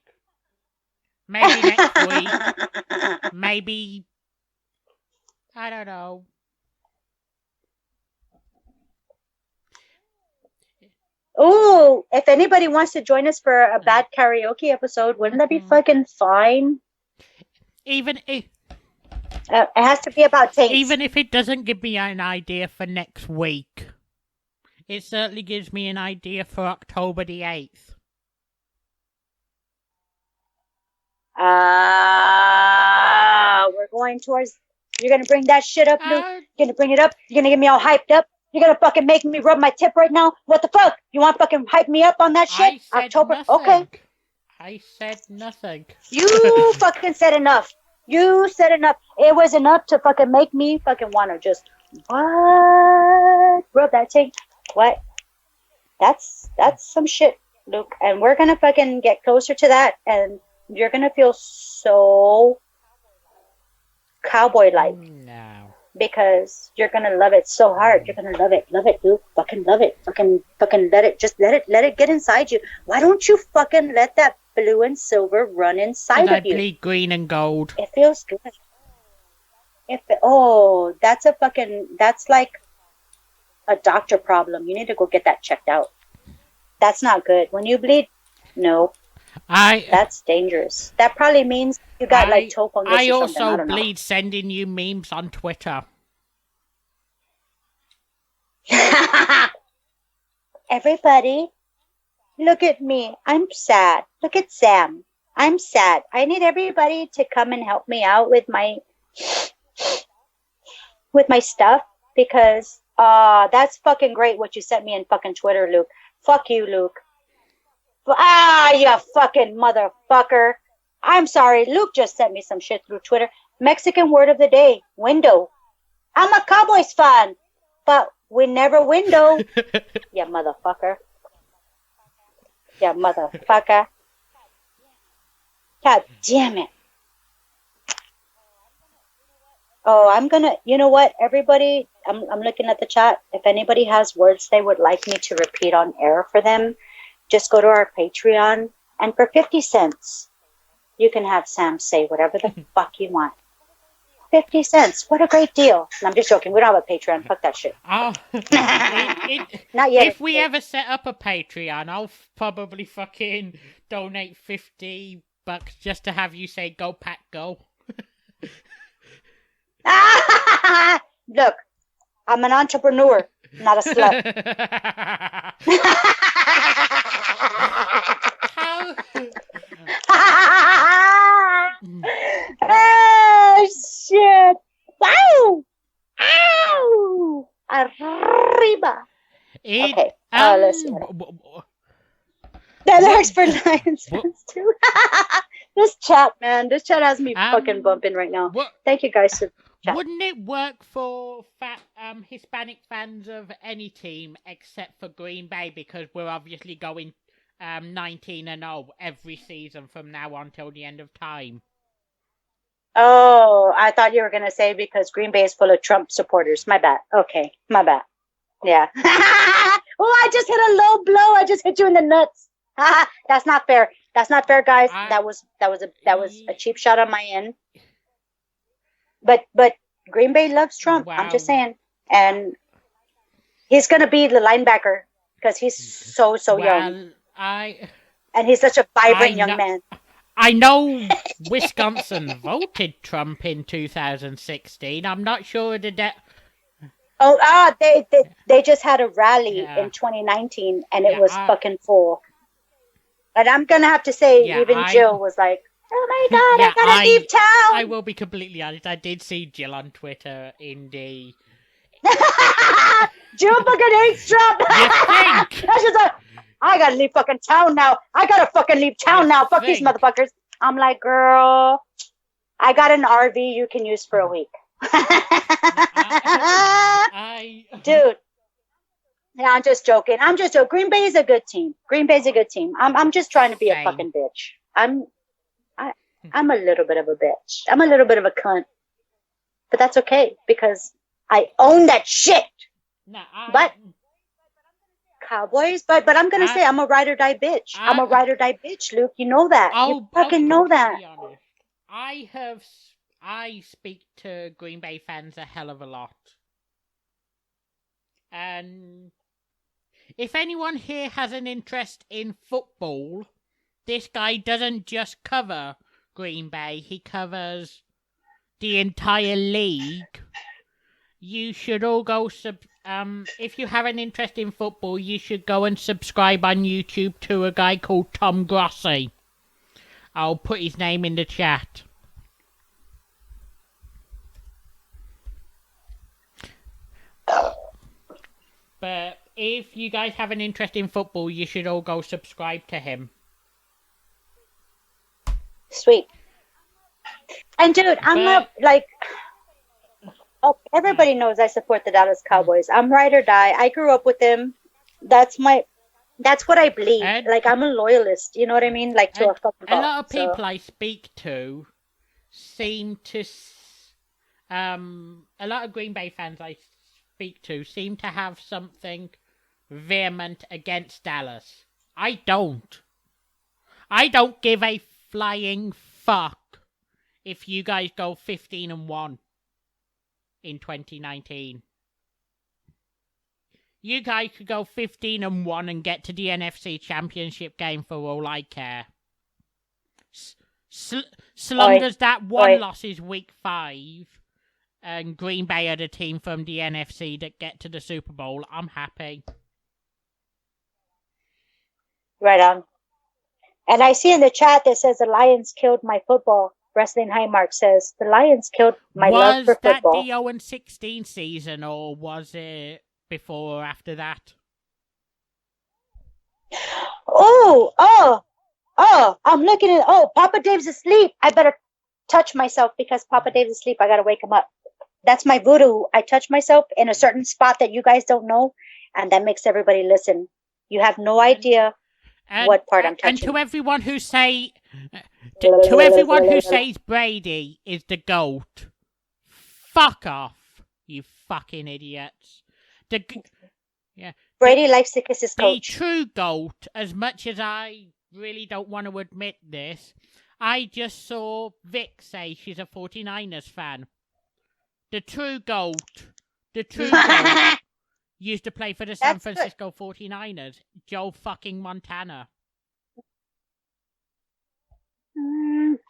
Maybe next week. Maybe, I don't know. Ooh, if anybody wants to join us for a bad karaoke episode, wouldn't that be fucking fine? Even if... it has to be about taste. Even if it doesn't give me an idea for next week, it certainly gives me an idea for October the 8th. We're going towards... You're going to bring that shit up, Luke? You're going to bring it up? You're going to get me all hyped up? You're going to fucking make me rub my tip right now? What the fuck? You want to fucking hype me up on that shit? I said October? Nothing. Okay. I said nothing. You fucking said enough. You said enough. It was enough to fucking make me fucking want to just... What? Rub that thing. What? That's some shit, Luke. And we're going to fucking get closer to that. And you're going to feel so cowboy-like. No. Because you're gonna love it so hard. You're gonna love it, Luke. Fucking love it. Fucking let it. Just let it get inside you. Why don't you fucking let that blue and silver run inside of you? I bleed green and gold. It feels good. That's like a doctor problem. You need to go get that checked out. That's not good. When you bleed, no. That's dangerous. That probably means you got like toe fungus or something. I also bleed sending you memes on Twitter. Everybody, look at me. I'm sad. Look at Sam. I'm sad. I need everybody to come and help me out with my stuff because that's fucking great what you sent me in fucking Twitter, Luke. Fuck you, Luke. You fucking motherfucker. I'm sorry. Luke just sent me some shit through Twitter. Mexican word of the day, window. I'm a Cowboys fan, but we never window. You motherfucker. You motherfucker. God damn it. Oh, you know what, everybody, I'm looking at the chat. If anybody has words they would like me to repeat on air for them, just go to our Patreon, and for 50 cents, you can have Sam say whatever the fuck you want. 50 cents. What a great deal. And I'm just joking. We don't have a Patreon. Fuck that shit. Oh, not yet. If we ever set up a Patreon, I'll probably fucking donate $50 just to have you say, go, Pat, go. Look, I'm an entrepreneur, not a slut. Oh, shit. Wow. Ow. Arriba. Okay. Let's see. That works for Lions too. This chat, man. This chat has me fucking bumping right now. Thank you guys for chat. Wouldn't it work for Hispanic fans of any team except for Green Bay because we're obviously going 19-0 every season from now on till the end of time? Oh, I thought you were going to say because Green Bay is full of Trump supporters. My bad. Okay, my bad. Yeah. Oh, I just hit a low blow. I just hit you in the nuts. That's not fair. That's not fair, guys. That was a cheap shot on my end. But Green Bay loves Trump. Wow. I'm just saying, and he's going to be the linebacker because he's so young. And he's such a vibrant young man. I know Wisconsin voted Trump in 2016. I'm not sure they just had a rally in 2019 and it was fucking full. And I'm gonna have to say, Jill was like, "Oh my god, I gotta leave town." I will be completely honest. I did see Jill on Twitter in the. Jill fucking hates Trump. You think? That's just like, I gotta leave fucking town now. I gotta fucking leave town now. Fuck these motherfuckers. I'm like, girl, I got an RV you can use for a week. Dude. Yeah, I'm just joking. Green Bay is a good team. I'm just trying to be a fucking bitch. I'm a little bit of a bitch. I'm a little bit of a cunt. But that's okay because I own that shit. But Cowboys, but I'm gonna say I'm a ride or die bitch. I'm a ride or die bitch, Luke. You know that. You fucking know that. I speak to Green Bay fans a hell of a lot. And if anyone here has an interest in football, this guy doesn't just cover Green Bay, he covers the entire league. You should all go if you have an interest in football, you should go and subscribe on YouTube to a guy called Tom Grossi. I'll put his name in the chat. But if you guys have an interest in football, you should all go subscribe to him. Sweet. And dude, I'm not like... Oh, everybody knows I support the Dallas Cowboys. I'm ride or die. I grew up with them. That's what I believe. Like, I'm a loyalist. You know what I mean? Like, to a fucking fault. A lot of people I speak to seem to... a lot of Green Bay fans I speak to seem to have something vehement against Dallas. I don't give a flying fuck if you guys go 15-1 in 2019. You guys could go 15-1 and get to the NFC Championship game for all I care. So long as that one loss is week 5 and Green Bay are the team from the NFC that get to the Super Bowl, I'm happy. Right on. And I see in the chat that says the Lions killed my football. Wrestling Highmark says the Lions killed my love for football. Was that the 0-16 season, or was it before or after that? Oh! I'm looking at. Oh, Papa Dave's asleep. I better touch myself because Papa Dave's asleep. I gotta wake him up. That's my voodoo. I touch myself in a certain spot that you guys don't know, and that makes everybody listen. You have no idea what part I'm touching. And to everyone who says Brady is the GOAT, fuck off, you fucking idiots. Brady likes to kiss his coach. The true GOAT, as much as I really don't want to admit this, I just saw Vic say she's a 49ers fan. The true GOAT used to play for the San Francisco 49ers, Joe fucking Montana.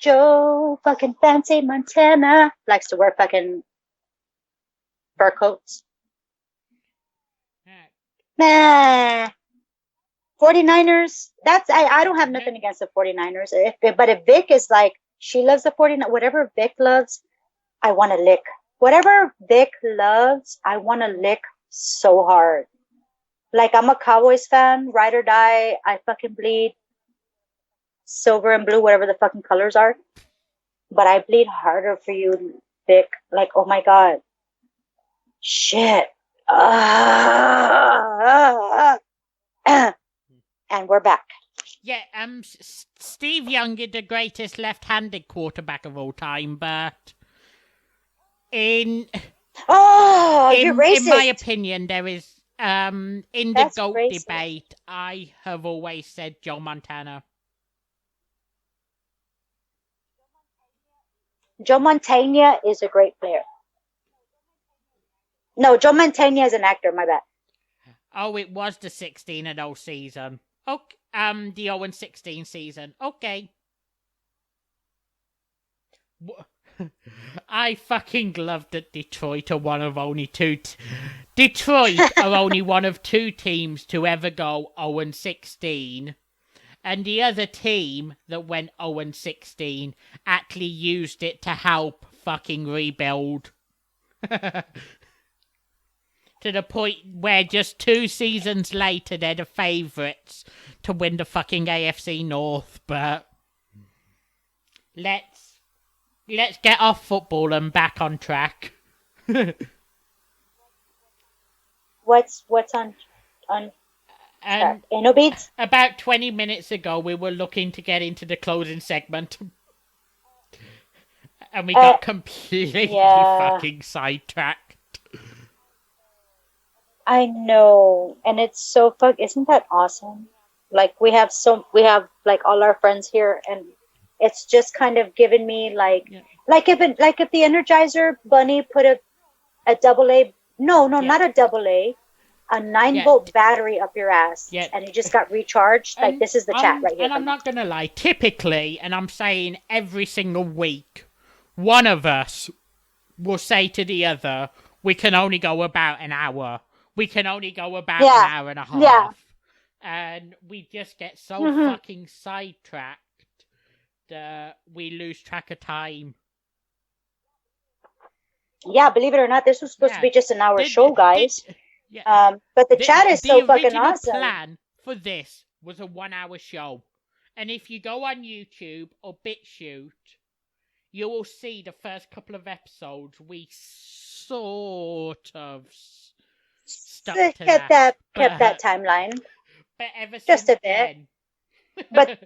Joe fucking fancy Montana likes to wear fucking fur coats. Nah. 49ers, I don't have nothing against the 49ers. But if Vic is like, she loves the 49ers, whatever Vic loves, I want to lick. Whatever Vic loves, I want to lick so hard. Like, I'm a Cowboys fan, ride or die. I fucking bleed silver and blue, whatever the fucking colors are. But I bleed harder for you, Vic. Like, oh my God. Shit. And we're back. Yeah, Steve Young is the greatest left-handed quarterback of all time, but in you're racist. my opinion, there is in the That's GOAT racist. debate, I have always said Joe Montana. Joe Montana is a great player. No, Joe Montana is an actor. My bad. Oh, it was the 16-0 season. Okay, the 0-16 season. Okay. I fucking love that Detroit are one of only two. Detroit are only one of two teams to ever go 0-16, and the other team that went 0-16 actually used it to help fucking rebuild. To the point where just 2 seasons later they're the favourites to win the fucking AFC North. But let's get off football and back on track. What's on And no beats? about 20 minutes ago, we were looking to get into the closing segment. And we got completely fucking sidetracked. I know, and it's so isn't that awesome? Like we have like all our friends here, and it's just kind of given me like if the Energizer Bunny put a double A, not a double A, a 9-volt battery up your ass, and it just got recharged. And like this is the chat right here. And I'm not gonna lie, typically, and I'm saying every single week, one of us will say to the other, "We can only go about an hour. We can only go about an hour and a half." Yeah. And we just get so fucking sidetracked that we lose track of time. Yeah, believe it or not, this was supposed to be just an hour show, guys. But the chat is so fucking awesome. The plan for this was a 1-hour show. And if you go on YouTube or BitChute, you will see the first couple of episodes we sort of stuck to kept that timeline. But ever just since a bit. Then, but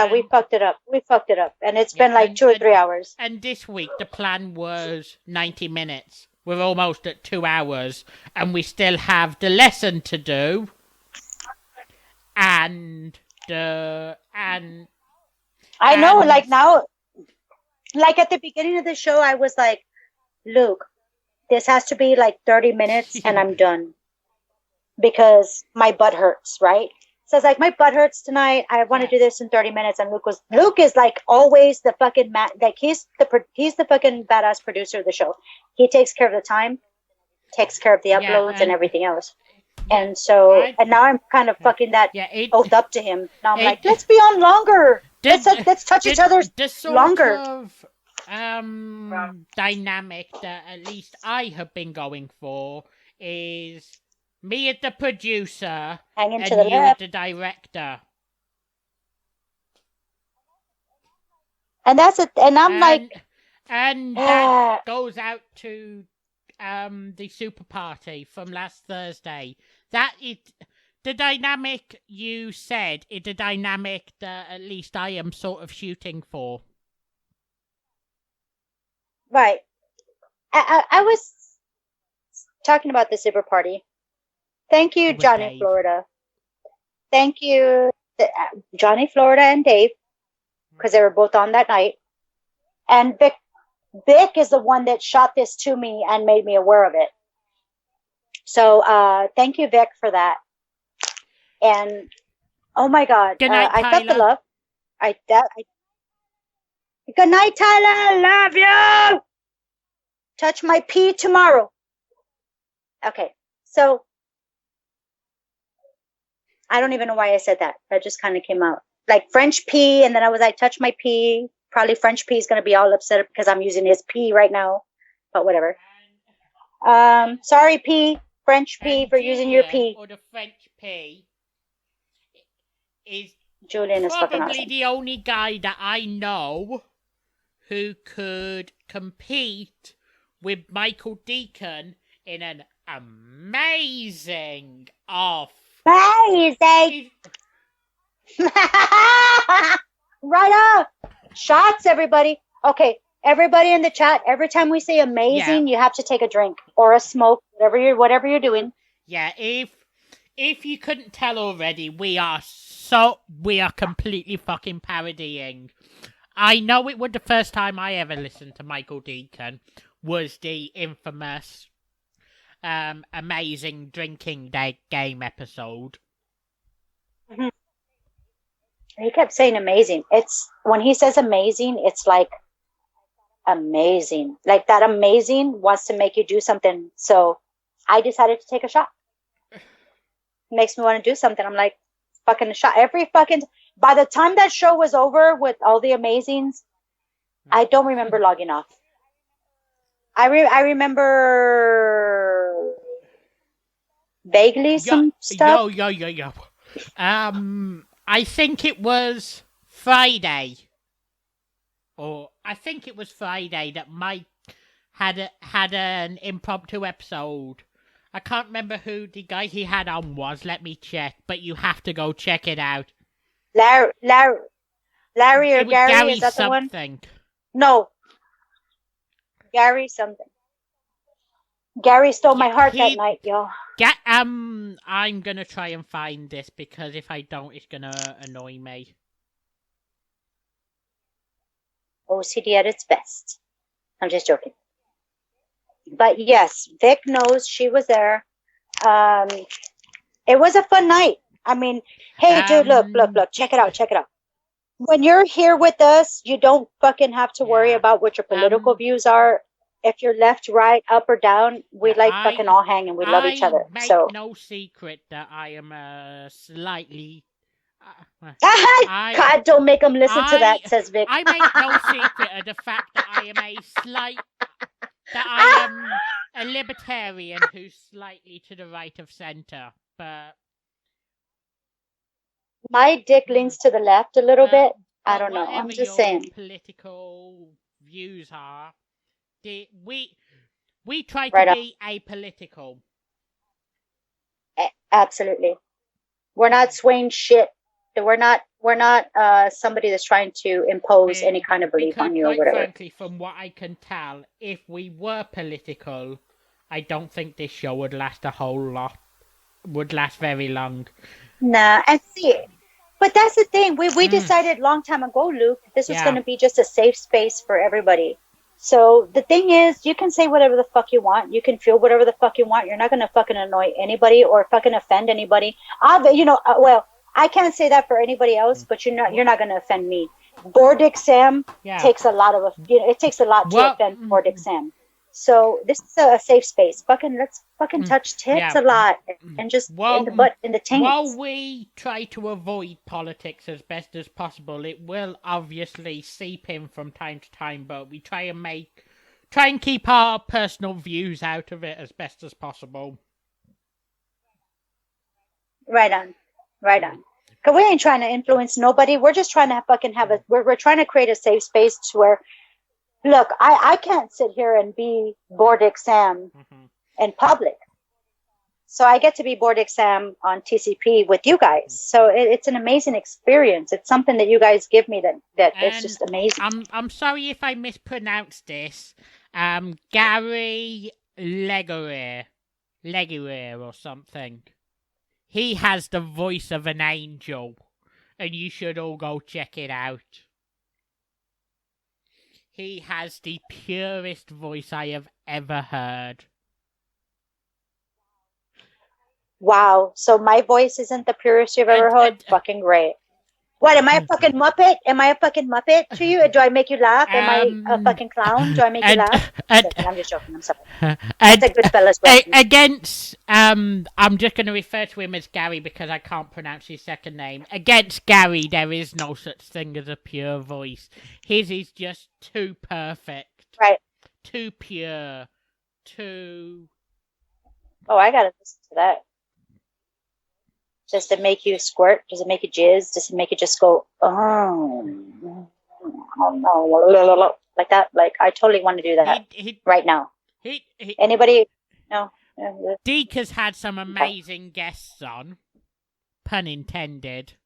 we fucked it up. And it's been like 2 or 3 hours. And this week the plan was 90 minutes. We're almost at 2 hours, and we still have the lesson to do. And I know, like now, like at the beginning of the show, I was like, Luke, this has to be like 30 minutes and I'm done. Because my butt hurts, right? So I was like, my butt hurts tonight. I want to do this in 30 minutes. And Luke is like always the fucking he's the fucking badass producer of the show. He takes care of the time, takes care of the uploads and everything else. And so, and now I'm kind of fucking that oath up to him. Now I'm like, let's be on longer. Let's touch each other longer. Of dynamic that at least I have been going for is me as the producer and you as the director. And that's it. And I'm and that goes out to the super party from last Thursday. That is the dynamic you said is the dynamic that at least I am sort of shooting for. Right. I was talking about the super party. Thank you, Johnny Dave. Florida. Thank you, Johnny Florida and Dave, because they were both on that night. And Vic is the one that shot this to me and made me aware of it. So thank you, Vic, for that. And oh my God, good night, I felt the love. Good night, Tyler. Love you. Touch my pee tomorrow. Okay, so I don't even know why I said that. That just kind of came out like French pee, and then I was like, touch my pee. Probably French pee is gonna be all upset because I'm using his pee right now, but whatever. Sorry, pee, French pee, for using your pee. Or the French pee is Julian is fucking probably awesome. the only guy that I know who could compete with Michael Deacon in an amazing off. Amazing. Right up. Shots, everybody. Okay, everybody in the chat. Every time we say amazing, you have to take a drink or a smoke, whatever you're doing. Yeah, if you couldn't tell already, we are completely fucking parodying. I know it was the first time I ever listened to Michael Deacon was the infamous amazing drinking day game episode. Mm-hmm. He kept saying amazing. It's when he says amazing, it's like amazing. Like that amazing wants to make you do something. So I decided to take a shot. Makes me want to do something. I'm like, fucking a shot. By the time that show was over with all the amazings, I don't remember logging off. I remember vaguely some stuff. Yo. I think it was Friday. Or I think it was Friday that Mike had an impromptu episode. I can't remember who the guy he had on was. Let me check. But you have to go check it out. Larry or Gary, is that something. The one? No. Gary something. Gary stole my heart that night, yo. I'm gonna try and find this because if I don't, it's gonna annoy me. OCD at its best. I'm just joking. But yes, Vic knows she was there. It was a fun night. I mean, hey, dude, look, check it out. When you're here with us, you don't fucking have to worry about what your political views are. If you're left, right, up, or down, we fucking all hang and we love each other. I So make no secret that I am slightly. God, don't make them listen to that, says Vic. I make no secret of the fact that I am a libertarian who's slightly to the right of center, but my dick leans to the left a little bit. I don't know. I'm just saying. Political views are. We try to be apolitical. Absolutely. We're not swaying shit. We're not somebody that's trying to impose any kind of belief on you or whatever. Frankly, from what I can tell, if we were political, I don't think this show would last would last very long. Nah, and see, but that's the thing. We decided long time ago, Luke, this was going to be just a safe space for everybody. So the thing is, you can say whatever the fuck you want. You can feel whatever the fuck you want. You're not going to fucking annoy anybody or fucking offend anybody. Well, I can't say that for anybody else, but you're not going to offend me. Bordick Sam takes a lot of, it takes a lot to offend Bordick Sam. So this is a safe space. Let's touch tits a lot and just in the butt, in the taint. While we try to avoid politics as best as possible, it will obviously seep in from time to time, but we try and keep our personal views out of it as best as possible. Right on. Because we ain't trying to influence nobody. We're just trying to we're trying to create a safe space to where, look, I can't sit here and be Bordick Sam in public. So I get to be Bordick Sam on TCP with you guys. So it's an amazing experience. It's something that you guys give me that it's just amazing. I'm sorry if I mispronounced this. Gary Leguer or something. He has the voice of an angel, and you should all go check it out. He has the purest voice I have ever heard. Wow. So my voice isn't the purest you've ever heard? Fucking great. What, am I a fucking Muppet? Am I a fucking Muppet to you? Do I make you laugh? Am I a fucking clown? Do I make you laugh? I'm just joking. I'm sorry. That's a Goodfellas against, I'm just going to refer to him as Gary because I can't pronounce his second name. Against Gary, there is no such thing as a pure voice. His is just too perfect. Right. Too pure. Too... Oh, I got to listen to that. Does it make you squirt? Does it make you jizz? Does it make you just go, oh no, like that? Like, I totally want to do that right now. Anybody? No? Deke has had some amazing guests on. Pun intended.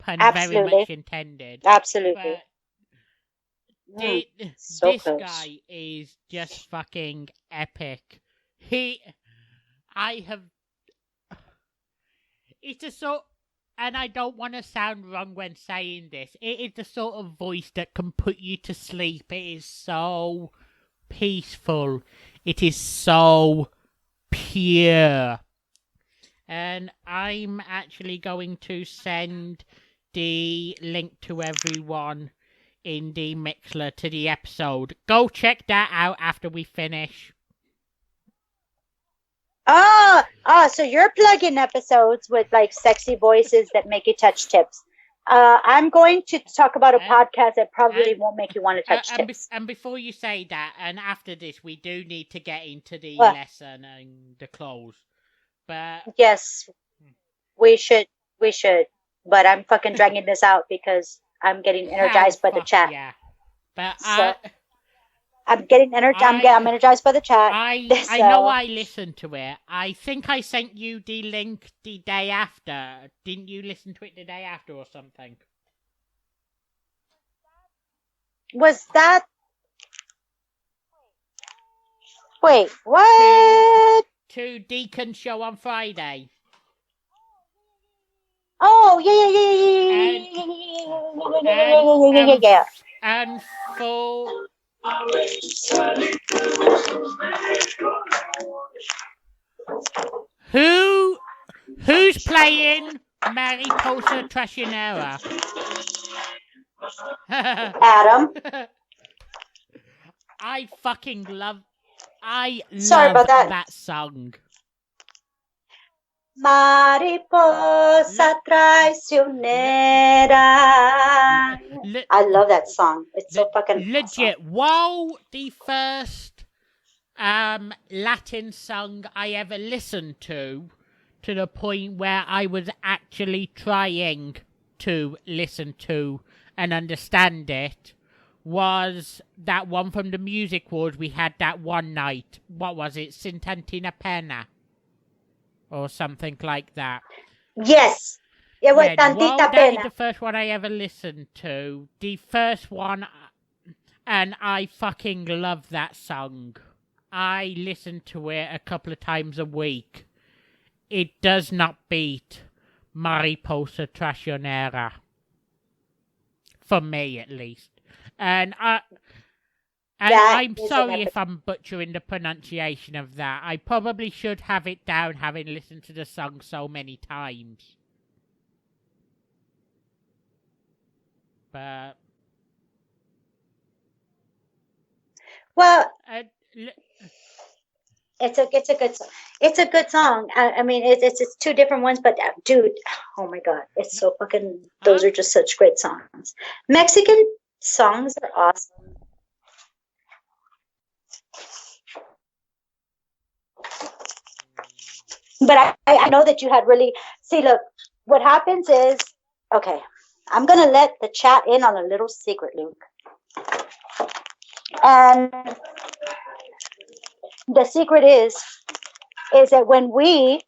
pun very Absolutely. much intended. Absolutely. But So this close. guy is just fucking epic. It's a sort, and I don't want to sound wrong when saying this, it is the sort of voice that can put you to sleep. It is so peaceful. It is so pure. And I'm actually going to send the link to everyone in the Mixler to the episode. Go check that out after we finish. So you're plugging episodes with like sexy voices that make you touch tips. I'm going to talk about a podcast that probably won't make you want to touch tips. And before you say that, and after this, we do need to get into the lesson and the close. But yes, we should. But I'm fucking dragging this out because I'm getting energized by the chat. Yeah, but I'm getting energized. I'm energized by the chat. I know I listened to it. I think I sent you the link the day after. Didn't you listen to it the day after or something? Was that? Wait, what? To Deacon's show on Friday. Oh, yeah. And for... Who's playing Mariposa Traicionera? Adam. I fucking love... Sorry about that song. Mariposa traicionera. I love that song. It's so fucking legit. Awesome. Wow, the first Latin song I ever listened to the point where I was actually trying to listen to and understand it, was that one from the Music Wars we had that one night. What was it? Sintantina Pena? Or something like that. Yes. It was Tantita That Pena. is the first one I ever listened to. The first one, and I fucking love that song. I listen to it a couple of times a week. It does not beat Mariposa Traicionera. For me, at least. And I'm sorry if I'm butchering the pronunciation of that. I probably should have it down, having listened to the song so many times. But... Well... It's a good song. It's a good song. I mean, it's two different ones, but dude, oh my god, it's so fucking. Those are just such great songs. Mexican songs are awesome. But I know that you had really see. Look, what happens is okay. I'm gonna let the chat in on a little secret, Luke, and. The secret is that when we,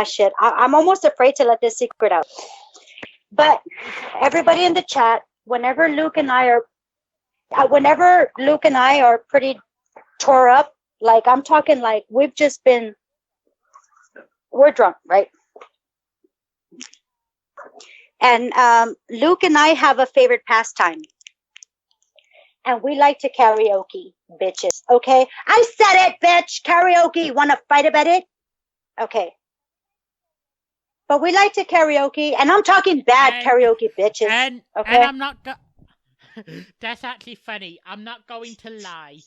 shit, I'm almost afraid to let this secret out. But everybody in the chat, whenever Luke and I are pretty tore up, like I'm talking like we're drunk, right? And Luke and I have a favorite pastime. And we like to karaoke, bitches. Okay? I said it, bitch! Karaoke! You want to fight about it? Okay. But we like to karaoke, and I'm talking bad karaoke, bitches. And I'm not... That's actually funny. I'm not going to lie.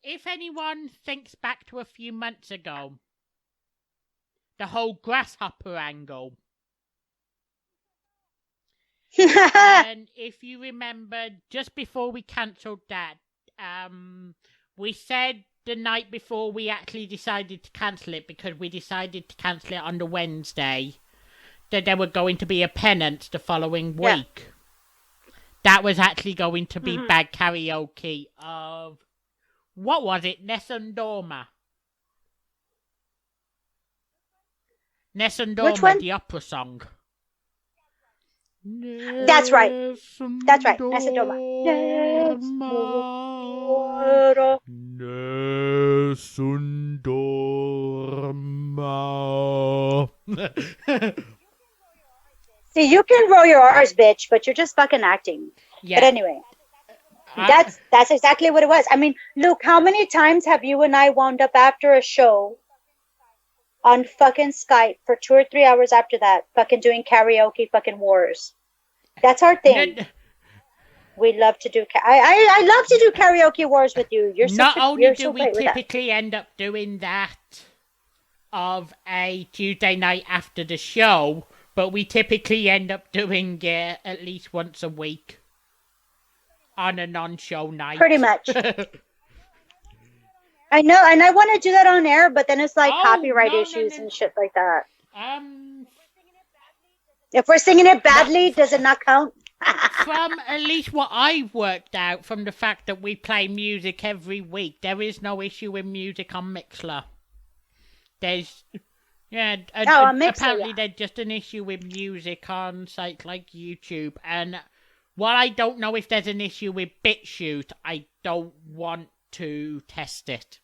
If anyone thinks back to a few months ago, the whole grasshopper angle... And if you remember, just before we cancelled that, we said the night before we actually decided to cancel it, because we decided to cancel it on the Wednesday, that there were going to be a penance the following week. That was actually going to be bad karaoke of, what was it, Nessun Dorma? Nessun Which Dorma, one? the opera song. That's right. That's right. Nessun Dorma. Nessun Dorma. See, you can roll your R's, bitch, but you're just fucking acting. Yeah. But anyway, that's exactly what it was. I mean, Luke, how many times have you and I wound up after a show on fucking Skype for 2 or 3 hours after that, fucking doing karaoke fucking wars? That's our thing. We love to do. I love to do karaoke wars with you. You're so great with that. Typically end up doing that of a Tuesday night after the show, but we typically end up doing it at least once a week on a non-show night. Pretty much. I know, and I want to do that on air, but then it's like copyright issues and shit like that. If we're singing it badly, does it not count? From at least what I've worked out from the fact that we play music every week, there is no issue with music on Mixler. There's, on Mixler, apparently there's just an issue with music on sites like YouTube. And while I don't know if there's an issue with BitChute, I don't want to test it.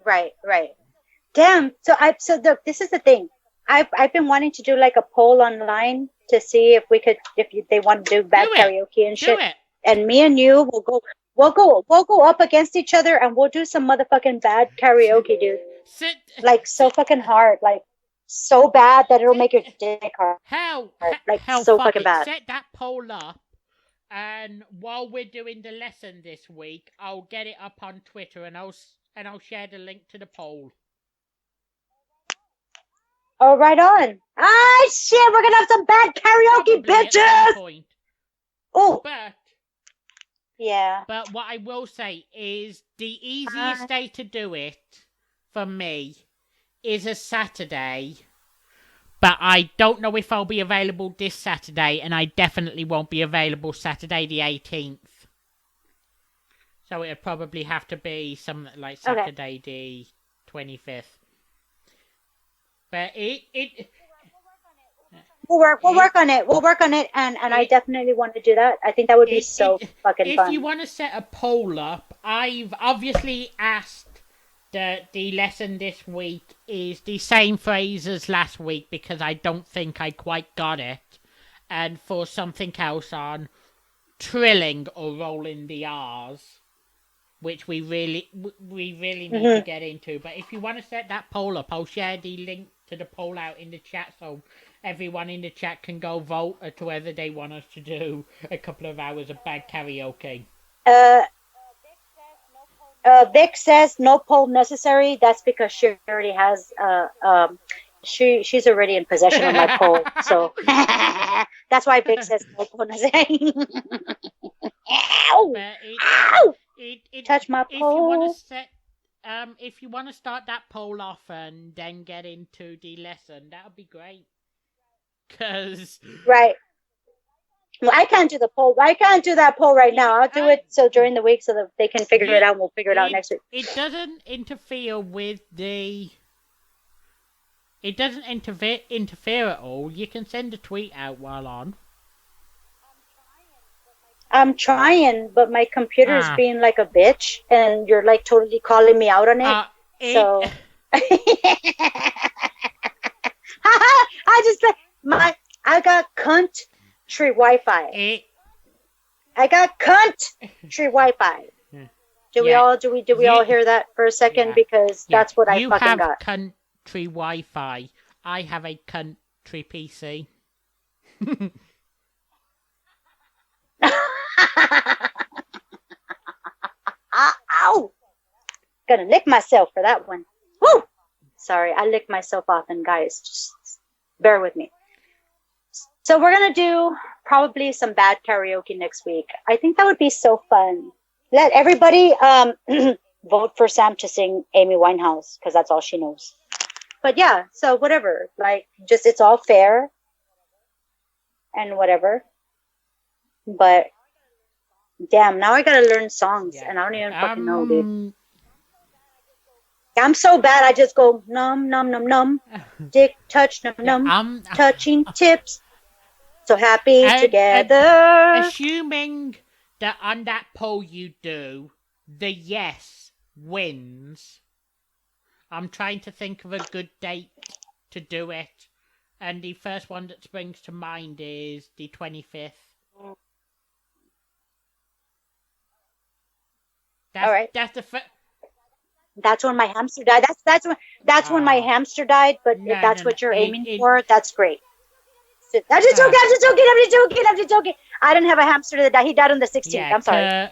Right. Damn. So look, this is the thing. I've been wanting to do like a poll online to see if they want to do bad karaoke and shit. And me and you we'll go up against each other and we'll do some motherfucking bad karaoke, dude. Like so fucking hard, like so bad that it'll make your dick hard. So fucking bad. Set that poll up, and while we're doing the lesson this week, I'll get it up on Twitter and I'll share the link to the poll. Oh, right on. Ah, shit, we're gonna have some bad karaoke, bitches! Oh. But what I will say is the easiest day to do it, for me, is a Saturday. But I don't know if I'll be available this Saturday, and I definitely won't be available Saturday the 18th. So it'll probably have to be something like Saturday the 25th. But we'll work on it. We'll work on it, and I definitely want to do that. I think that would be fucking fun. If you want to set a poll up, I've obviously asked that the lesson this week is the same phrase as last week because I don't think I quite got it, and for something else on trilling or rolling the R's, which we really need to get into. But if you want to set that poll up, I'll share the link to the poll out in the chat so everyone in the chat can go vote as to whether they want us to do a couple of hours of bad karaoke. Vic says no poll necessary. That's because she already has she's already in possession of my poll. So that's why Vic says no poll necessary. Ow! Ow! Touch my poll. If you want to start that poll off and then get into the lesson, that would be great. Right. Well, I can't do the poll. I can't do that poll right now. I'll do it during the week so that they can figure it out. And we'll figure it out next week. It doesn't interfere with the. It doesn't interfere at all. You can send a tweet out while on. I'm trying, but my computer's being like a bitch, and you're like totally calling me out on it. So I got country Wi-Fi. I got country Wi-Fi. Do we all hear that for a second? Because that's what I fucking got. You have country Wi-Fi. I have a country PC. Ow! Gonna lick myself for that one. Woo! Sorry, I licked myself often, guys. Just bear with me. So we're gonna do probably some bad karaoke next week. I think that would be so fun. Let everybody vote for Sam to sing Amy Winehouse because that's all she knows. But yeah, so whatever. Like, just it's all fair and whatever. But damn, now I gotta learn songs, and I don't even fucking know, dude. I'm so bad. I just go num num num num, dick touch num num, touching tips. So happy together. Assuming that on that poll you do, the yes wins. I'm trying to think of a good date to do it, and the first one that springs to mind is the 25th. All right. That's the first. That's when my hamster died. That's when my hamster died. But if that's what you're aiming for, that's great. I'm just joking. I didn't have a hamster that died. He died on the 16th. Yeah, I'm sorry.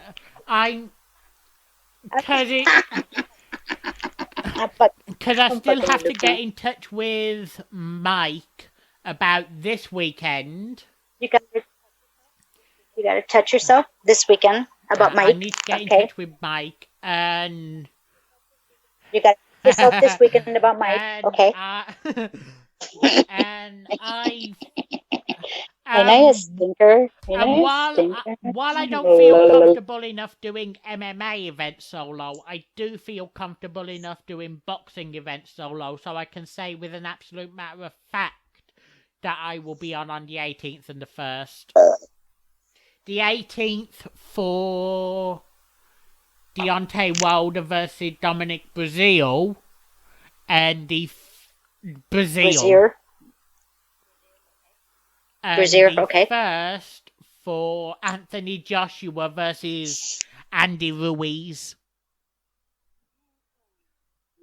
Because I still have to get in touch with Mike about this weekend. You gotta touch yourself this weekend about Mike. I need to get in touch with Mike, and you got yourself this weekend about Mike. Okay. And I. Stinker. While I don't feel comfortable enough doing MMA events solo, I do feel comfortable enough doing boxing events solo, so I can say with an absolute matter of fact that I will be on the 18th and the 1st. The 18th for Deontay Wilder versus Dominic Breazeale, and the Breazeale. Brazier, okay. First for Anthony Joshua versus Andy Ruiz.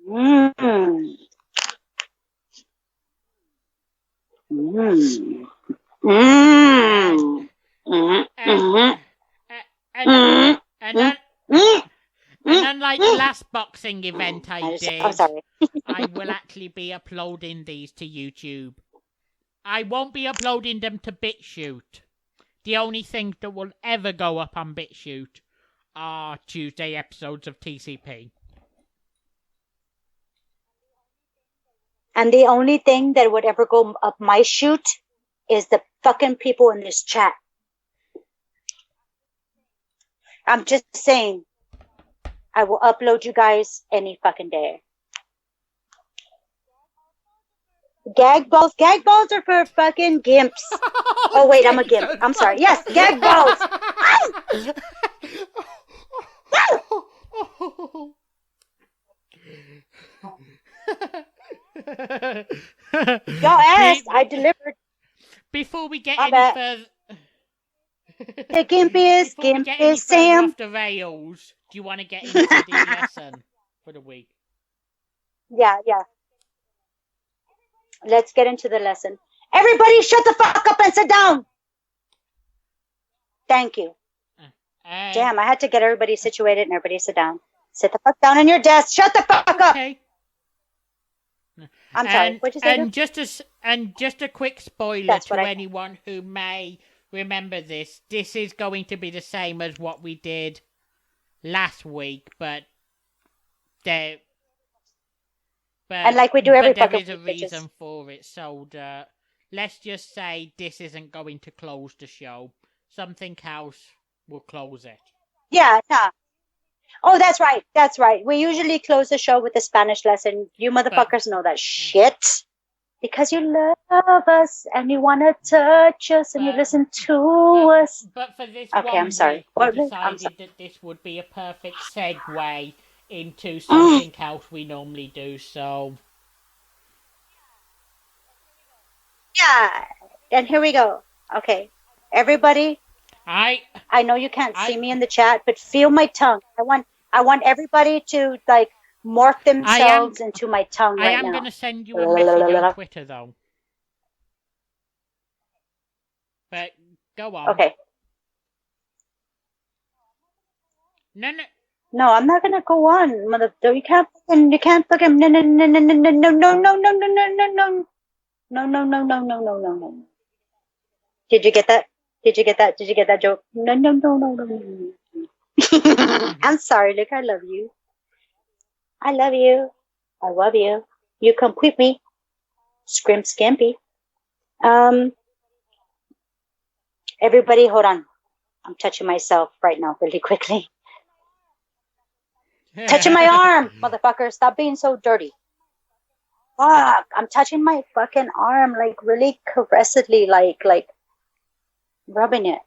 And unlike the last boxing event I did, I will actually be uploading these to YouTube. I won't be uploading them to BitChute. The only thing that will ever go up on BitChute are Tuesday episodes of TCP. And the only thing that would ever go up my chute is the fucking people in this chat. I'm just saying, I will upload you guys any fucking day. Gag balls are for fucking gimps. Oh wait, I'm a gimp. I'm sorry. Yes, gag balls. Y'all asked, I delivered. Before we get any further, the gimp is Sam. Off the rails, do you want to get into the lesson for the week? Yeah. Let's get into the lesson. Everybody shut the fuck up and sit down. Thank you. Damn, I had to get everybody situated and everybody sit down. Sit the fuck down on your desk. Shut the fuck up. I'm sorry. What'd you say? And just a quick spoiler to anyone who may remember this. This is going to be the same as what we did last week, but and like we do every fucking week. There is a reason for it, so let's just say this isn't going to close the show. Something else will close it. Yeah, nah. Oh, that's right. We usually close the show with the Spanish lesson. You motherfuckers know that shit. Because you love us and you want to touch us and you listen to us. But for this I'm sorry. We decided that this would be a perfect segue into something else we normally do, so... Yeah, and here we go. Okay, everybody, I know you can't see me in the chat, but feel my tongue. I want everybody to, like, morph themselves into my tongue right now. I am going to send you a message on Twitter, though. But, go on. Okay. No, I'm not gonna go on, mother. You can't fucking. No. Did you get that? Did you get that joke? No. I'm sorry, Luke. I love you. I love you. You complete me. Scrimp Scampy. Everybody, hold on. I'm touching myself right now really quickly. Touching my arm, motherfucker. Stop being so dirty. Fuck. I'm touching my fucking arm, like really caressedly, like rubbing it.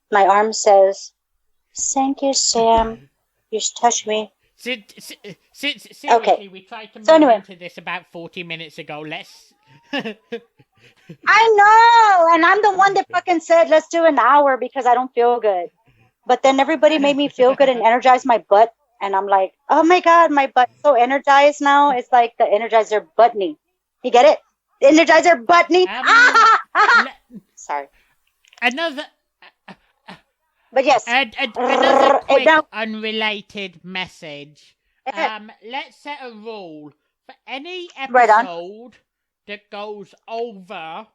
My arm says, "Thank you, Sam. You touched me." Seriously, Okay. we tried to move So anyway. into this about 40 minutes ago. Let's. I know, and I'm the one that fucking said let's do an hour because I don't feel good. But then everybody made me feel good and energize my butt, and I'm like, oh my god, my butt's so energized now. It's like the Energizer Buttney. You get it? The Energizer Buttney. Sorry. Another. But yes. Another quick unrelated message. Let's set a rule for any episode that goes under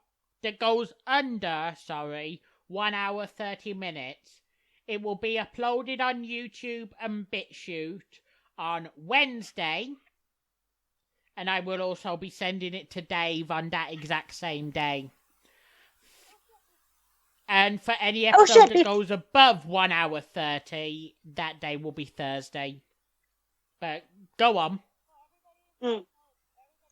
1 hour 30 minutes. It will be uploaded on YouTube and BitChute on Wednesday, and I will also be sending it to Dave on that exact same day. And for any episode that goes above 1 hour 30, that day will be Thursday. But go on.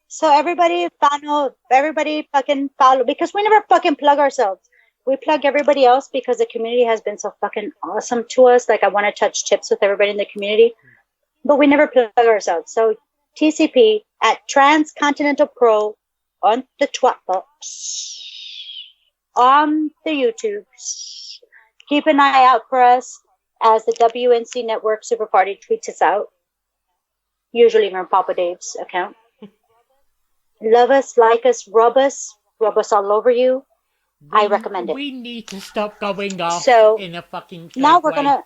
So everybody fucking follow, because we never fucking plug ourselves. We plug everybody else because the community has been so fucking awesome to us. Like, I want to touch tips with everybody in the community, but we never plug ourselves. So TCP at Transcontinental Pro on the twat box, on the YouTube. Keep an eye out for us as the WNC Network Super Party tweets us out, usually from Papa Dave's account. Love us, like us, rub us all over you. I recommend it. We need to stop going off in a fucking now we're way. gonna.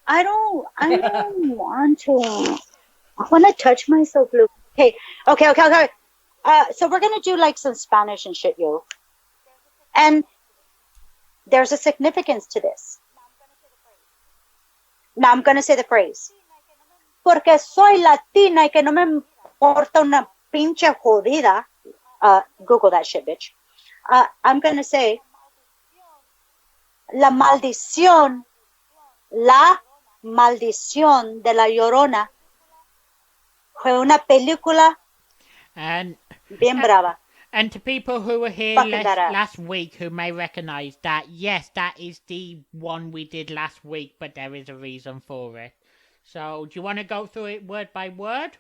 I don't want to. I want to touch myself, Luke. Okay. So we're gonna do like some Spanish and shit, yo. And there's a significance to this. Now I'm gonna say the phrase. Porque soy latina y que no me importa una pinche jodida. Google that shit, bitch. I'm gonna say La maldición de la Llorona fue una película bien brava. And to people who were here last week who may recognize that, yes, that is the one we did last week, but there is a reason for it. So, do you want to go through it word by word?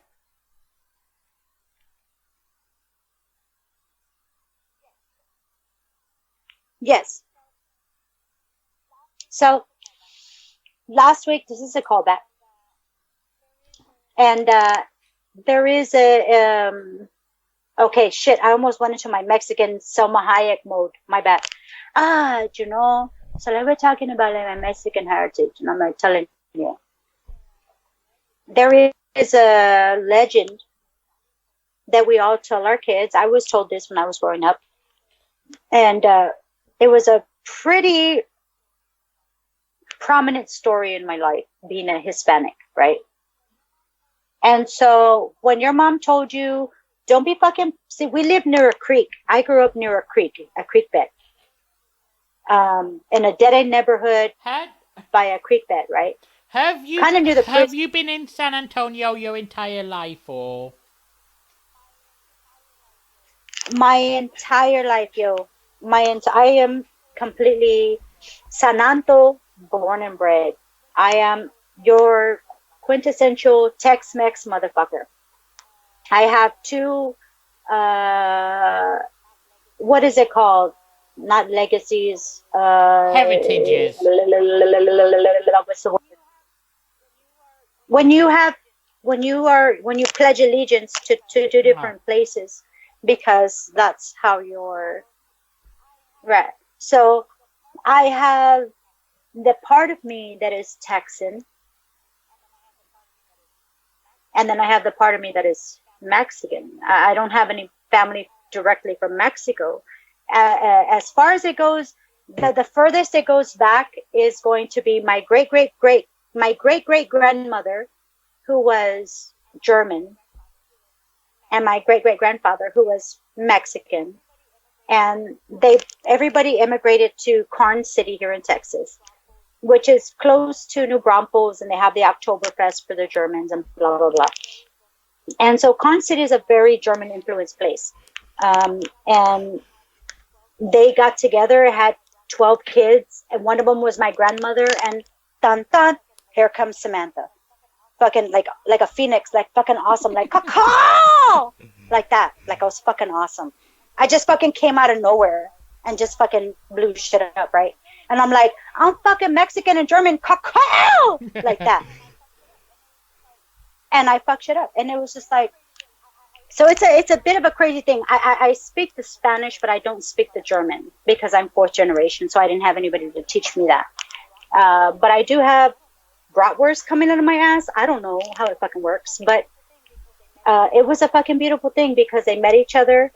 Yes. So, last week, this is a callback. And there is okay, shit, I almost went into my Mexican Selma Hayek mode. My bad. So we're talking about my Mexican heritage, and I'm like telling you. There is a legend that we all tell our kids. I was told this when I was growing up. And it was a pretty prominent story in my life, being a Hispanic, right? And so when your mom told you, don't be fucking... See, we live near a creek. I grew up near a creek bed. In a dead-end neighborhood by a creek bed, right? Have you been in San Antonio your entire life, or? My entire life, yo. I am completely Sananto, born and bred. I am your quintessential Tex-Mex motherfucker. I have two, what is it called? Not legacies. Heritages. What's the word? When you pledge allegiance to two different places, because that's how you're right. So I have the part of me that is Texan, and then I have the part of me that is Mexican. I don't have any family directly from Mexico. As far as it goes, the furthest it goes back is going to be my great grandmother, who was German, and my great grandfather, who was Mexican, and everybody immigrated to Karn City here in Texas, which is close to New Braunfels, and they have the Oktoberfest for the Germans and blah blah blah. And so Karn City is a very German influenced place, and they got together, had 12 kids, and one of them was my grandmother, and dun dun, here comes Samantha, fucking like a phoenix, like fucking awesome, like caw, like that, like I was fucking awesome. I just fucking came out of nowhere and just fucking blew shit up, right? And I'm like, I'm fucking Mexican and German, caw, like that. And I fucked shit up, and it was just like, so it's a bit of a crazy thing. I speak the Spanish, but I don't speak the German because I'm fourth generation, so I didn't have anybody to teach me that. But I do have bratwurst coming out of my ass. I don't know how it fucking works, but it was a fucking beautiful thing because they met each other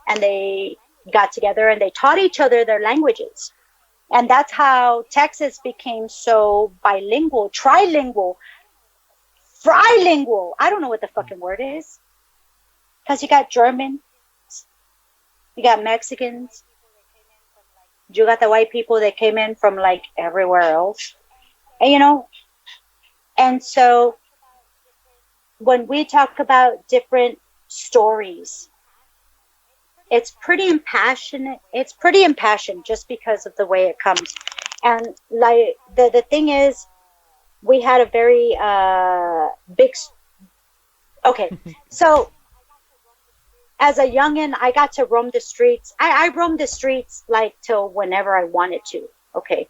and they got together and they taught each other their languages. And that's how Texas became so bilingual, trilingual, trilingual. I don't know what the fucking word is. Because you got Germans, you got Mexicans, you got the white people that came in from like everywhere else. And, you know, and so when we talk about different stories, it's pretty impassioned. It's pretty impassioned just because of the way it comes. And like the thing is, we had a very big. Okay, so as a youngin, I got to roam the streets. I roamed the streets like till whenever I wanted to. Okay,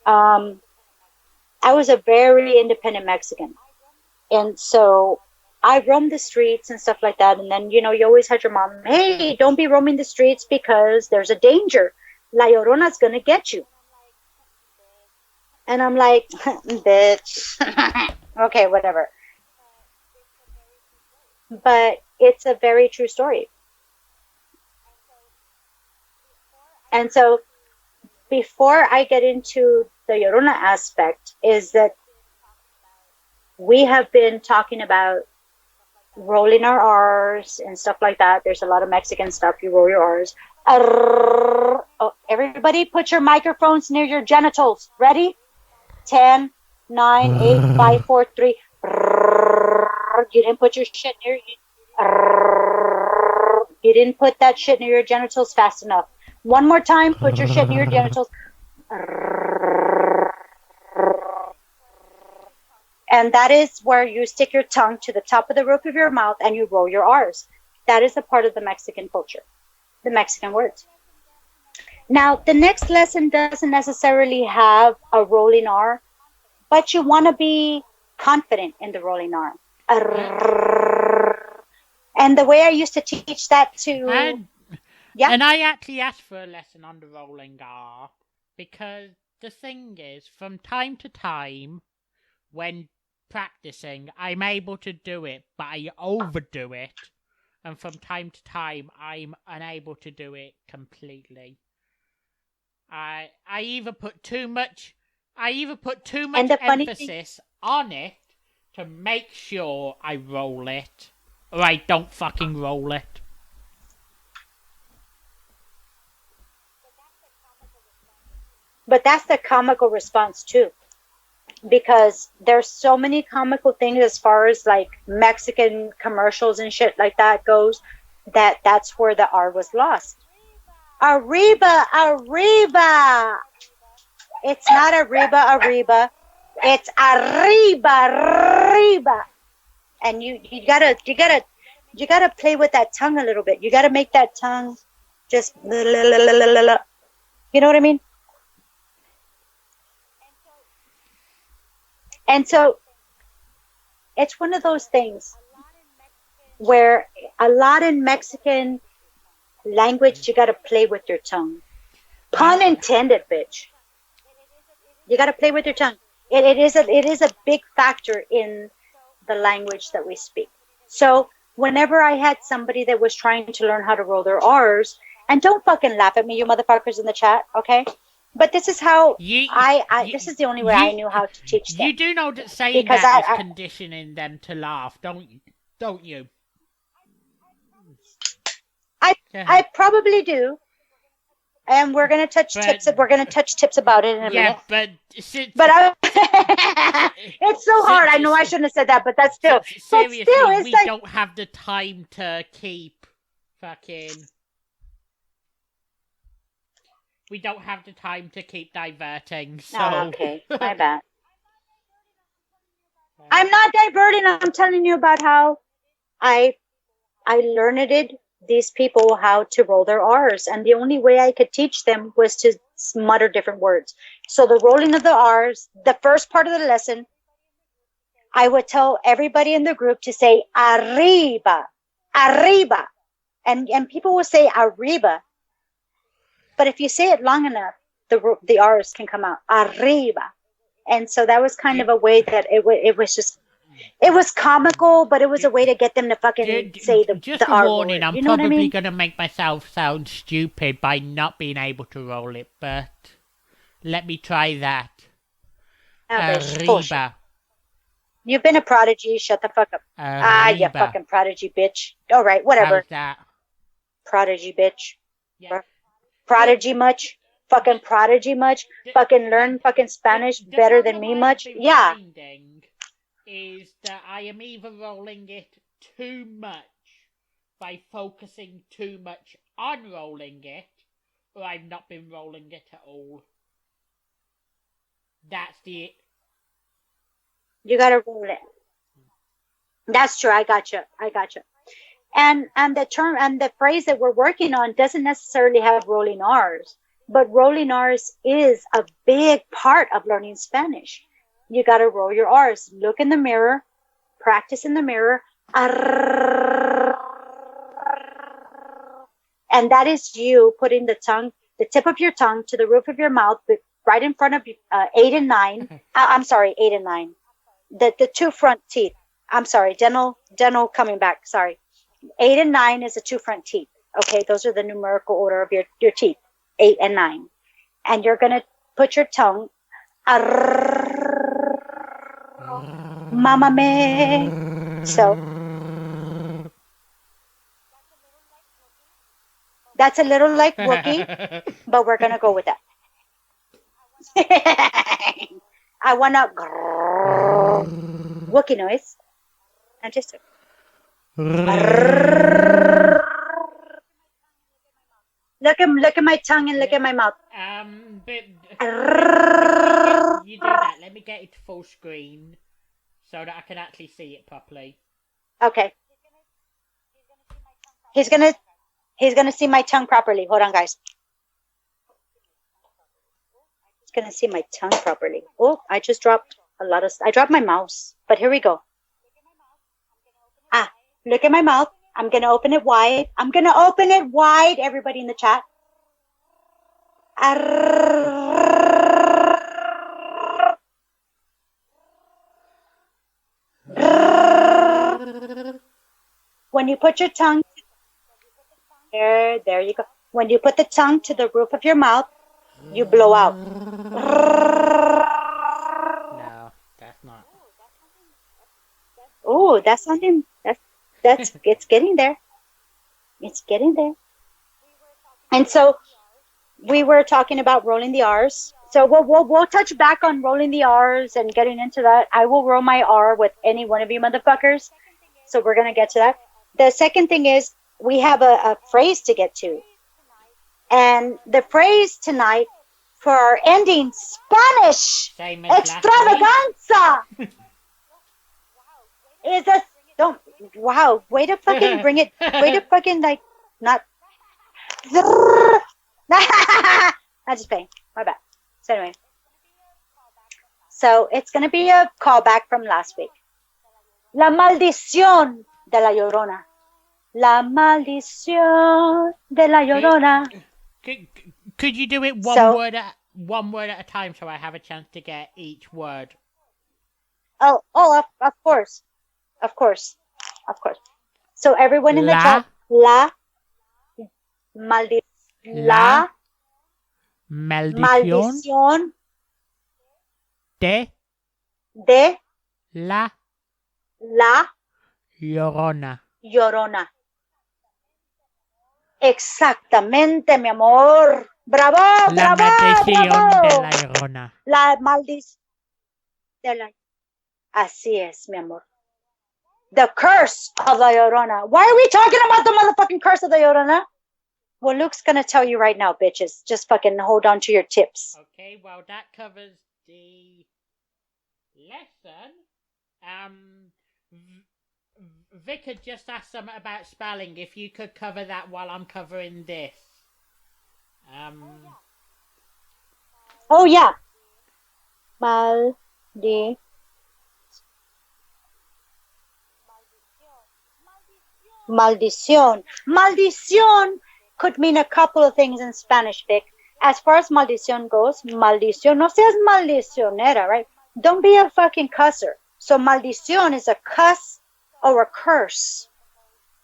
I was a very independent Mexican, and so I roamed the streets and stuff like that. And then, you know, you always had your mom, hey, don't be roaming the streets because there's a danger. La Llorona's going to get you. And I'm like, bitch. Okay, whatever. But it's a very true story. And so before I get into the Llorona aspect is that we have been talking about rolling our R's and stuff like that. There's a lot of Mexican stuff. You roll your R's. Oh, everybody put your microphones near your genitals. Ready? 10, 9, 8, 5, 4, 3. You didn't put your shit near you didn't put that shit near your genitals fast enough. One more time, put your shit near your genitals. And that is where you stick your tongue to the top of the roof of your mouth and you roll your R's. That is a part of the Mexican culture, the Mexican words. Now, the next lesson doesn't necessarily have a rolling R, but you want to be confident in the rolling R. And the way I used to teach that to... And I actually asked for a lesson on the rolling R, because the thing is, from time to time, when practicing, I'm able to do it, but I overdo it, and from time to time, I'm unable to do it completely. I either put too much emphasis on it to make sure I roll it, or I don't fucking roll it. But that's the comical response too, because there's so many comical things as far as like Mexican commercials and shit like that goes, that's where the R was lost. Arriba, arriba. It's not arriba, arriba. It's arriba, arriba. And you gotta play with that tongue a little bit. You gotta make that tongue just, you know what I mean? And so it's one of those things where a lot in Mexican language, you got to play with your tongue. Pun intended, bitch. You got to play with your tongue. It is a big factor in the language that we speak. So whenever I had somebody that was trying to learn how to roll their R's, and don't fucking laugh at me, you motherfuckers in the chat, okay? But this is how this is the only way I knew how to teach them. You do know that saying that is conditioning them to laugh, don't you? I probably do. And we're gonna touch tips. We're gonna touch tips about it in a minute. But it's so hard. I know I shouldn't have said that, but that's still. Seriously, but still, it's we like, don't have the time to keep fucking. We don't have the time to keep diverting. So. Oh, okay, my bad. I'm not diverting. I'm telling you about how I learned these people how to roll their R's, and the only way I could teach them was to mutter different words. So the rolling of the R's, the first part of the lesson, I would tell everybody in the group to say arriba, arriba, and people will say arriba, but if you say it long enough, the R's can come out, arriba. And so that was kind of a way that it was just. It was comical, but it was a way to get them to fucking say the Just the a warning, I'm you know probably I mean? going to make myself sound stupid by not being able to roll it, but let me try that. Arriba. You've been a prodigy, shut the fuck up. Arriba. You fucking prodigy bitch. Alright, whatever. How's that? Prodigy bitch. Yeah. Prodigy much? Fucking prodigy much? Fucking learn fucking Spanish better than me much? Yeah. Is that I am either rolling it too much by focusing too much on rolling it, or I've not been rolling it at all. That's the... You gotta roll it. That's true, I gotcha. And the term and the phrase that we're working on doesn't necessarily have rolling R's, but rolling R's is a big part of learning Spanish. You got to roll your R's. Look in the mirror. Practice in the mirror. And that is you putting the tip of your tongue to the roof of your mouth, right in front of 8 and 9. I'm sorry, 8 and 9. The two front teeth. I'm sorry, dental coming back. Sorry. 8 and 9 is the two front teeth. Okay, those are the numerical order of your teeth. 8 and 9. And you're going to put your tongue. Mama me. So that's a little like Wookiee, but we're gonna go with that. I wanna Wookiee noise. And just look at my tongue and look at my mouth. You do that. Let me get it to full screen so that I can actually see it properly. Okay. He's gonna see my tongue properly. Hold on, guys. He's gonna see my tongue properly. Oh, I just dropped I dropped my mouse. But here we go. Look at my mouth. I'm gonna open it wide. Everybody in the chat. When you put your tongue there you go. When you put the tongue to the roof of your mouth, you blow out. No, that's not. Oh, that's something. That's it's getting there. It's getting there. And so we were talking about rolling the R's. So we'll touch back on rolling the R's and getting into that. I will roll my R with any one of you motherfuckers. So we're gonna get to that. The second thing is we have a phrase to get to. And the phrase tonight for our ending Spanish extravaganza is way to fucking bring it, way to fucking not. I'm just paying. My bad. So anyway. So it's going to be a callback from last week. La maldición de la Llorona. La maldición de la Llorona. Could you do it one word at a time so I have a chance to get each word? Of course. So everyone in the chat, la maldición de la Llorona. Exactamente, mi amor. Bravo, La bravo, maldición bravo. de la Llorona. La maldición de la... Así es, mi amor. The Curse of La Llorona. Why are we talking about the motherfucking Curse of La Llorona? Well, Luke's gonna tell you right now, bitches. Just fucking hold on to your tips. Okay, well, that covers the lesson. Vic had just asked something about spelling. If you could cover that while I'm covering this. Oh, yeah. Maldi. Maldición. Maldición could mean a couple of things in Spanish, Vic. As far as maldición goes, maldición, no seas maldicionera, right? Don't be a fucking cusser. So maldición is a cuss or a curse.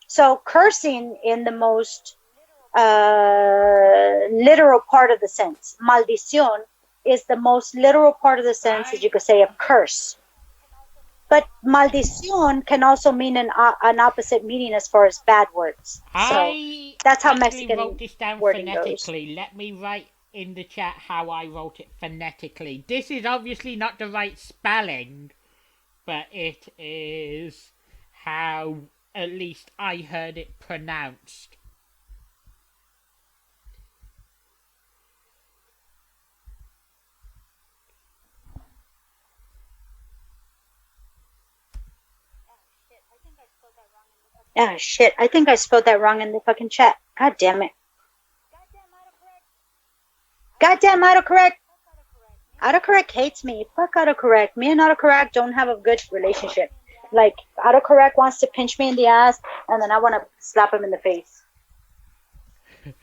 So cursing in the most literal part of the sense. Maldición is the most literal part of the sense that you could say a curse. But maldición can also mean an opposite meaning as far as bad words. So that's how Mexican wrote this down phonetically. Goes. Let me write in the chat how I wrote it phonetically. This is obviously not the right spelling, but it is how at least I heard it pronounced. Ah, shit. I think I spelled that wrong in the fucking chat. God damn it. Goddamn autocorrect. Autocorrect hates me. Fuck autocorrect. Me and autocorrect don't have a good relationship. Like, autocorrect wants to pinch me in the ass, and then I want to slap him in the face. Can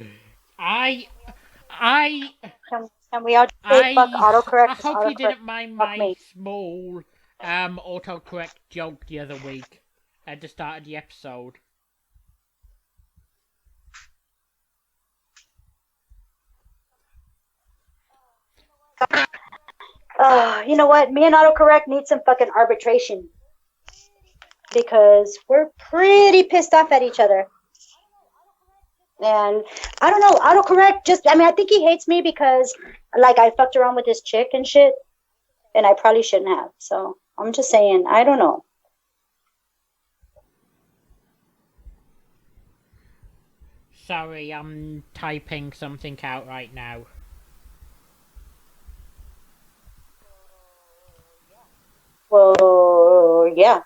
we all say fuck autocorrect? I hope you didn't mind my small autocorrect joke the other week at the start of the episode. You know what? Me and autocorrect need some fucking arbitration. Because we're pretty pissed off at each other. And I don't know, autocorrect I think he hates me because, like, I fucked around with this chick and shit. And I probably shouldn't have. So, I'm just saying, I don't know. Sorry, I'm typing something out right now. Well, yeah.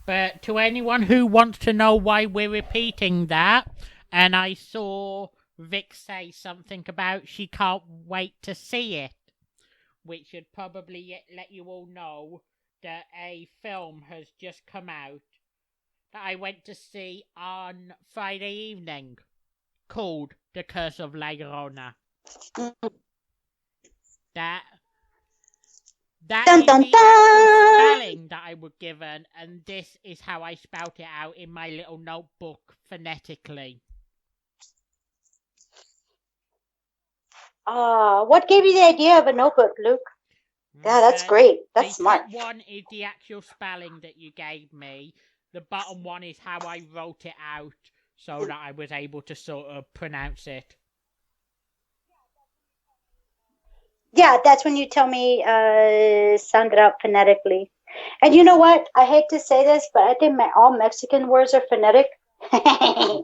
But to anyone who wants to know why we're repeating that, and I saw Vic say something about she can't wait to see it, which should probably let you all know that a film has just come out that I went to see on Friday evening called The Curse of La Llorona. That dun, is dun, the dun. spelling that I was given, and this is how I spelt it out in my little notebook phonetically. What gave you the idea of a notebook, Luke? Yeah, that's great. That's smart. The top one is the actual spelling that you gave me. The bottom one is how I wrote it out so that I was able to sort of pronounce it. Yeah, that's when you tell me sound it out phonetically. And you know what? I hate to say this, but I think all Mexican words are phonetic.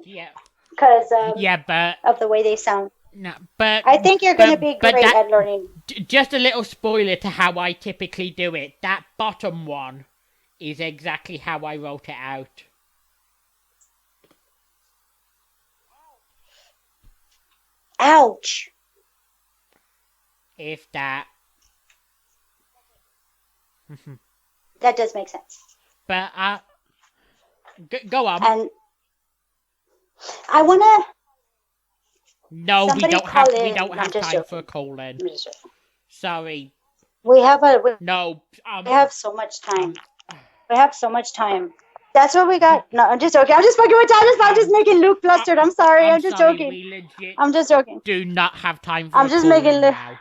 Yeah. Because but of the way they sound. No, but I think you're going to be great at learning. Just a little spoiler to how I typically do it. That bottom one is exactly how I wrote it out. Ouch. If that. That does make sense. But, go on. And I want to... No, we don't have time for a call-in. Sorry. We have so much time. We have so much time. That's what we got. No, I'm just joking. I'm just fucking with time. I'm just making Luke flustered. I'm sorry. I'm just joking. We legit I'm just joking. Do not have time for I'm just making now.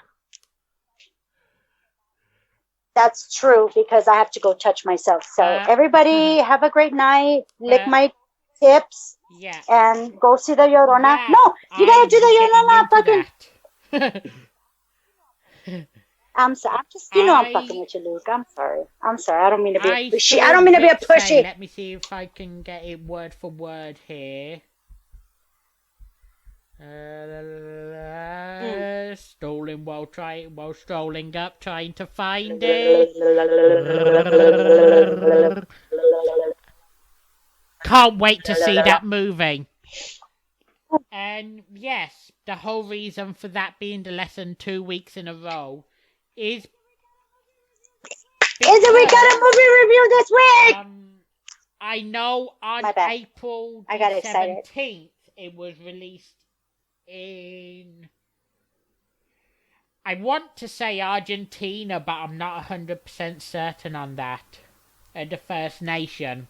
That's true because I have to go touch myself. So everybody have a great night. Lick my tips. Yeah. And go see the Llorona. Yeah, No, you gotta do the Llorona. Fucking. I'm just, I'm fucking with you, Luke. I'm sorry. I don't mean to be a pushy. I don't mean to be a pushy. Let me see if I can get it word for word here. Stalling while strolling up, trying to find it. Can't wait to see that movie. And yes, the whole reason for that being the lesson 2 weeks in a row is we got a movie review this week. I know on April the 17th it was released in, I want to say Argentina, but I'm not 100% certain on that. The First Nation.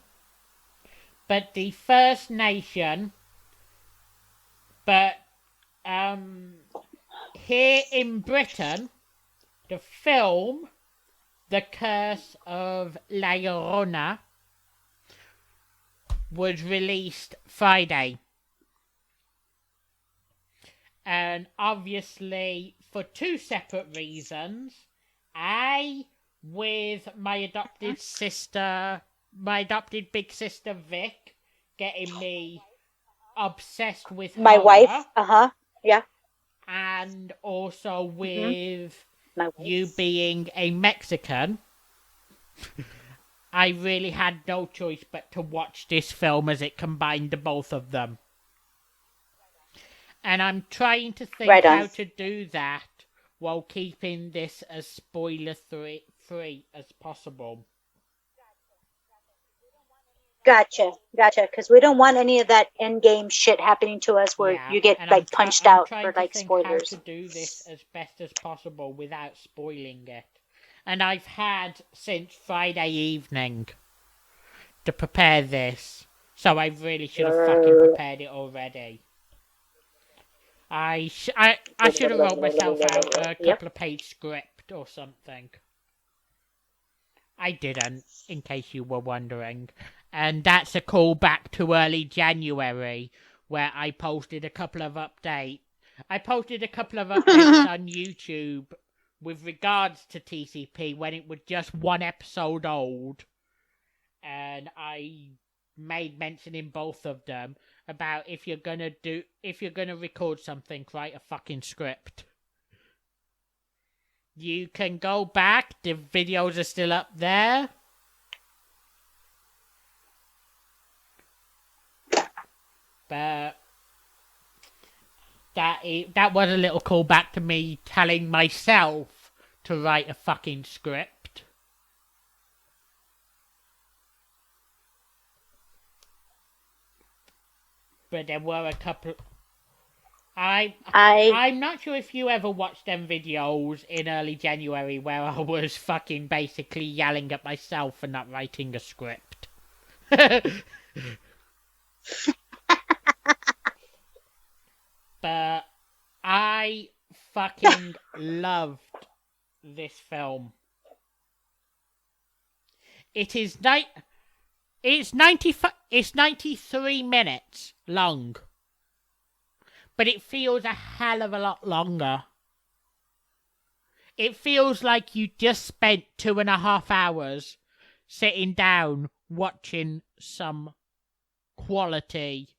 But the First Nation, but here in Britain, the film The Curse of La Llorona was released Friday. And obviously, for 2 separate reasons. With my adopted big sister Vic getting me obsessed with my horror, wife. Yeah. And also with you being a Mexican, I really had no choice but to watch this film as it combined the both of them. And I'm trying to think how to do that while keeping this as spoiler-free as possible. Gotcha. Because we don't want any of that end-game shit happening to us where you get punched out for spoilers. How to do this as best as possible without spoiling it. And I've had since Friday evening to prepare this, so I really should have fucking prepared it already. I should have wrote myself out a couple of page script or something. I didn't, in case you were wondering. And that's a callback to early January, where I posted a couple of updates. I posted a couple of updates on YouTube with regards to TCP when it was just 1 episode old. And I made mention in both of them about if you're gonna record something, write a fucking script. You can go back, the videos are still up there. But that was a little callback to me telling myself to write a fucking script. But there were a couple. I'm not sure if you ever watched them videos in early January where I was fucking basically yelling at myself for not writing a script. But I fucking loved this film. It's 93 minutes long. But it feels a hell of a lot longer. It feels like you just spent 2.5 hours sitting down watching some quality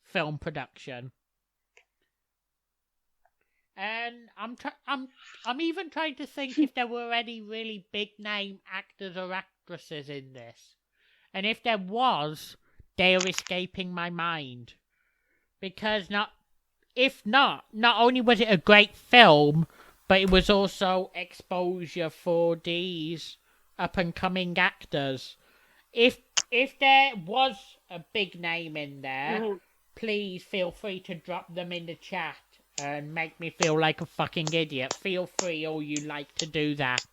film production. And I'm even trying to think if there were any really big name actors or actresses in this. And if there was, they are escaping my mind. Because not only was it a great film, but it was also exposure for these up-and-coming actors. If there was a big name in there, please feel free to drop them in the chat and make me feel like a fucking idiot. Feel free, all you like, to do that.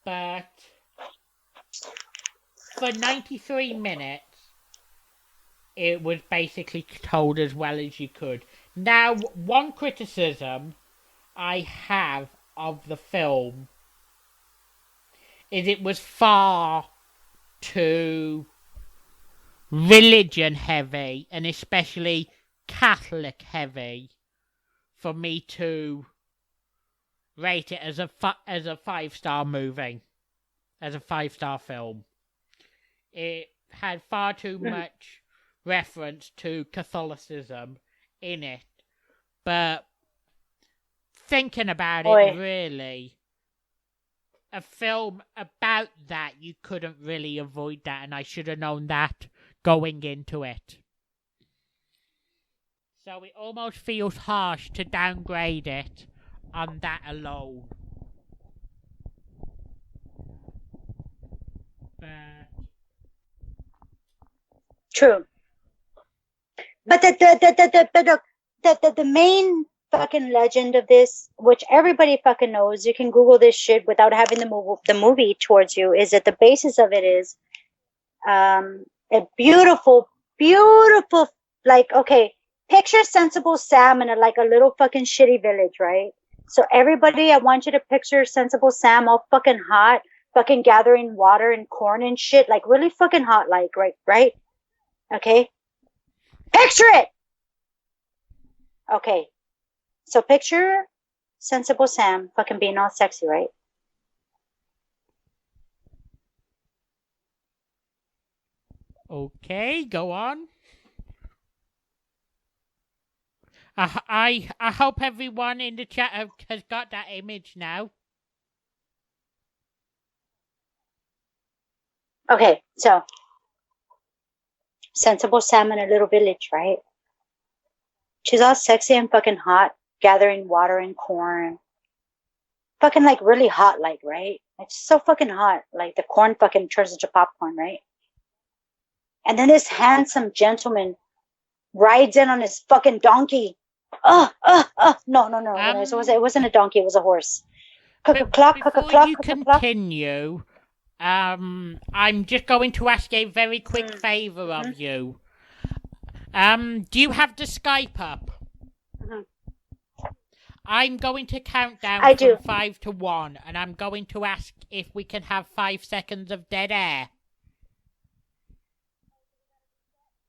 But for 93 minutes, it was basically told as well as you could. Now, one criticism I have of the film is it was far too religion heavy, and especially Catholic heavy, for me to rate it as a 5-star movie, as a 5-star film. It had far too much reference to Catholicism in it, but thinking about it, really, a film about that, you couldn't really avoid that, and I should have known that going into it. So it almost feels harsh to downgrade it on that alone. True. But the main fucking legend of this, which everybody fucking knows, you can Google this shit without having the movie towards you, is that the basis of it is a beautiful, like, okay, picture Sensible Sam in a little fucking shitty village, right? So everybody, I want you to picture Sensible Sam all fucking hot, fucking gathering water and corn and shit, like really fucking hot, like, right? Okay? Picture it! Okay. So picture Sensible Sam fucking being all sexy, right? Okay, go on. I hope everyone in the chat has got that image now. Okay, so Sensible Sam in a little village, right? She's all sexy and fucking hot, gathering water and corn. Fucking like really hot, like, right? It's so fucking hot. Like the corn fucking turns into popcorn, right? And then this handsome gentleman rides in on his fucking donkey. No. It wasn't a donkey, it was a horse. Before you continue, I'm just going to ask a very quick favor of you. Do you have the Skype up? I'm going to count down from 5 to 1, and I'm going to ask if we can have 5 seconds of dead air.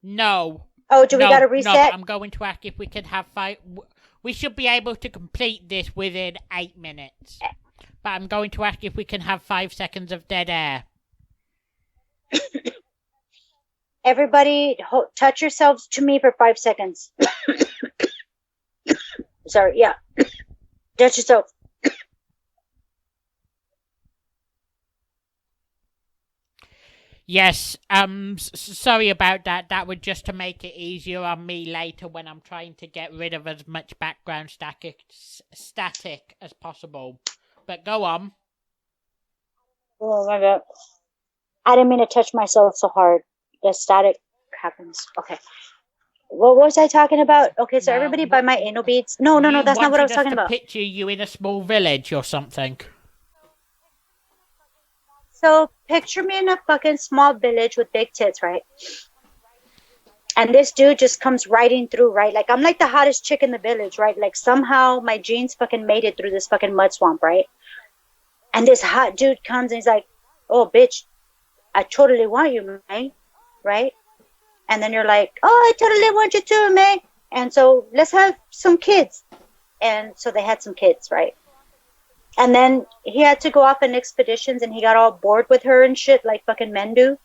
No. Oh, we gotta reset? No, I'm going to ask if we can have 5... We should be able to complete this within 8 minutes. But I'm going to ask if we can have 5 seconds of dead air. Everybody, touch yourselves to me for 5 seconds. Sorry, yeah. Touch yourself. Yes, sorry about that. That was just to make it easier on me later when I'm trying to get rid of as much background static as possible. But go on. Oh my god. I didn't mean to touch myself so hard. The static happens. Okay. What was I talking about? Okay, so everybody buy my anal beads. No, that's not what I was talking about. Picture you in a small village or something. So picture me in a fucking small village with big tits, right? And this dude just comes riding through, right? Like I'm like the hottest chick in the village, right? Like somehow my genes fucking made it through this fucking mud swamp, right? And this hot dude comes and he's like, "Oh, bitch, I totally want you, man," right? And then you're like, "Oh, I totally want you too, man." And so let's have some kids. And so they had some kids, right? And then he had to go off on expeditions and he got all bored with her and shit like fucking men do.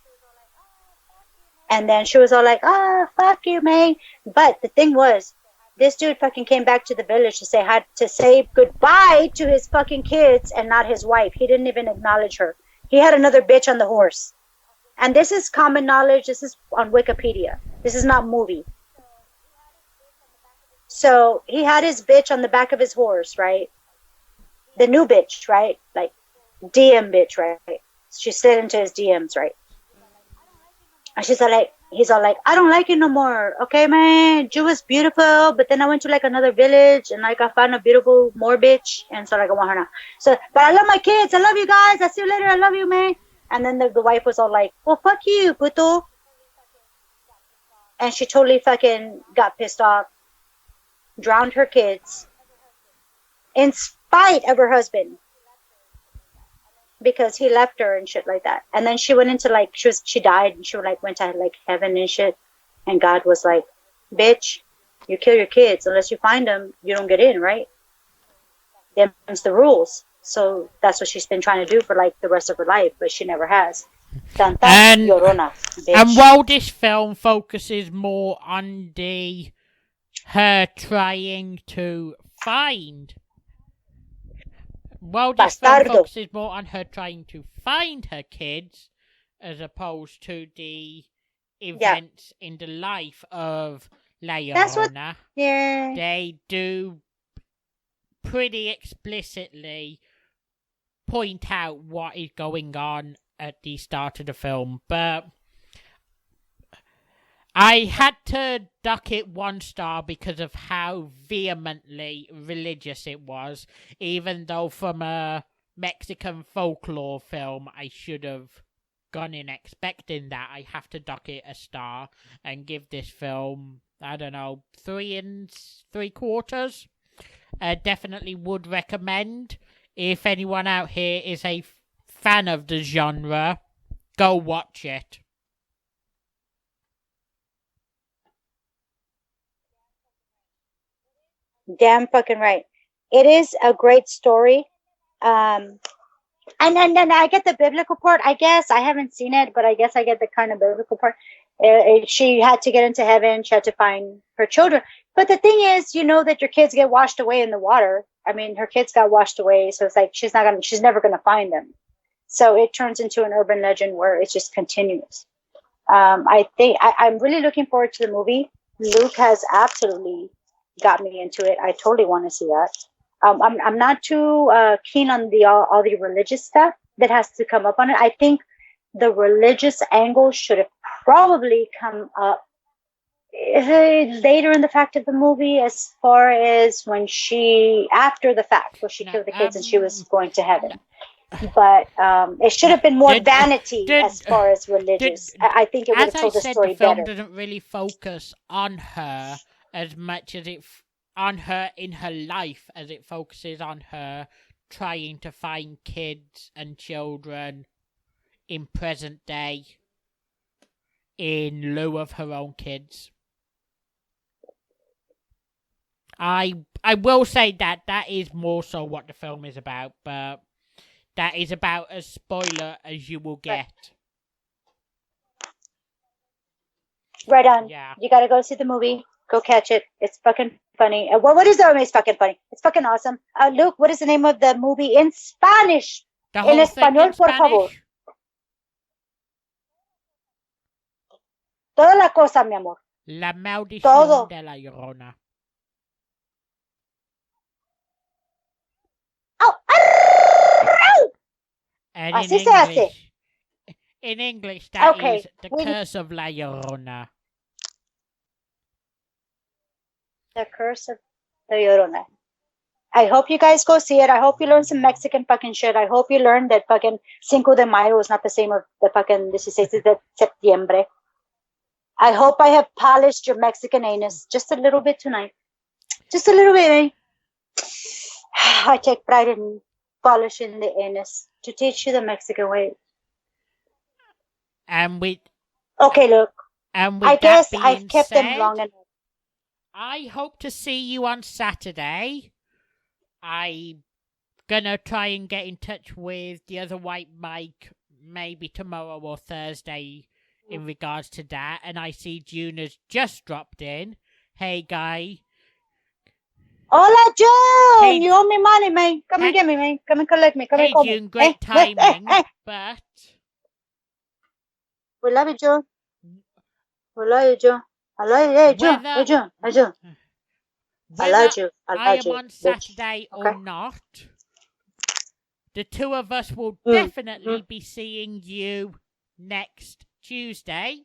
And then she was all like, fuck you, man. But the thing was, this dude fucking came back to the village to say goodbye to his fucking kids and not his wife. He didn't even acknowledge her. He had another bitch on the horse. And this is common knowledge. This is on Wikipedia. This is not movie. So he had his bitch on the back of his horse, right? The new bitch, right? Like DM bitch, right? She slid into his DMs, right? And he's all like, "I don't like you no more. Okay, man, you was beautiful, but then I went to like another village and like I found a beautiful more bitch, and so like I want her now. So, but I love my kids. I love you guys. I'll see you later. I love you, man." And then the wife was all like, "Well, fuck you, puto." And she totally fucking got pissed off, drowned her kids in spite of her husband. because he left her and shit like that. And then she went into like she died and she like went to like heaven and shit. And God was like, "Bitch, you kill your kids unless you find them, you don't get in, right? Them's the rules." So that's what she's been trying to do for like the rest of her life, but she never has. Tanta Llorona, bitch. And while this film focuses more on her trying to find. While this film focuses more on her trying to find her kids, as opposed to the events in the life of La Llorona, they do pretty explicitly point out what is going on at the start of the film. But I had to duck it 1 star because of how vehemently religious it was, even though from a Mexican folklore film I should have gone in expecting that. I have to duck it 1 star and give this film, I don't know, 3 3/4. Definitely would recommend. If anyone out here is a fan of the genre, go watch it. Damn fucking right. It is a great story. And then I get the biblical part. I guess I haven't seen it, but I guess I get the kind of biblical part. She had to get into heaven. She had to find her children. But the thing is, you know that your kids get washed away in the water. I mean, her kids got washed away, so it's like she's never gonna find them. So it turns into an urban legend where it just continues. I think I'm really looking forward to the movie. Luke has absolutely got me into it. I totally want to see that. I'm not too keen on all the religious stuff that has to come up on it. I think the religious angle should have probably come up later in the fact of the movie, as far as after the fact, where she killed the kids and she was going to heaven. But it should have been more vanity as far as religious. I think it would have told the story better. The film doesn't really focus on her as much as on her in her life as it focuses on her trying to find kids and children in present day in lieu of her own kids. I will say that is more so what the film is about, but that is about as spoiler as you will get. Right on. Yeah. You gotta go see the movie. Go catch it. It's fucking funny. What is the It's fucking funny. It's fucking awesome. Luke, what is the name of the movie in Spanish? The whole español, por favor. Toda la cosa, mi amor. La maldición de la Llorona. And Así se hace. In English, that is the Curse of La Llorona. The Curse of La Llorona. I hope you guys go see it. I hope you learn some Mexican fucking shit. I hope you learn that fucking Cinco de Mayo is not the same as the fucking 16 de septiembre. I hope I have polished your Mexican anus just a little bit tonight. Just a little bit, eh? I take pride in polishing the anus to teach you the Mexican way. Okay, look. I guess I've kept them long enough. I hope to see you on Saturday. I'm gonna try and get in touch with the other white Mike maybe tomorrow or Thursday in regards to that. And I see June has just dropped in. Hey, guy. Hola, June! Hey, you owe me money, man. Come and get me, man. Come and collect me. Come and call me. June, great timing, but... We love you, June. We love you, June. I love you. Hey, June. Hey, June. Hey, June. I love you. I love you. On Saturday or not, the two of us will definitely be seeing you next Tuesday.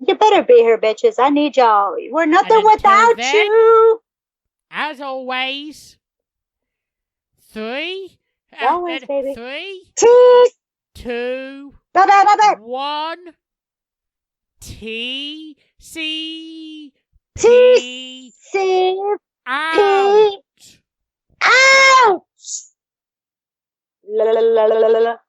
You better be here, bitches. I need y'all. We're nothing without you. As always, 3, always, baby. 3, 2, 1. T C T C out. Out. la la la la la la.